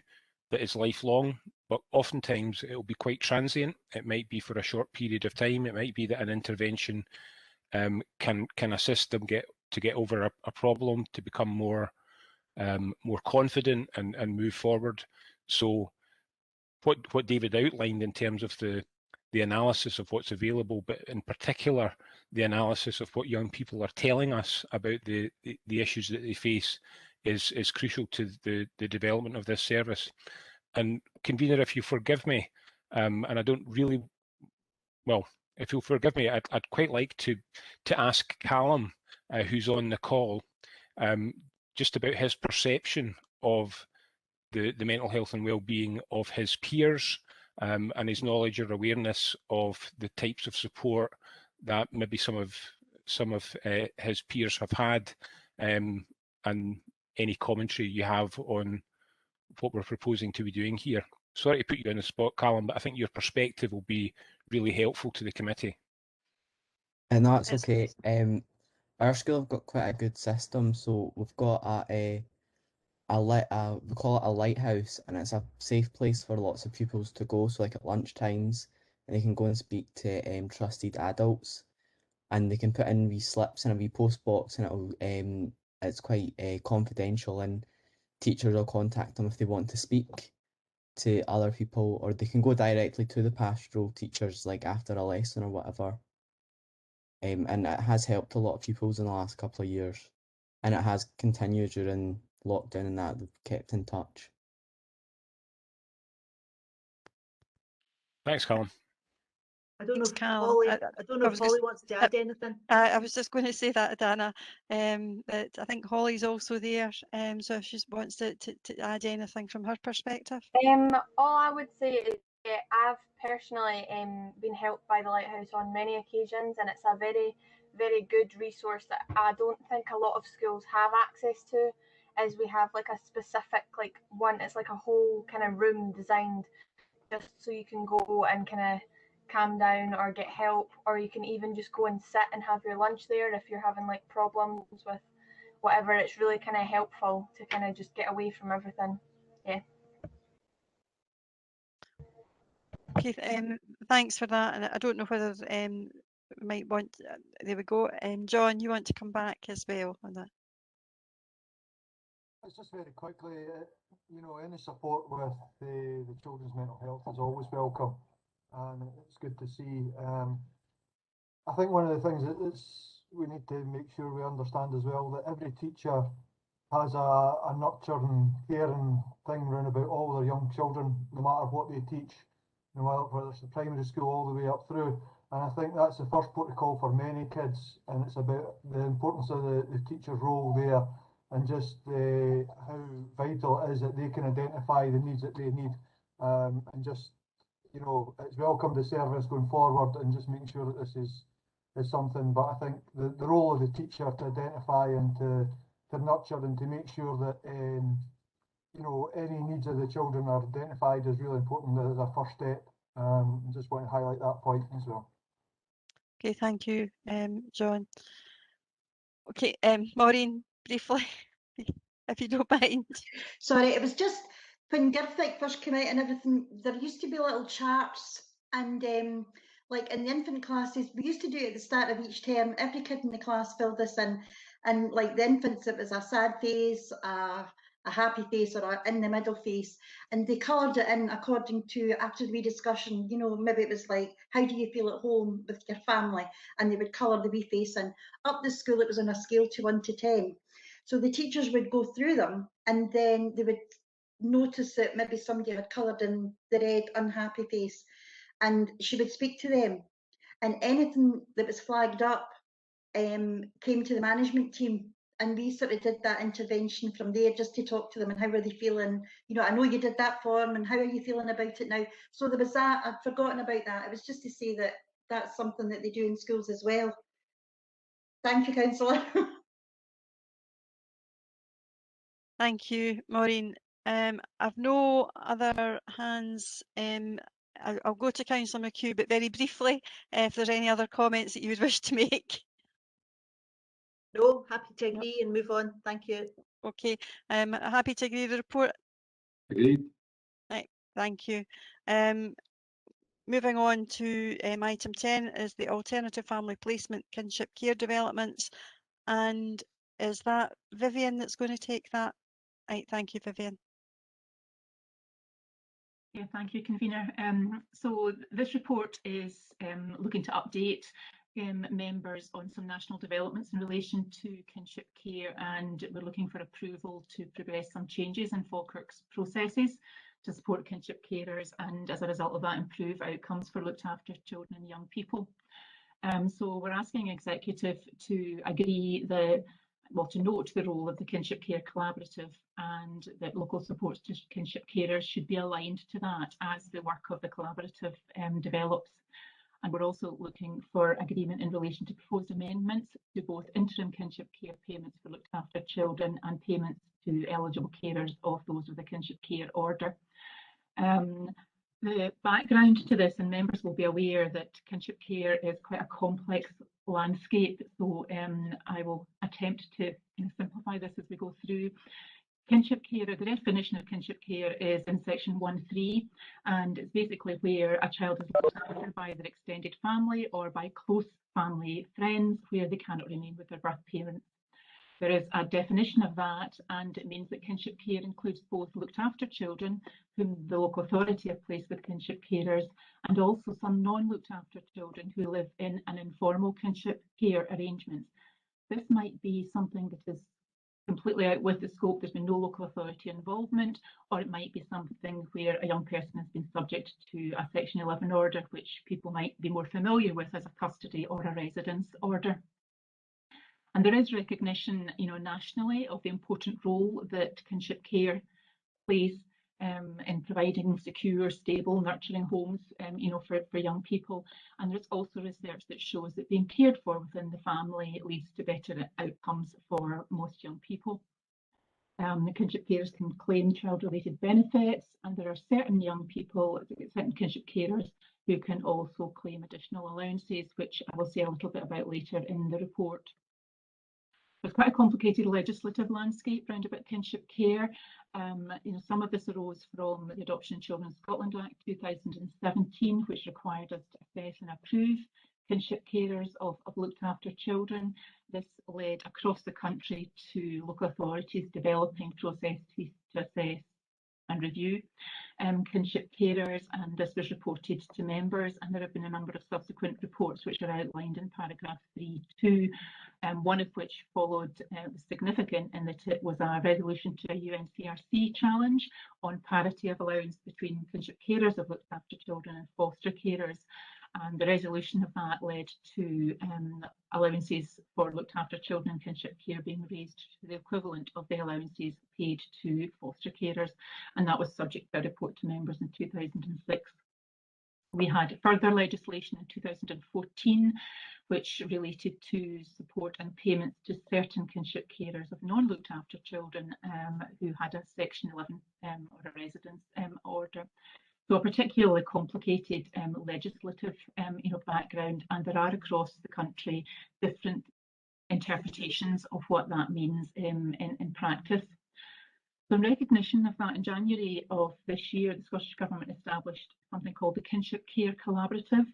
that is lifelong, but oftentimes it will be quite transient. It might be for a short period of time. It might be that an intervention can assist them get over a problem, to become more confident and move forward. So what David outlined in terms of the analysis of what's available, but in particular the analysis of what young people are telling us about the issues that they face, is crucial to the development of this service. And convener, if you forgive me, and I don't really, well, if you'll forgive me, I'd quite like to ask Callum, who's on the call, just about his perception of the mental health and well-being of his peers, and his knowledge or awareness of the types of support that maybe some of his peers have had, and any commentary you have on what we're proposing to be doing here. Sorry to put you on the spot, Callum, but I think your perspective will be really helpful to the committee. And that's okay. Our school have got quite a good system, so we've got we call it a lighthouse, and it's a safe place for lots of pupils to go. So like at lunch times, and they can go and speak to trusted adults, and they can put in wee slips in a wee post box, and it's quite confidential, and teachers will contact them if they want to speak to other people, or they can go directly to the pastoral teachers like after a lesson or whatever. And it has helped a lot of pupils in the last couple of years, and it has continued during lockdown, and that they've kept in touch. Thanks, Callum. I don't know if Callum. Holly, I don't know if Holly wants to add anything. I was just going to say that, Dana, that I think Holly's also there, so if she wants to add anything from her perspective. All I would say is I've personally been helped by the Lighthouse on many occasions, and it's a very, very good resource that I don't think a lot of schools have access to, as we have like a specific one, it's like a whole kind of room designed just so you can go and kind of calm down or get help, or you can even just go and sit and have your lunch there if you're having like problems with whatever. It's really kind of helpful to kind of just get away from everything. Yeah. Okay, thanks for that. And I don't know whether we might want, there we go. John, you want to come back as well on that? It's just very quickly, any support with the children's mental health is always welcome, and it's good to see. I think one of the things that we need to make sure we understand as well, that every teacher has a nurturing, caring thing round about all their young children, no matter what they teach, no matter whether it's the primary school all the way up through. And I think that's the first protocol for many kids, and it's about the importance of the teacher's role there, and just how vital it is that they can identify the needs that they need, and just, it's welcome the service going forward, and just making sure that this is something. But I think the role of the teacher to identify and to nurture and to make sure that any needs of the children are identified is really important as a first step. Just want to highlight that point as well. Okay, thank you, John. Okay, Maureen, briefly, if you don't mind. Sorry, it was just when Girthik first came out and everything, there used to be little charts, and like in the infant classes, we used to do it at the start of each term. Every kid in the class filled this in, and like the infants, it was a sad face, a happy face, or a in the middle face, and they coloured it in according to, after the wee discussion, maybe it was like, how do you feel at home with your family, and they would colour the wee face in. Up the school, it was on a scale to 1 to 10. So the teachers would go through them, and then they would notice that maybe somebody had coloured in the red unhappy face, and she would speak to them, and anything that was flagged up came to the management team, and we sort of did that intervention from there, just to talk to them and how were they feeling. I know you did that form, and how are you feeling about it now? So there was that. I'd forgotten about that. It was just to say that that's something that they do in schools as well. Thank you, Councillor. Thank you, Maureen. I've no other hands. I'll go to Councillor McHugh, but very briefly, if there's any other comments that you would wish to make. No, happy to agree and move on. Thank you. Okay, happy to agree with the report. Agreed. Thank you. Moving on to item 10 is the alternative family placement kinship care developments. And is that Vivian that's going to take that? Right, thank you, Vivian. Yeah, thank you, convener. So this report is looking to update members on some national developments in relation to kinship care, and we're looking for approval to progress some changes in Falkirk's processes to support kinship carers, and as a result of that, improve outcomes for looked after children and young people. So we're asking executive to agree to note the role of the Kinship Care Collaborative, and that local supports to kinship carers should be aligned to that as the work of the collaborative develops. And we're also looking for agreement in relation to proposed amendments to both interim kinship care payments for looked after children and payments to eligible carers of those with a kinship care order. The background to this, and members will be aware that kinship care is quite a complex landscape, so I will attempt to simplify this as we go through. Kinship care, the definition of kinship care is in section 1.3, and it's basically where a child is looked after by their extended family or by close family friends where they cannot remain with their birth parents. There is a definition of that, and it means that kinship care includes both looked after children whom the local authority have placed with kinship carers, and also some non-looked after children who live in an informal kinship care arrangement. This might be something that is completely out with the scope, there's been no local authority involvement, or it might be something where a young person has been subject to a Section 11 order, which people might be more familiar with as a custody or a residence order. And there is recognition, nationally of the important role that kinship care plays in providing secure, stable, nurturing homes, for young people. And there's also research that shows that being cared for within the family leads to better outcomes for most young people. The kinship carers can claim child-related benefits, and there are certain young people, certain kinship carers, who can also claim additional allowances, which I will say a little bit about later in the report. There's quite a complicated legislative landscape around about kinship care. Some of this arose from the Adoption Children in Scotland Act 2017, which required us to assess and approve kinship carers of looked after children. This led across the country to local authorities developing processes to assess and review kinship carers, and this was reported to members, and there have been a number of subsequent reports which are outlined in paragraph 3.2, one of which followed significant in that it was a resolution to a UNCRC challenge on parity of allowance between kinship carers of looked after children and foster carers. And the resolution of that led to allowances for looked after children in kinship care being raised to the equivalent of the allowances paid to foster carers, and that was subject to a report to members in 2006. We had further legislation in 2014 which related to support and payments to certain kinship carers of non-looked after children who had a Section 11 or a residence order. So a particularly complicated legislative background, and there are across the country different interpretations of what that means in practice. So in recognition of that, in January of this year, the Scottish Government established something called the Kinship Care Collaborative.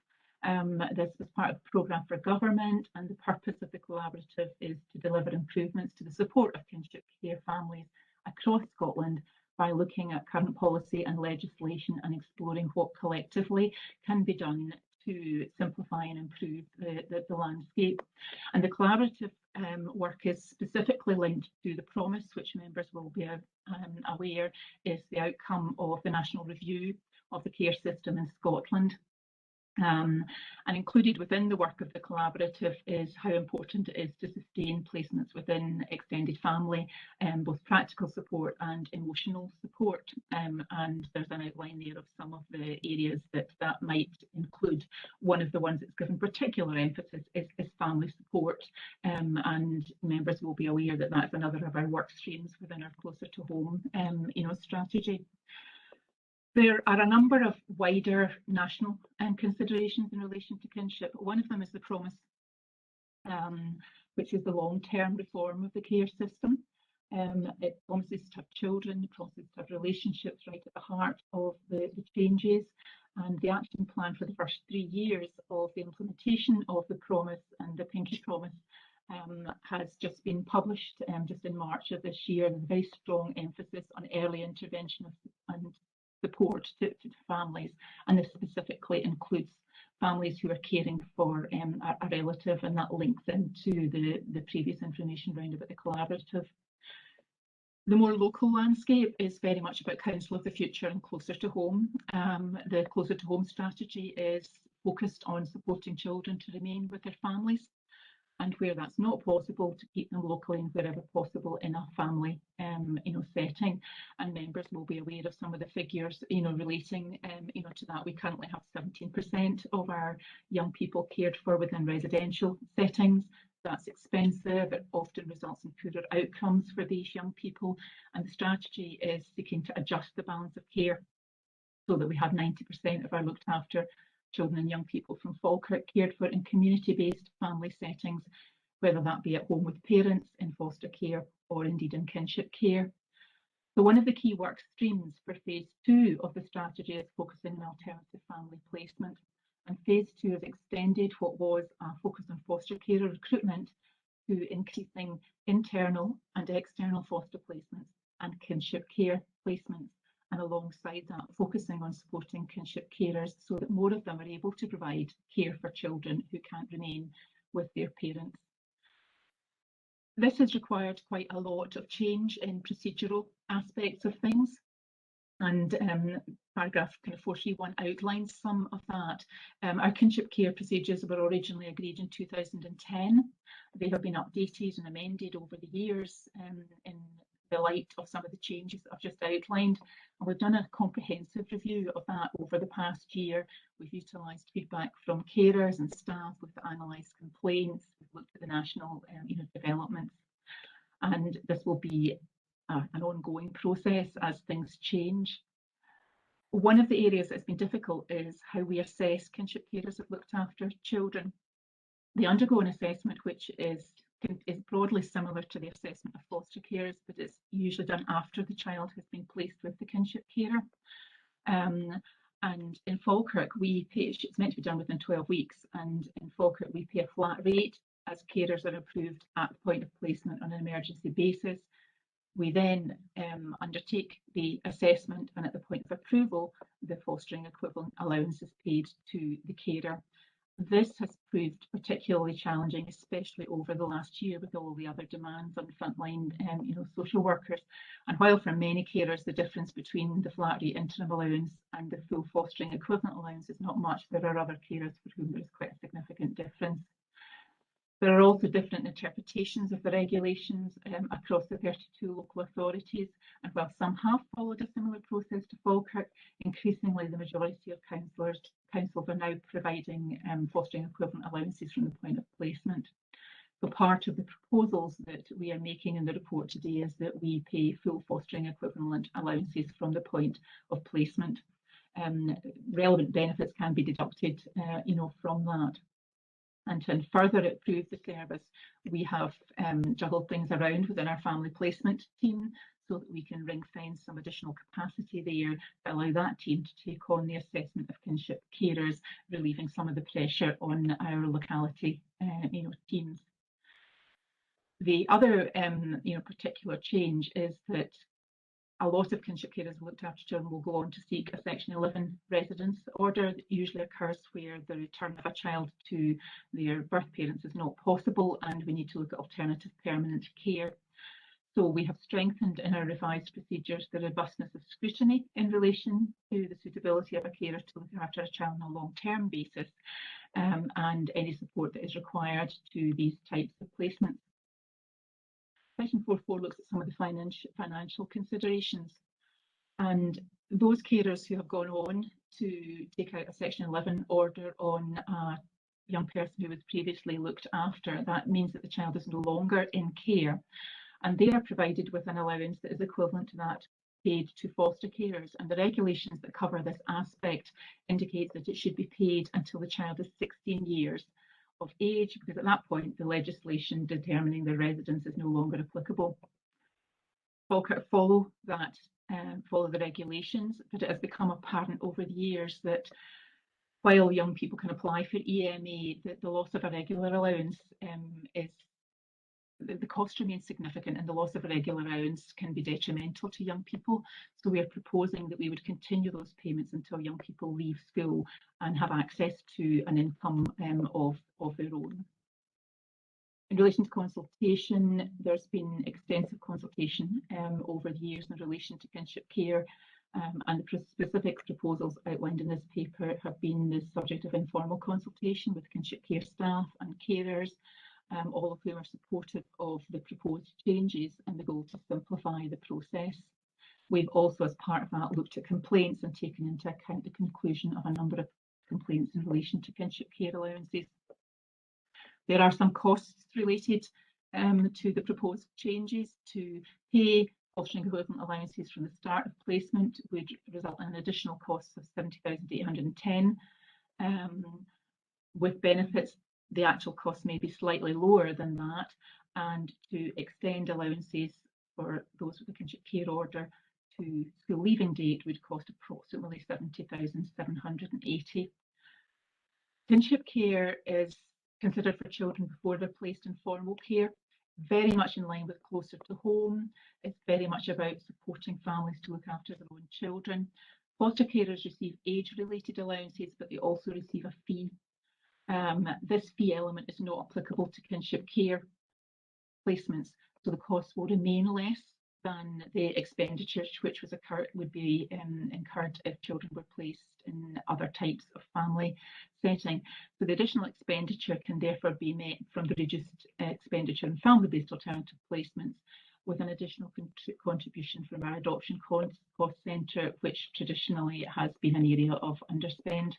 This was part of the programme for government, and the purpose of the collaborative is to deliver improvements to the support of kinship care families across Scotland by looking at current policy and legislation and exploring what collectively can be done to simplify and improve the landscape. And the collaborative work is specifically linked to the promise, which members will be aware is the outcome of the national review of the care system in Scotland. And included within the work of the collaborative is how important it is to sustain placements within extended family, both practical support and emotional support. And there's an outline there of some of the areas that might include. One of the ones that's given particular emphasis is family support, and members will be aware that that's another of our work streams within our Closer to Home strategy. There are a number of wider national considerations in relation to kinship. One of them is the promise, which is the long-term reform of the care system. It promises to have children, it promises to have relationships right at the heart of the changes. And the action plan for the first 3 years of the implementation of the promise and the Pinky Promise has just been published just in March of this year, with a very strong emphasis on early intervention and support to families. And this specifically includes families who are caring for a relative, and that links into the previous information round about the collaborative. The more local landscape is very much about counsel of the future and closer to home. The closer to home strategy is focused on supporting children to remain with their families, and where that's not possible, to keep them locally and wherever possible in a family setting. And members will be aware of some of the figures relating to that. We currently have 17% of our young people cared for within residential settings. That's expensive. It often results in poorer outcomes for these young people, and the strategy is seeking to adjust the balance of care so that we have 90% of our looked after children and young people from Falkirk cared for in community-based family settings, whether that be at home with parents, in foster care, or indeed in kinship care. So one of the key work streams for phase 2 of the strategy is focusing on alternative family placement. And phase 2 has extended what was a focus on foster carer recruitment to increasing internal and external foster placements and kinship care placements, and alongside that focusing on supporting kinship carers so that more of them are able to provide care for children who can't remain with their parents. This has required quite a lot of change in procedural aspects of things, and paragraph kind of 431 outlines some of that. Our kinship care procedures were originally agreed in 2010. They have been updated and amended over the years in the light of some of the changes that I've just outlined. And we've done a comprehensive review of that over the past year. We've utilised feedback from carers and staff, we've analysed complaints, we've looked at the national developments. And this will be an ongoing process as things change. One of the areas that's been difficult is how we assess kinship carers who've looked after children. They undergo an assessment which is broadly similar to the assessment of foster carers, but it's usually done after the child has been placed with the kinship carer. And in Falkirk, we pay, it's meant to be done within 12 weeks, and in Falkirk we pay a flat rate as carers are approved at the point of placement on an emergency basis. We then undertake the assessment, and at the point of approval, the fostering equivalent allowance is paid to the carer. This has proved particularly challenging, especially over the last year with all the other demands on frontline social workers. And while for many carers the difference between the flat rate interim allowance and the full fostering equivalent allowance is not much, there are other carers for whom there is quite a significant difference. There are also different interpretations of the regulations across the 32 local authorities, and while some have followed a similar process to Falkirk, increasingly the majority of councils are now providing fostering equivalent allowances from the point of placement. So part of the proposals that we are making in the report today is that we pay full fostering equivalent allowances from the point of placement. Relevant benefits can be deducted from that. And to further improve the service, we have juggled things around within our family placement team so that we can ring fence some additional capacity there to allow that team to take on the assessment of kinship carers, relieving some of the pressure on our locality teams. The other particular change is that a lot of kinship carers who looked after children will go on to seek a Section 11 residence order that usually occurs where the return of a child to their birth parents is not possible, and we need to look at alternative permanent care. So we have strengthened in our revised procedures the robustness of scrutiny in relation to the suitability of a carer to look after a child on a long-term basis, and any support that is required to these types of placements. Section 4.4 looks at some of the financial considerations, and those carers who have gone on to take out a Section 11 order on a young person who was previously looked after, that means that the child is no longer in care, and they are provided with an allowance that is equivalent to that paid to foster carers. And the regulations that cover this aspect indicate that it should be paid until the child is 16 years of age, because at that point the legislation determining the residence is no longer applicable. Falkirk follow that, follow the regulations, but it has become apparent over the years that while young people can apply for EMA, the loss of a regular allowance is the cost remains significant, and the loss of a regular allowance can be detrimental to young people. So we are proposing that we would continue those payments until young people leave school and have access to an income of their own. In relation to consultation, there's been extensive consultation over the years in relation to kinship care, and the specific proposals outlined in this paper have been the subject of informal consultation with kinship care staff and carers, all of whom are supportive of the proposed changes and the goal to simplify the process. We've also, as part of that, looked at complaints and taken into account the conclusion of a number of complaints in relation to kinship care allowances. There are some costs related to the proposed changes. To pay fostering equivalent allowances from the start of placement would result in an additional cost of £70,810. With benefits, the actual cost may be slightly lower than that, and to extend allowances for those with a kinship care order to school leaving date would cost approximately £70,780. Kinship care is considered for children before they're placed in formal care, very much in line with closer to home. It's very much about supporting families to look after their own children. Foster carers receive age-related allowances, but they also receive a fee. This fee element is not applicable to kinship care placements, so the cost will remain less than the expenditure which would be incurred if children were placed in other types of family setting. So the additional expenditure can therefore be met from the reduced expenditure in family-based alternative placements, with an additional contribution from our adoption cost centre, which traditionally has been an area of underspend.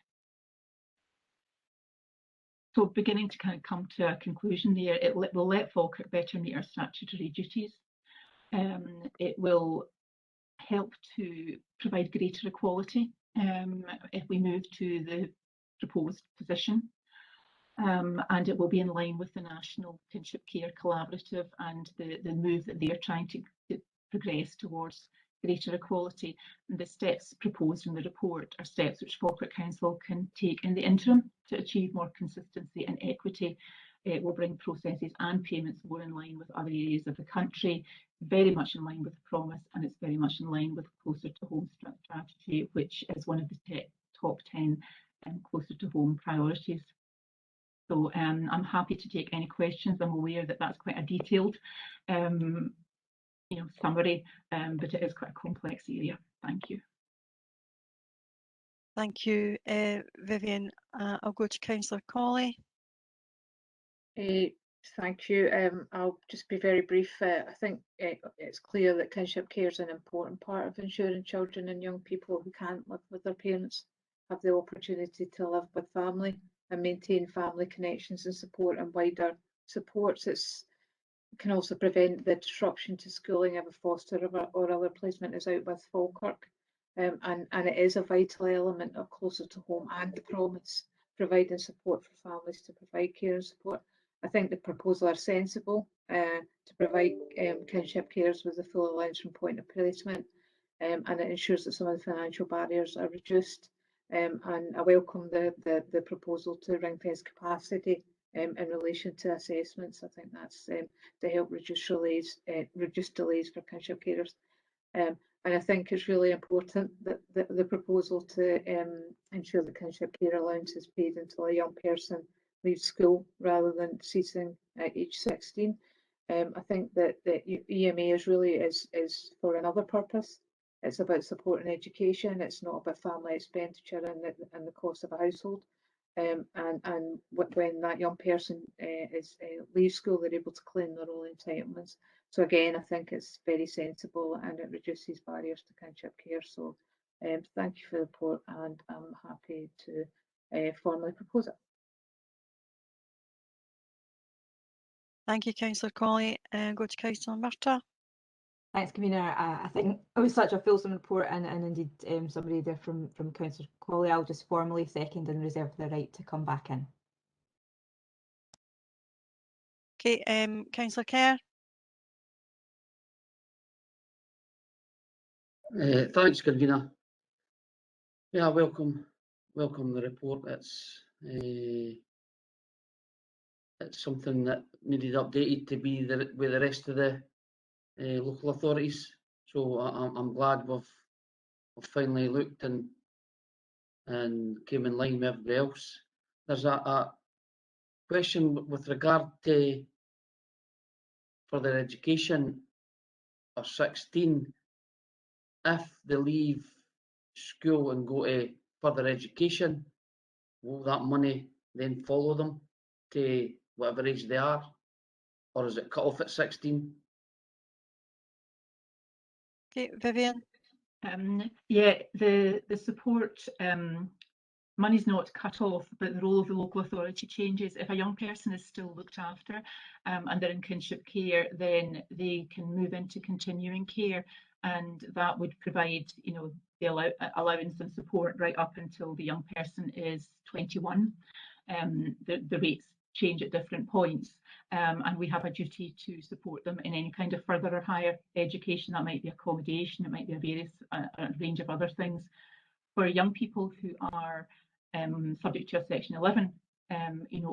So beginning to kind of come to a conclusion there, it will let Falkirk better meet our statutory duties. It will help to provide greater equality if we move to the proposed position. And it will be in line with the National Kinship Care Collaborative and the move that they are trying to progress towards greater equality. And the steps proposed in the report are steps which Falkirk Council can take in the interim to achieve more consistency and equity. It will bring processes and payments more in line with other areas of the country, very much in line with the promise, and it's very much in line with closer to home strategy, which is one of the top 10 closer to home priorities. So I'm happy to take any questions. I'm aware that that's quite a detailed summary, but it is quite a complex area. Thank you. Thank you, Vivian. I'll go to Councillor Colley. Thank you. I'll just be very brief. I think it's clear that kinship care is an important part of ensuring children and young people who can't live with their parents have the opportunity to live with family and maintain family connections and support and wider supports. It can also prevent the disruption to schooling if a foster or other placement is out with Falkirk. And it is a vital element of closer to home and the promise, providing support for families to provide care and support. I think the proposals are sensible to provide kinship carers with a full allowance from point of placement, and it ensures that some of the financial barriers are reduced. And I welcome the proposal to ring-fence capacity in relation to assessments. I think that's to help reduce delays for kinship carers. And I think it's really important that the proposal to ensure that kinship care allowance is paid until a young person leaves school rather than ceasing at age 16. I think that the EMA is for another purpose. It's about supporting education. It's not about family expenditure and the cost of a household. And when that young person leaves school, they're able to claim their own entitlements. So again, I think it's very sensible and it reduces barriers to kinship care. So thank you for the report, and I'm happy to formally propose it. Thank you, Councillor Colley. Go to Councillor Murtagh. Thanks, Convener. I think it was such a fulsome report, and indeed somebody there from Councillor Colley. I'll just formally second and reserve the right to come back in. Okay, Councillor Kerr. Thanks, Convener. Yeah, welcome the report. It's something that needed updated to be with the rest of the local authorities. So I'm glad we've finally looked and came in line with everybody else. There's a question with regard to further education of 16. If they leave school and go to further education, will that money then follow them to whatever age they are, or is it cut off at 16? Okay, Vivian. Yeah, the support money's not cut off, but the role of the local authority changes. If a young person is still looked after and they're in kinship care, then they can move into continuing care, and that would provide, you know, the allowance and support right up until the young person is 21. The rates change at different points, and we have a duty to support them in any kind of further or higher education. That might be accommodation, it might be a range of other things. For young people who are subject to a Section 11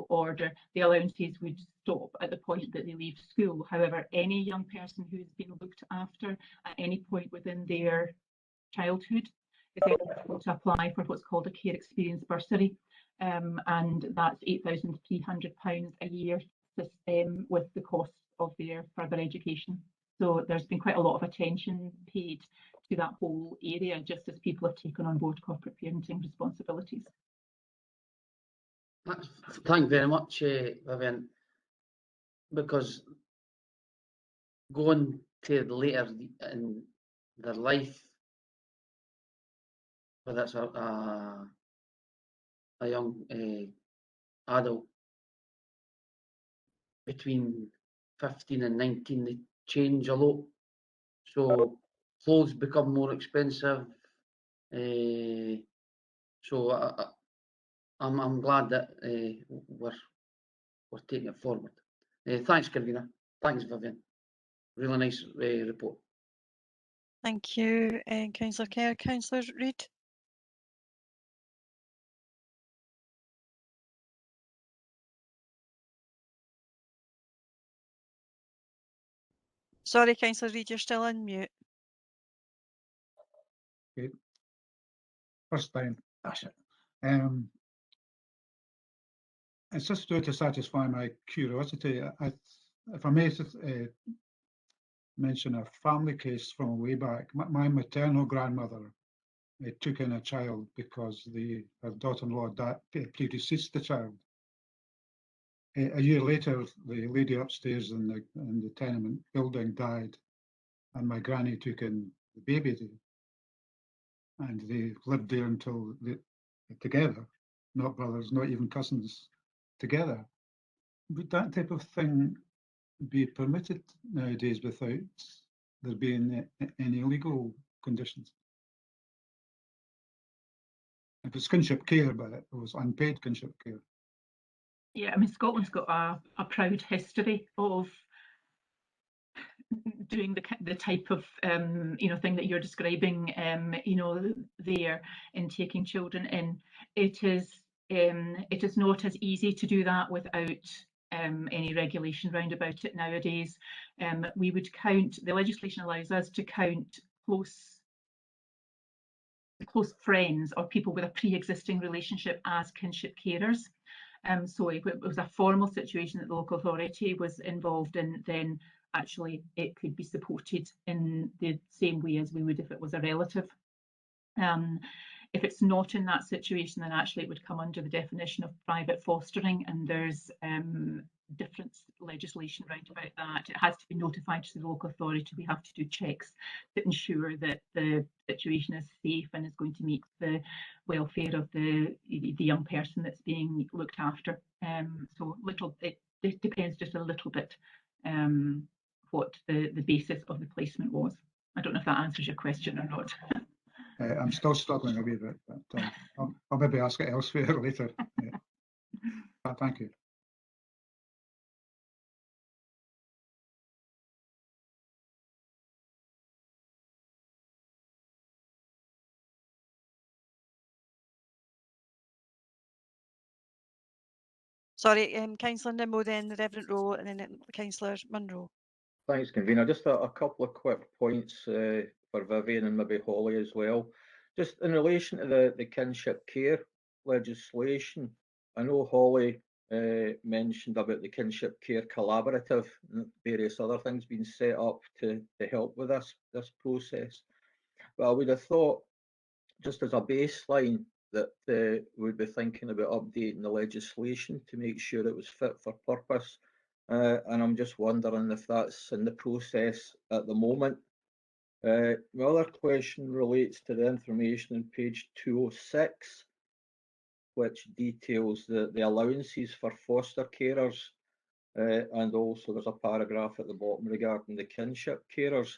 order, the allowances would stop at the point that they leave school. However, any young person who's been looked after at any point within their childhood is eligible to apply for what's called a care experience bursary, and that's £8,300 a year with the cost of their further education. So there's been quite a lot of attention paid to that whole area, just as people have taken on board corporate parenting responsibilities. Thank you very much, Vivian, because going to the later in their life, whether it's a young adult between 15 and 19, they change a lot. So clothes become more expensive. So I'm glad that we're taking it forward. Thanks, Convener. Thanks, Vivian. Really nice report. Thank you, Councillor Kerr. Councillor Reid. Sorry, Councillor Reid, you're still on mute. Okay. First time. That's it. It's just to satisfy my curiosity. If I may mention a family case from way back, my maternal grandmother took in a child because her daughter-in-law predeceased the child. A year later, the lady upstairs in the tenement building died, and my granny took in the baby, and they lived there until together, not brothers, not even cousins, together. Would that type of thing be permitted nowadays without there being any legal conditions? If it's kinship care, but it was unpaid kinship care. Yeah, I mean, Scotland's got a proud history of doing the type of thing that you're describing, there in taking children in. It is not as easy to do that without any regulation round about it nowadays. We would count, the legislation allows us to count close friends or people with a pre-existing relationship as kinship carers. So if it was a formal situation that the local authority was involved in, then actually it could be supported in the same way as we would if it was a relative. If it's not in that situation, then actually it would come under the definition of private fostering, and there's different legislation right about that. It has to be notified to the local authority. We have to do checks to ensure that the situation is safe and is going to meet the welfare of the young person that's being looked after. So it depends just a little bit what the basis of the placement was. I don't know if that answers your question or not. I'm still struggling a wee bit, but I'll maybe ask it elsewhere later. Thank you. Sorry, Councillor Nimmo, then the Reverend Rowe, and then Councillor Munro. Thanks, Convener. Just a couple of quick points for Vivian and maybe Holly as well. Just in relation to the kinship care legislation, I know Holly mentioned about the kinship care collaborative and various other things being set up to help with this process. But I would have thought, just as a baseline, that we'd be thinking about updating the legislation to make sure it was fit for purpose. And I'm just wondering if that's in the process at the moment. My other question relates to the information on page 206, which details the allowances for foster carers. And also there's a paragraph at the bottom regarding the kinship carers.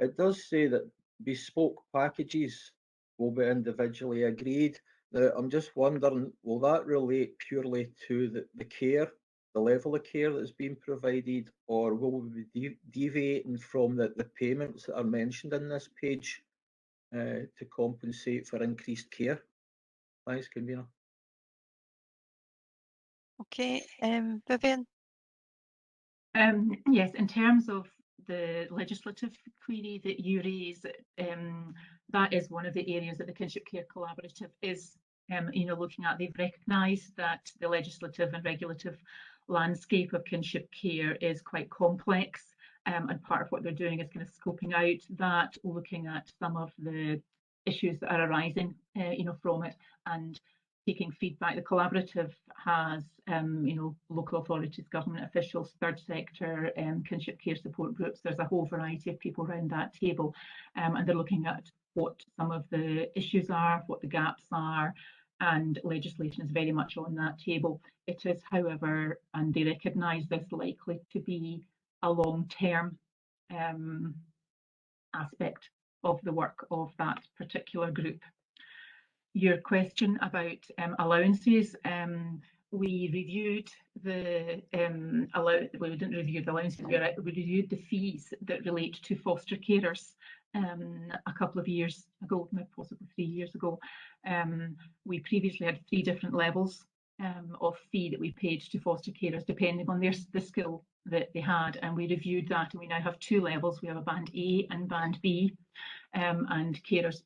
It does say that bespoke packages will be individually agreed. Now, I'm just wondering, will that relate purely to the care, the level of care that's being provided, or will we be deviating from the payments that are mentioned in this page to compensate for increased care? Thanks, Convener. Okay, Vivian. Yes, in terms of the legislative query that you raise, that is one of the areas that the Kinship Care Collaborative is looking at. They've recognised that the legislative and regulative landscape of kinship care is quite complex, and part of what they're doing is kind of scoping out that, looking at some of the issues that are arising from it, and taking feedback. The collaborative has local authorities, government officials, third sector, kinship care support groups. There's a whole variety of people around that table, and they're looking at what some of the issues are, what the gaps are, and legislation is very much on that table. It is, however, and they recognise this, likely to be a long-term aspect of the work of that particular group. Your question about allowances, we reviewed the we didn't review the allowances, we reviewed the fees that relate to foster carers a couple of years ago, possibly 3 years ago. We previously had 3 different levels of fee that we paid to foster carers depending on the skill that they had, and we reviewed that, and we now have 2 levels. We have a band A and band B, and carers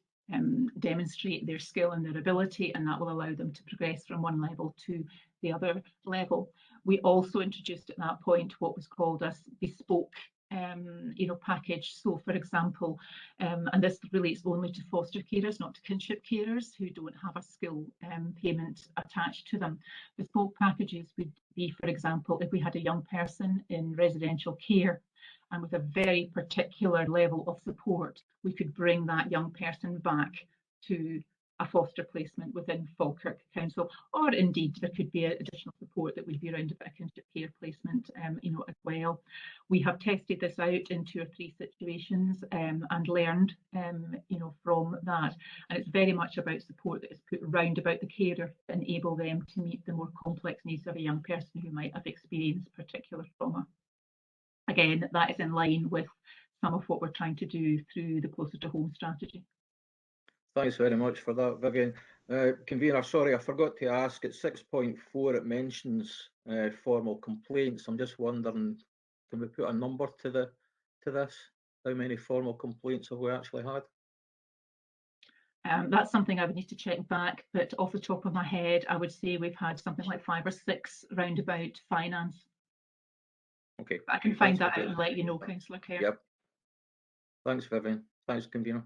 demonstrate their skill and their ability, and that will allow them to progress from one level to the other level. We also introduced at that point what was called a bespoke package. So, for example, and this relates only to foster carers, not to kinship carers who don't have a skill payment attached to them. Bespoke packages would be, for example, if we had a young person in residential care and with a very particular level of support, we could bring that young person back to a foster placement within Falkirk Council, or indeed there could be additional support that would be around a kinship care placement, as well. We have tested this out in 2 or 3 situations and learned, from that. And it's very much about support that is put round about the carer to enable them to meet the more complex needs of a young person who might have experienced particular trauma. Again, that is in line with some of what we're trying to do through the Closer to Home strategy. Thanks very much for that, Vivian. Convener, sorry, I forgot to ask, at 6.4 it mentions formal complaints. I'm just wondering, can we put a number to this? How many formal complaints have we actually had? That's something I would need to check back, but off the top of my head, I would say we've had something like 5 or 6 round about finance. Okay. I can find that out and let you know, Councillor Kerr. Yep. Thanks, Vivian. Thanks, Convener.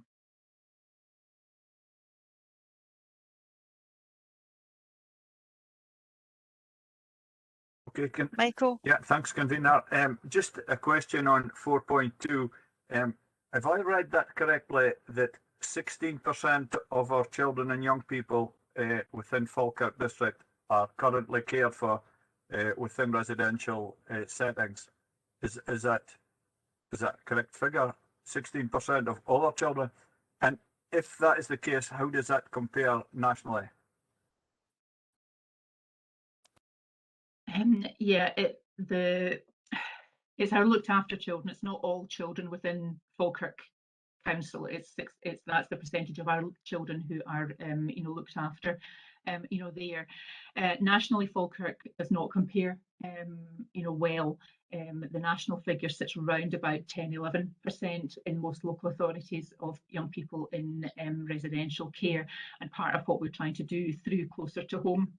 Okay, Michael. Yeah, thanks, Convener. Just a question on 4.2. Have I read that correctly, that 16% of our children and young people within Falkirk District are currently cared for within residential settings? Is that a correct figure? 16% of all our children? And if that is the case, how does that compare nationally? Yeah, it's our looked after children. It's not all children within Falkirk Council. That's the percentage of our children who are looked after. there. Nationally, Falkirk does not compare, well. The national figure sits around about 10-11% in most local authorities of young people in residential care, and part of what we're trying to do through Closer to Home,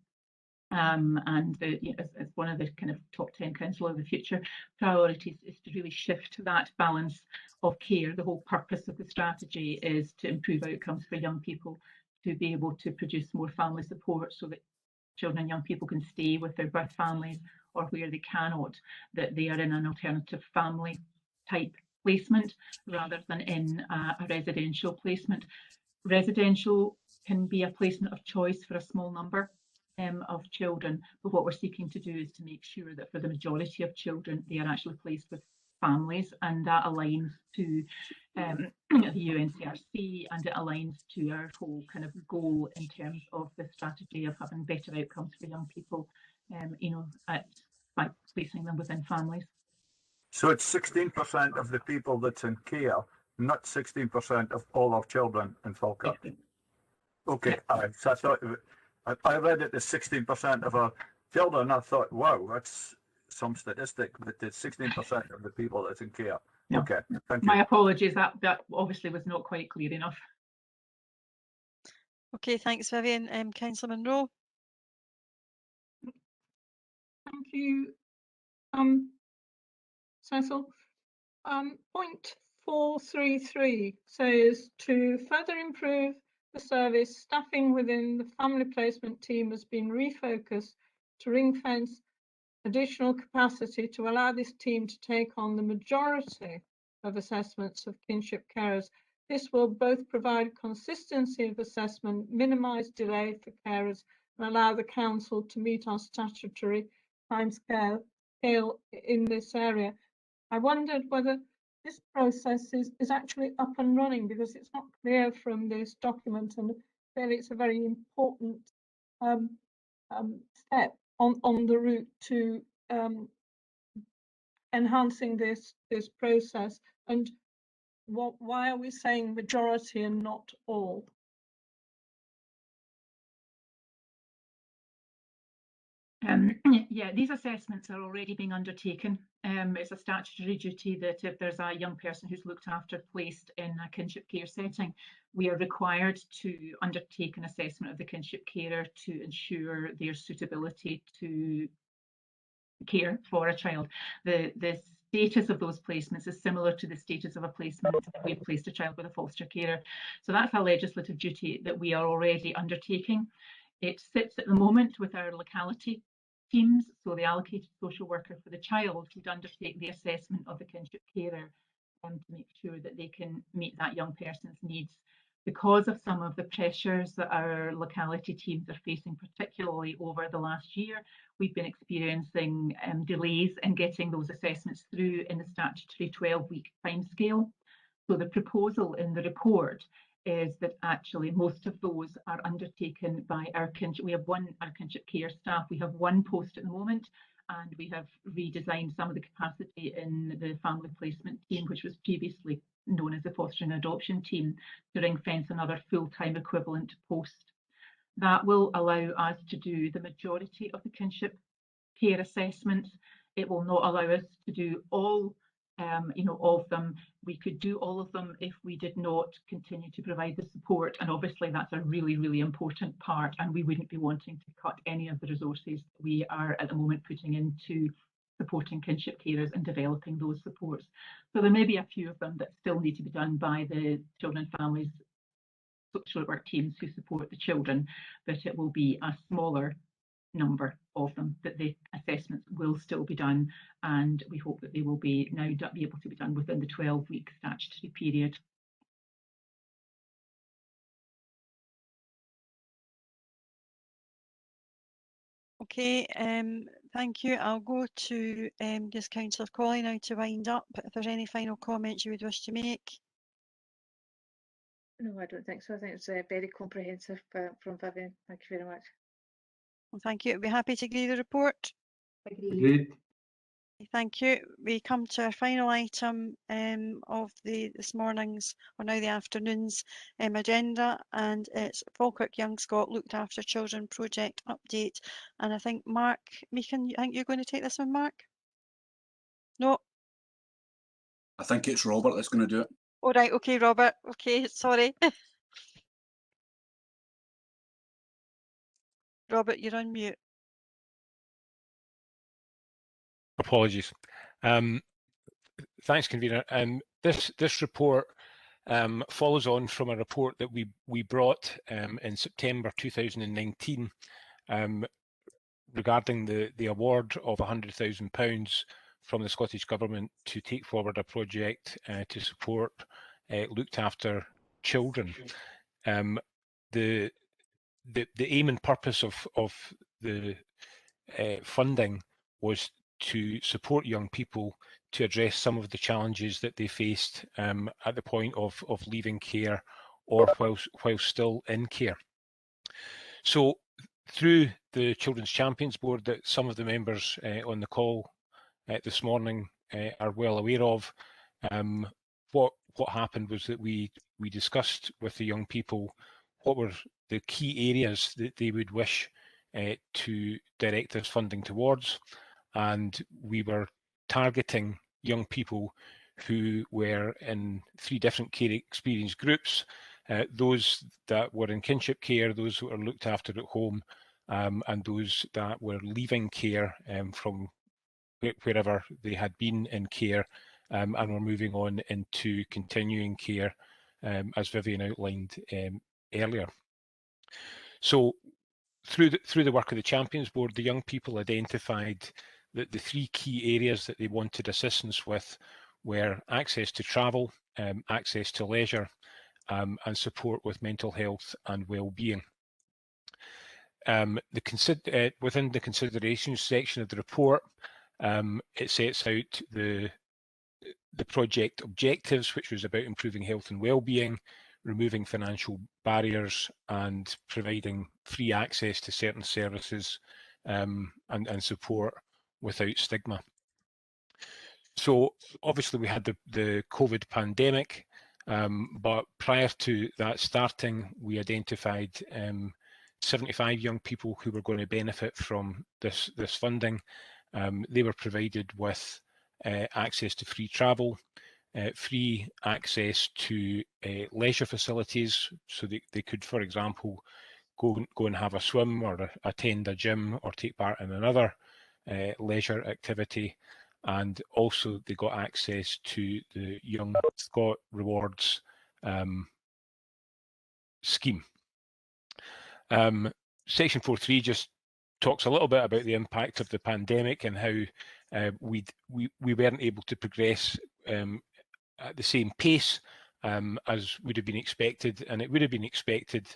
and as one of the kind of top 10 Council of the Future priorities, is to really shift that balance of care. The whole purpose of the strategy is to improve outcomes for young people, to be able to produce more family support so that children and young people can stay with their birth families, or where they cannot, that they are in an alternative family type placement rather than in a residential placement. Residential can be a placement of choice for a small number of children, but what we're seeking to do is to make sure that for the majority of children, they are actually placed with families, and that aligns to the UNCRC, and it aligns to our whole kind of goal in terms of the strategy of having better outcomes for young people, by placing them within families. So it's 16% of the people that's in care, not 16% of all our children in Falkirk. Okay, so I thought I read it as 16% of our children. I thought, wow, that's some statistic, but it's 16% of the people that's in care. No. Okay, thank you. My apologies, that obviously was not quite clear enough. Okay, thanks, Vivian. Councillor Munro. Thank you, Cecil. Point 433 says to further improve the service, staffing within the family placement team has been refocused to ring-fence additional capacity to allow this team to take on the majority of assessments of kinship carers. This will both provide consistency of assessment, minimise delay for carers, and allow the council to meet our statutory timescale in this area. I wondered whether this process is actually up and running, because it's not clear from this document, and clearly it's a very important step on the route to enhancing this process. And why are we saying majority and not all? Yeah, these assessments are already being undertaken. It's a statutory duty that if there's a young person who's looked after placed in a kinship care setting, we are required to undertake an assessment of the kinship carer to ensure their suitability to care for a child. The status of those placements is similar to the status of a placement if we've placed a child with a foster carer. So that's a legislative duty that we are already undertaking. It sits at the moment with our locality teams, so the allocated social worker for the child would undertake the assessment of the kinship carer to make sure that they can meet that young person's needs. Because of some of the pressures that our locality teams are facing, particularly over the last year, we've been experiencing delays in getting those assessments through in the statutory 12-week timescale. So the proposal in the report is that actually most of those are undertaken by our kinship. We have our kinship care staff. We have one post at the moment, and we have redesigned some of the capacity in the family placement team, which was previously known as the fostering and adoption team, to ring fence another full-time equivalent post. That will allow us to do the majority of the kinship care assessments. It will not allow us to do all of them. We could do all of them if we did not continue to provide the support, and obviously that's a really, really important part, and we wouldn't be wanting to cut any of the resources we are at the moment putting into supporting kinship carers and developing those supports. So there may be a few of them that still need to be done by the children and families social work teams who support the children, but it will be a smaller number of them that the assessments will still be done, and we hope that they will be now be able to be done within the 12-week statutory period. Okay, thank you. I'll go to just Councillor Colley now to wind up. If there's any final comments you would wish to make. No, I don't think so. I think it's very comprehensive from Vivian. Thank you very much. Well, thank you. I'd be happy to agree the report. Agreed. Agreed. Thank you. We come to our final item of this morning's, or now the afternoon's agenda, and it's Falkirk Young Scot Looked After Children project update. And I think Mark Meekin, I think you're going to take this one, Mark? No? I think it's Robert that's going to do it. All right, okay, Robert. Okay, sorry. Robert, you're on mute. Apologies. Thanks, convener. This report follows on from a report that we brought in September 2019 regarding the award of £100,000 from the Scottish Government to take forward a project to support looked after children. The aim and purpose of the funding was to support young people to address some of the challenges that they faced at the point of leaving care or while still in care. So through the Children's Champions Board that some of the members on the call this morning are well aware of, what happened was that we discussed with the young people what were the key areas that they would wish to direct this funding towards, and we were targeting young people who were in 3 different care experience groups, those that were in kinship care, those who were looked after at home, and those that were leaving care from wherever they had been in care and were moving on into continuing care, as Vivian outlined earlier. So through the work of the Champions Board, the young people identified that the 3 key areas that they wanted assistance with were access to travel, access to leisure, and support with mental health and well-being. Within the considerations section of the report, it sets out the project objectives, which was about improving health and well-being, removing financial barriers, and providing free access to certain services and support without stigma. So obviously we had the COVID pandemic, but prior to that starting, we identified 75 young people who were going to benefit from this funding. They were provided with access to free travel, free access to leisure facilities, so they could, for example, go and have a swim or attend a gym or take part in another leisure activity. And also they got access to the Young Scot Rewards scheme. Section 4.3 just talks a little bit about the impact of the pandemic and how we weren't able to progress at the same pace as would have been expected, and it would have been expected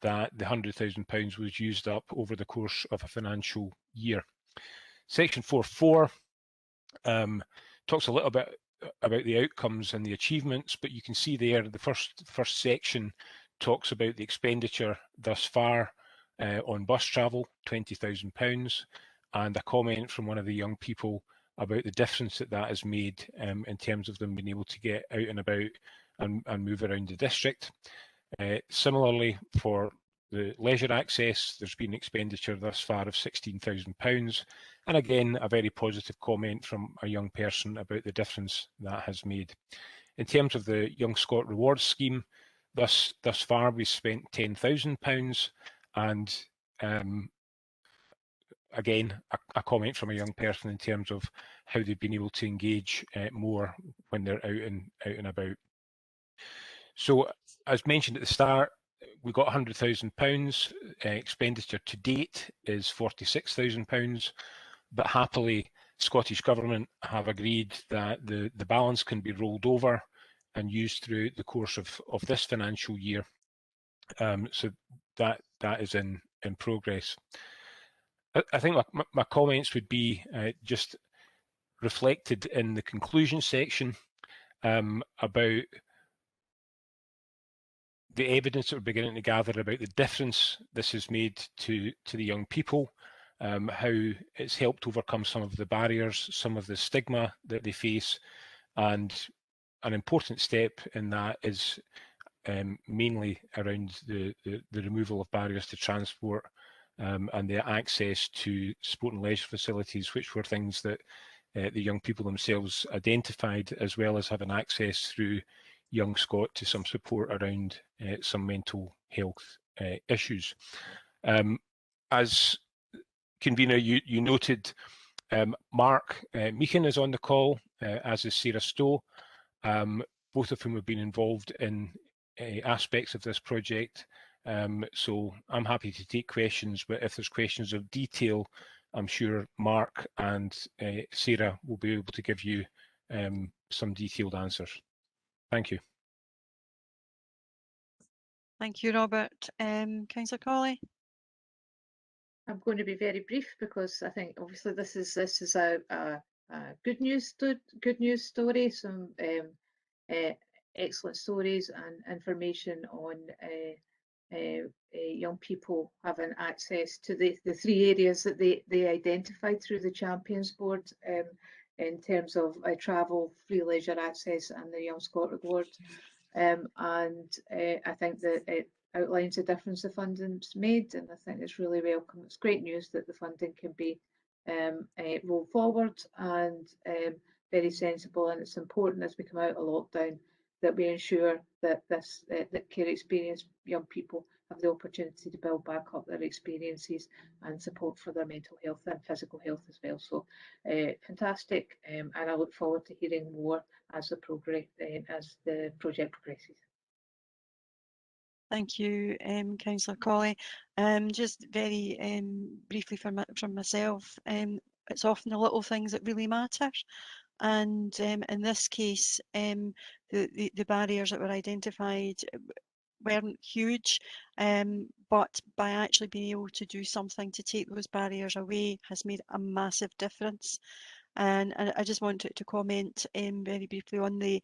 that the £100,000 was used up over the course of a financial year. Section 4.4 talks a little bit about the outcomes and the achievements, but you can see there the first section talks about the expenditure thus far on bus travel, £20,000, and a comment from one of the young people about the difference that has made in terms of them being able to get out and about and move around the district. Similarly, for the leisure access, there's been expenditure thus far of £16,000, and again a very positive comment from a young person about the difference that has made. In terms of the Young Scot Rewards scheme, thus far we've spent £10,000, and again a comment from a young person in terms of how they've been able to engage more when they're out and about. So, as mentioned at the start, we got £100,000. Expenditure to date is £46,000, but happily Scottish Government have agreed that the balance can be rolled over and used through the course of this financial year. So that is in progress. I think my comments would be just reflected in the conclusion section about the evidence that we're beginning to gather about the difference this has made to the young people, how it's helped overcome some of the barriers, some of the stigma that they face, and an important step in that is mainly around the removal of barriers to transport and the access to sport and leisure facilities, which were things that the young people themselves identified, as well as having access through Young Scot to some support around some mental health issues. As convener, you noted, Mark Meehan is on the call, as is Sarah Stowe, both of whom have been involved in aspects of this project. So I'm happy to take questions, but if there's questions of detail, I'm sure Mark and Sarah will be able to give you some detailed answers. Thank you. Thank you, Robert. Councillor Colley. I'm going to be very brief because I think obviously this is a good news story, some excellent stories and information on young people having access to the three areas that they identified through the Champions Board in terms of travel, free leisure access and the Young Scot Award. And I think that it outlines the difference the funding's made, and I think it's really welcome. It's great news that the funding can be rolled forward and very sensible, and it's important as we come out of lockdown that we ensure that that care experienced young people have the opportunity to build back up their experiences and support for their mental health and physical health as well. So fantastic, and I look forward to hearing more as the project progresses. Thank you, Councillor Colley. Just very briefly from myself, it's often the little things that really matter. And in this case, the barriers that were identified weren't huge, but by actually being able to do something to take those barriers away has made a massive difference. And I just want to comment very briefly on the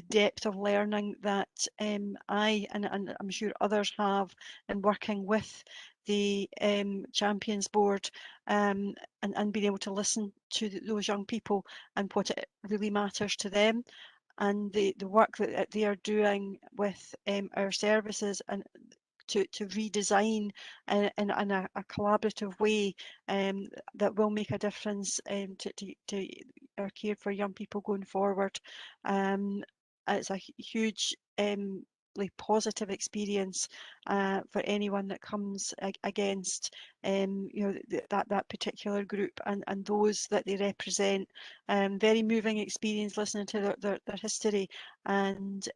depth of learning that I and I'm sure others have in working with the Champions Board, and being able to listen to those young people and what it really matters to them, and the work that they are doing with our services and to redesign in a collaborative way that will make a difference to our care for young people going forward. It's a huge positive experience for anyone that comes against that particular group and those that they represent. Very moving experience listening to their history, and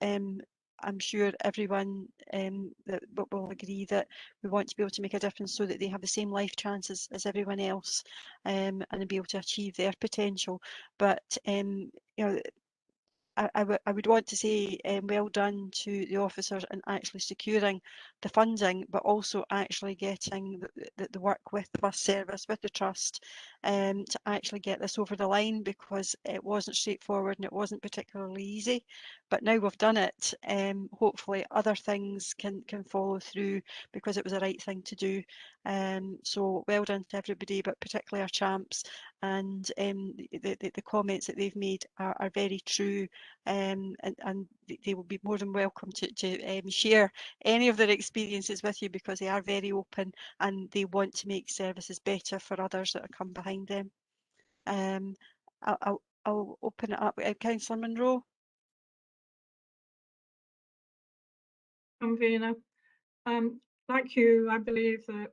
I'm sure everyone that will agree that we want to be able to make a difference so that they have the same life chances as everyone else, and be able to achieve their potential. But I would want to say well done to the officers in actually securing the funding, but also actually getting the work with the bus service, with the trust, to actually get this over the line, because it wasn't straightforward and it wasn't particularly easy. But now we've done it, hopefully other things can follow through, because it was the right thing to do. So well done to everybody, but particularly our champs, and the comments that they've made are very true, and they will be more than welcome to share any of their experiences with you, because they are very open and they want to make services better for others that come behind them. I'll open it up. Councillor Munro. Convener. Like you, I believe that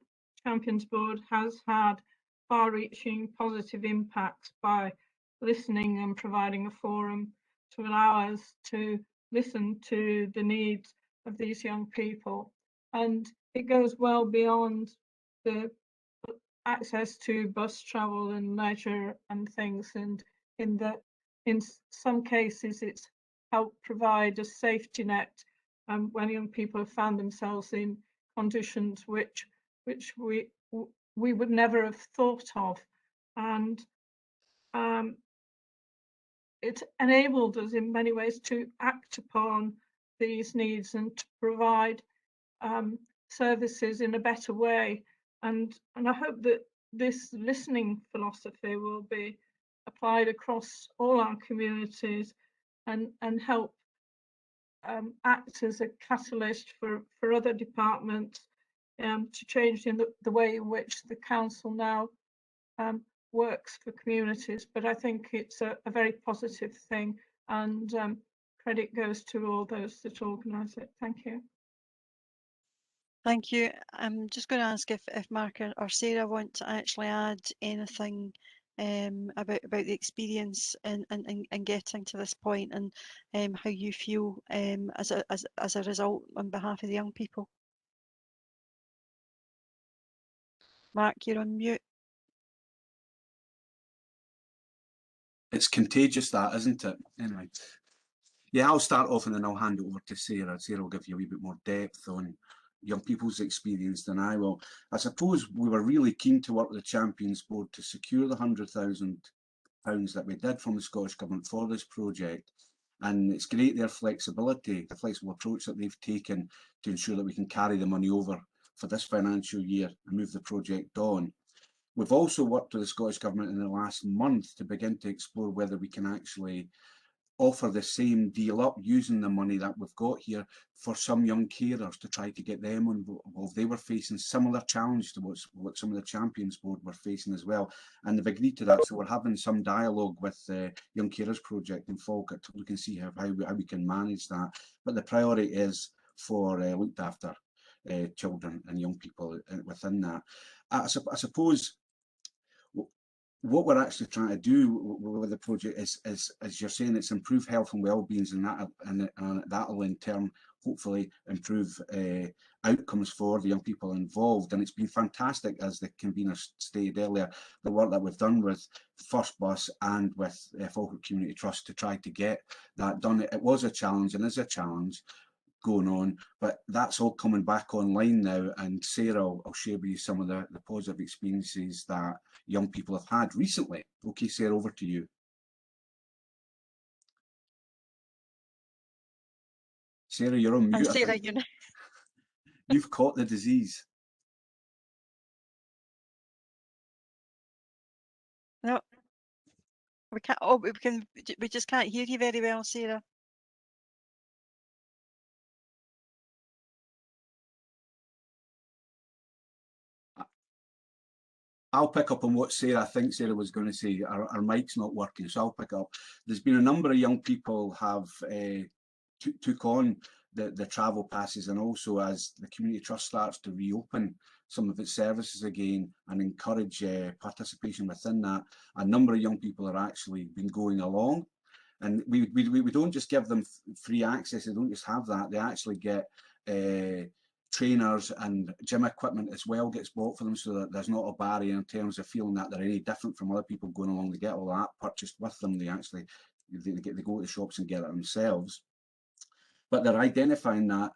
Champions Board has had far-reaching positive impacts by listening and providing a forum to allow us to listen to the needs of these young people. And it goes well beyond the access to bus travel and leisure and things, and in some cases it's helped provide a safety net when young people have found themselves in conditions which we would never have thought of, and it enabled us in many ways to act upon these needs and to provide services in a better way and I hope that this listening philosophy will be applied across all our communities and help act as a catalyst for other departments to change in the way in which the council now works for communities. But I think it's a very positive thing, and credit goes to all those that organise it. Thank you. Thank you. I'm just going to ask if Mark or Sarah want to actually add anything about the experience and getting to this point, and how you feel as a result on behalf of the young people. Mark, you're on mute. It's contagious, that, isn't it? Anyway, yeah, I'll start off and then I'll hand it over to Sarah. Sarah will give you a wee bit more depth on young people's experience than I will. I suppose we were really keen to work with the Champions Board to secure the £100,000 that we did from the Scottish Government for this project. And it's great their flexibility, the flexible approach that they've taken to ensure that we can carry the money over for this financial year and move the project on. We've also worked with the Scottish Government in the last month to begin to explore whether we can actually offer the same deal up using the money that we've got here for some young carers to try to get them involved. They were facing similar challenges to what some of the Champions Board were facing as well, and they've agreed to that. So we're having some dialogue with the Young Carers Project in Falkirk to look and see how we can manage that. But the priority is for looked after children and young people within that. I suppose what we're actually trying to do with the project is, as you're saying, it's improve health and well-beings, and that'll in turn hopefully improve outcomes for the young people involved. And it's been fantastic, as the convener stated earlier, the work that we've done with First Bus and with Falkirk Community Trust to try to get that done. It was a challenge and is a challenge going on, but that's all coming back online now, and Sarah will share with you some of the positive experiences that young people have had recently. Okay, Sarah, over to you. Sarah, you're on mute. Sarah, You've caught the disease. No, we can't. Oh, we just can't hear you very well, Sarah. I'll pick up on what Sarah, I think Sarah was going to say. Our mic's not working, so I'll pick up. There's been a number of young people have took on the travel passes, and also as the Community Trust starts to reopen some of its services again and encourage participation within that, a number of young people are actually been going along. And we don't just give them free access, they don't just have that, they actually get trainers and gym equipment as well gets bought for them, so that there's not a barrier in terms of feeling that they're any different from other people going along. They get all that purchased with them, they go to the shops and get it themselves. But they're identifying that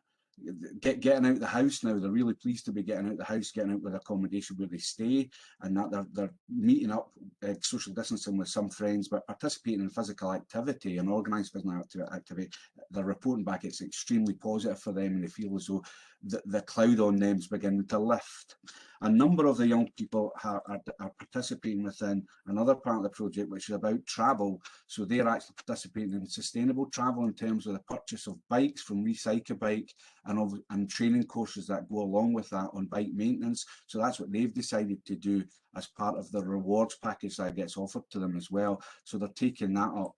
getting out the house now, they're really pleased to be getting out the house, getting out with accommodation where they stay, and that they're meeting up, social distancing with some friends, but participating in physical activity and organised physical activity. They're reporting back it's extremely positive for them, and they feel as though the cloud on them is beginning to lift. A number of the young people are participating within another part of the project, which is about travel. So they're actually participating in sustainable travel in terms of the purchase of bikes from Recycle Bike and training courses that go along with that on bike maintenance. So that's what they've decided to do as part of the rewards package that gets offered to them as well. So they're taking that up.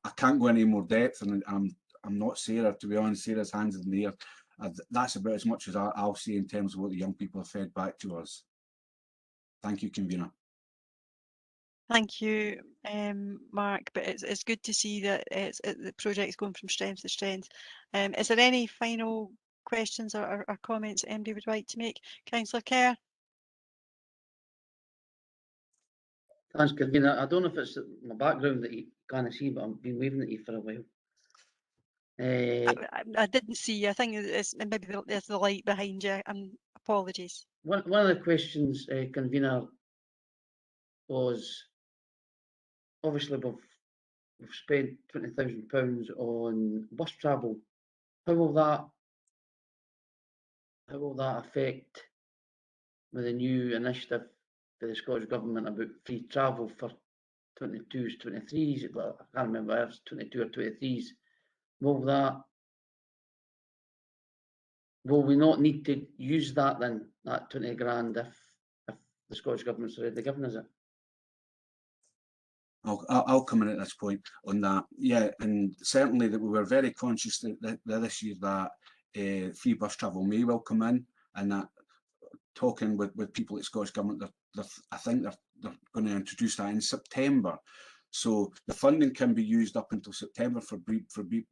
I can't go any more depth, and I'm not Sarah, to be honest. Sarah's hands in the air. That's about as much as I'll say in terms of what the young people have fed back to us. Thank you, convener. Thank you, Mark. But it's good to see that the project's going from strength to strength. Is there any final questions or comments anybody would like to make? Councillor Kerr? Thanks, convener. I don't know if it's my background that you can't see, but I've been waving at you for a while. I didn't see you. I think it's maybe there's the light behind you. Apologies. One of the questions, convener, was obviously we've spent £20,000 on bus travel. How will that affect with a new initiative for the Scottish Government about free travel for 22s, 23s, well, I can't remember if it's 22 or 23s. Will we not need to use that then, that 20 grand, if the Scottish Government's already given us it? I'll come in at this point on that. Yeah, and certainly that we were very conscious that this year that free bus travel may well come in, and that talking with people at Scottish Government, I think they're going to introduce that in September. So the funding can be used up until September for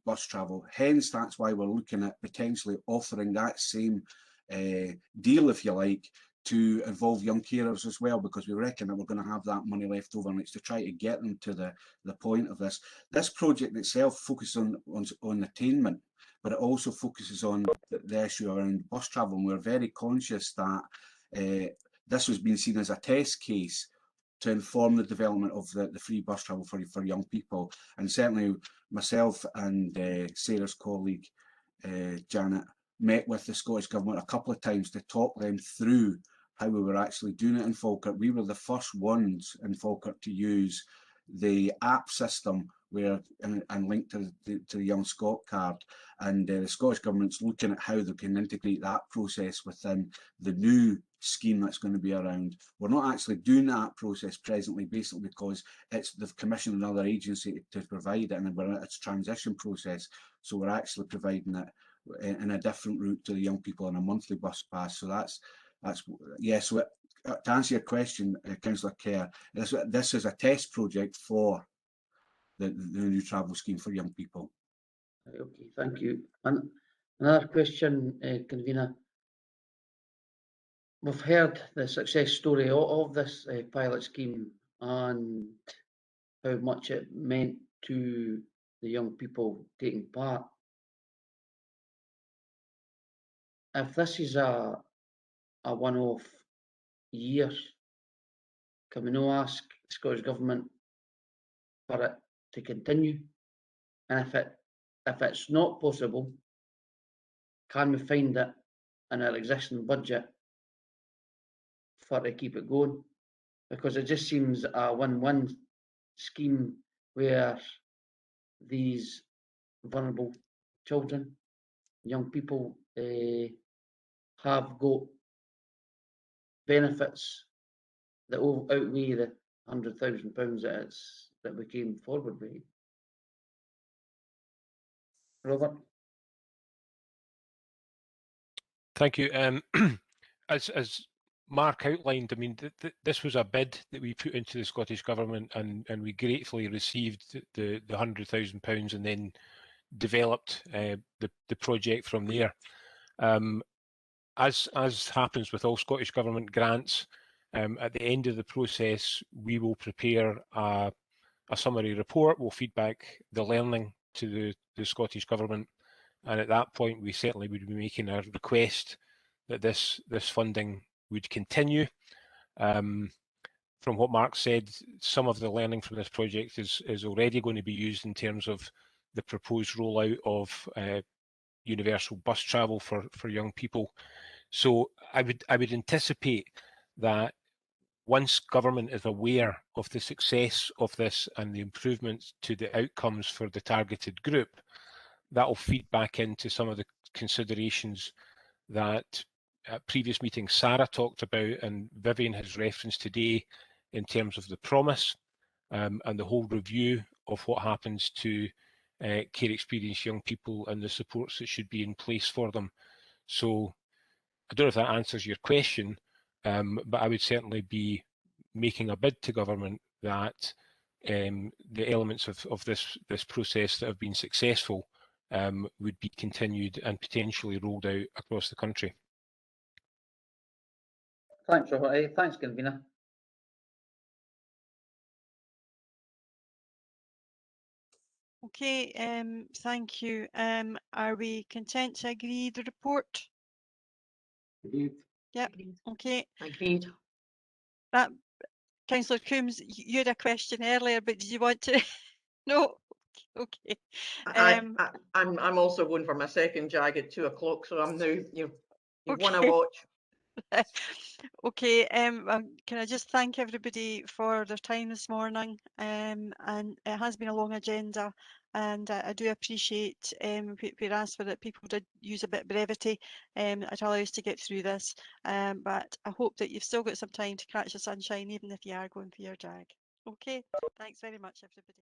bus travel. Hence, that's why we're looking at potentially offering that same deal, if you like, to involve young carers as well, because we reckon that we're going to have that money left over, and it's to try to get them to the point of this. This project itself focuses on attainment, but it also focuses on the issue around bus travel. And we're very conscious that this was being seen as a test case to inform the development of the free bus travel for young people. And certainly myself and Sarah's colleague, Janet, met with the Scottish Government a couple of times to talk them through how we were actually doing it in Falkirk. We were the first ones in Falkirk to use the app system and linked to the Young Scot card, and the Scottish Government's looking at how they can integrate that process within the new scheme that's going to be around. We're not actually doing that process presently, basically because they've commissioned another agency to provide it, and it's a transition process, so we're actually providing it in a different route to the young people on a monthly bus pass. So that's yeah. So to answer your question, Councillor Kerr, this is a test project for the new travel scheme for young people. Okay, thank you. And another question, Convener. We've heard the success story of this pilot scheme and how much it meant to the young people taking part. If this is a one-off year, can we not ask the Scottish Government for it to continue? And if it's not possible, can we find it in our existing budget for to keep it going? Because it just seems a win-win scheme where these vulnerable children, young people, have got benefits that outweigh the £100,000 that we came forward with. Robert? Thank you. As Mark outlined, I mean, this was a bid that we put into the Scottish Government, and we gratefully received the £100,000 and then developed the project from there. As happens with all Scottish Government grants, at the end of the process, we will prepare a summary report. We'll feed back the learning to the Scottish Government, and at that point, we certainly would be making a request that this funding would continue. From what Mark said, some of the learning from this project is already going to be used in terms of the proposed rollout of universal bus travel for young people. So I would anticipate that once government is aware of the success of this and the improvements to the outcomes for the targeted group, that will feed back into some of the considerations that at previous meetings Sarah talked about and Vivian has referenced today in terms of the promise and the whole review of what happens to care experienced young people and the supports that should be in place for them. So I don't know if that answers your question, but I would certainly be making a bid to government that the elements of this process that have been successful would be continued and potentially rolled out across the country. Thanks, Robert. Thanks, Convener. Okay, thank you. Are we content to agree the report? Agreed. Yep. Okay. Agreed. That Councillor Coombs, you had a question earlier, but did you want to? No. Okay. I'm also going for my second jag at 2 o'clock, so I'm now you've won a Okay. watch. Okay, can I just thank everybody for their time this morning? And it has been a long agenda, and I do appreciate we asked for that people did use a bit of brevity to allow us to get through this. But I hope that you've still got some time to catch the sunshine, even if you are going for your drag. Okay, thanks very much, everybody.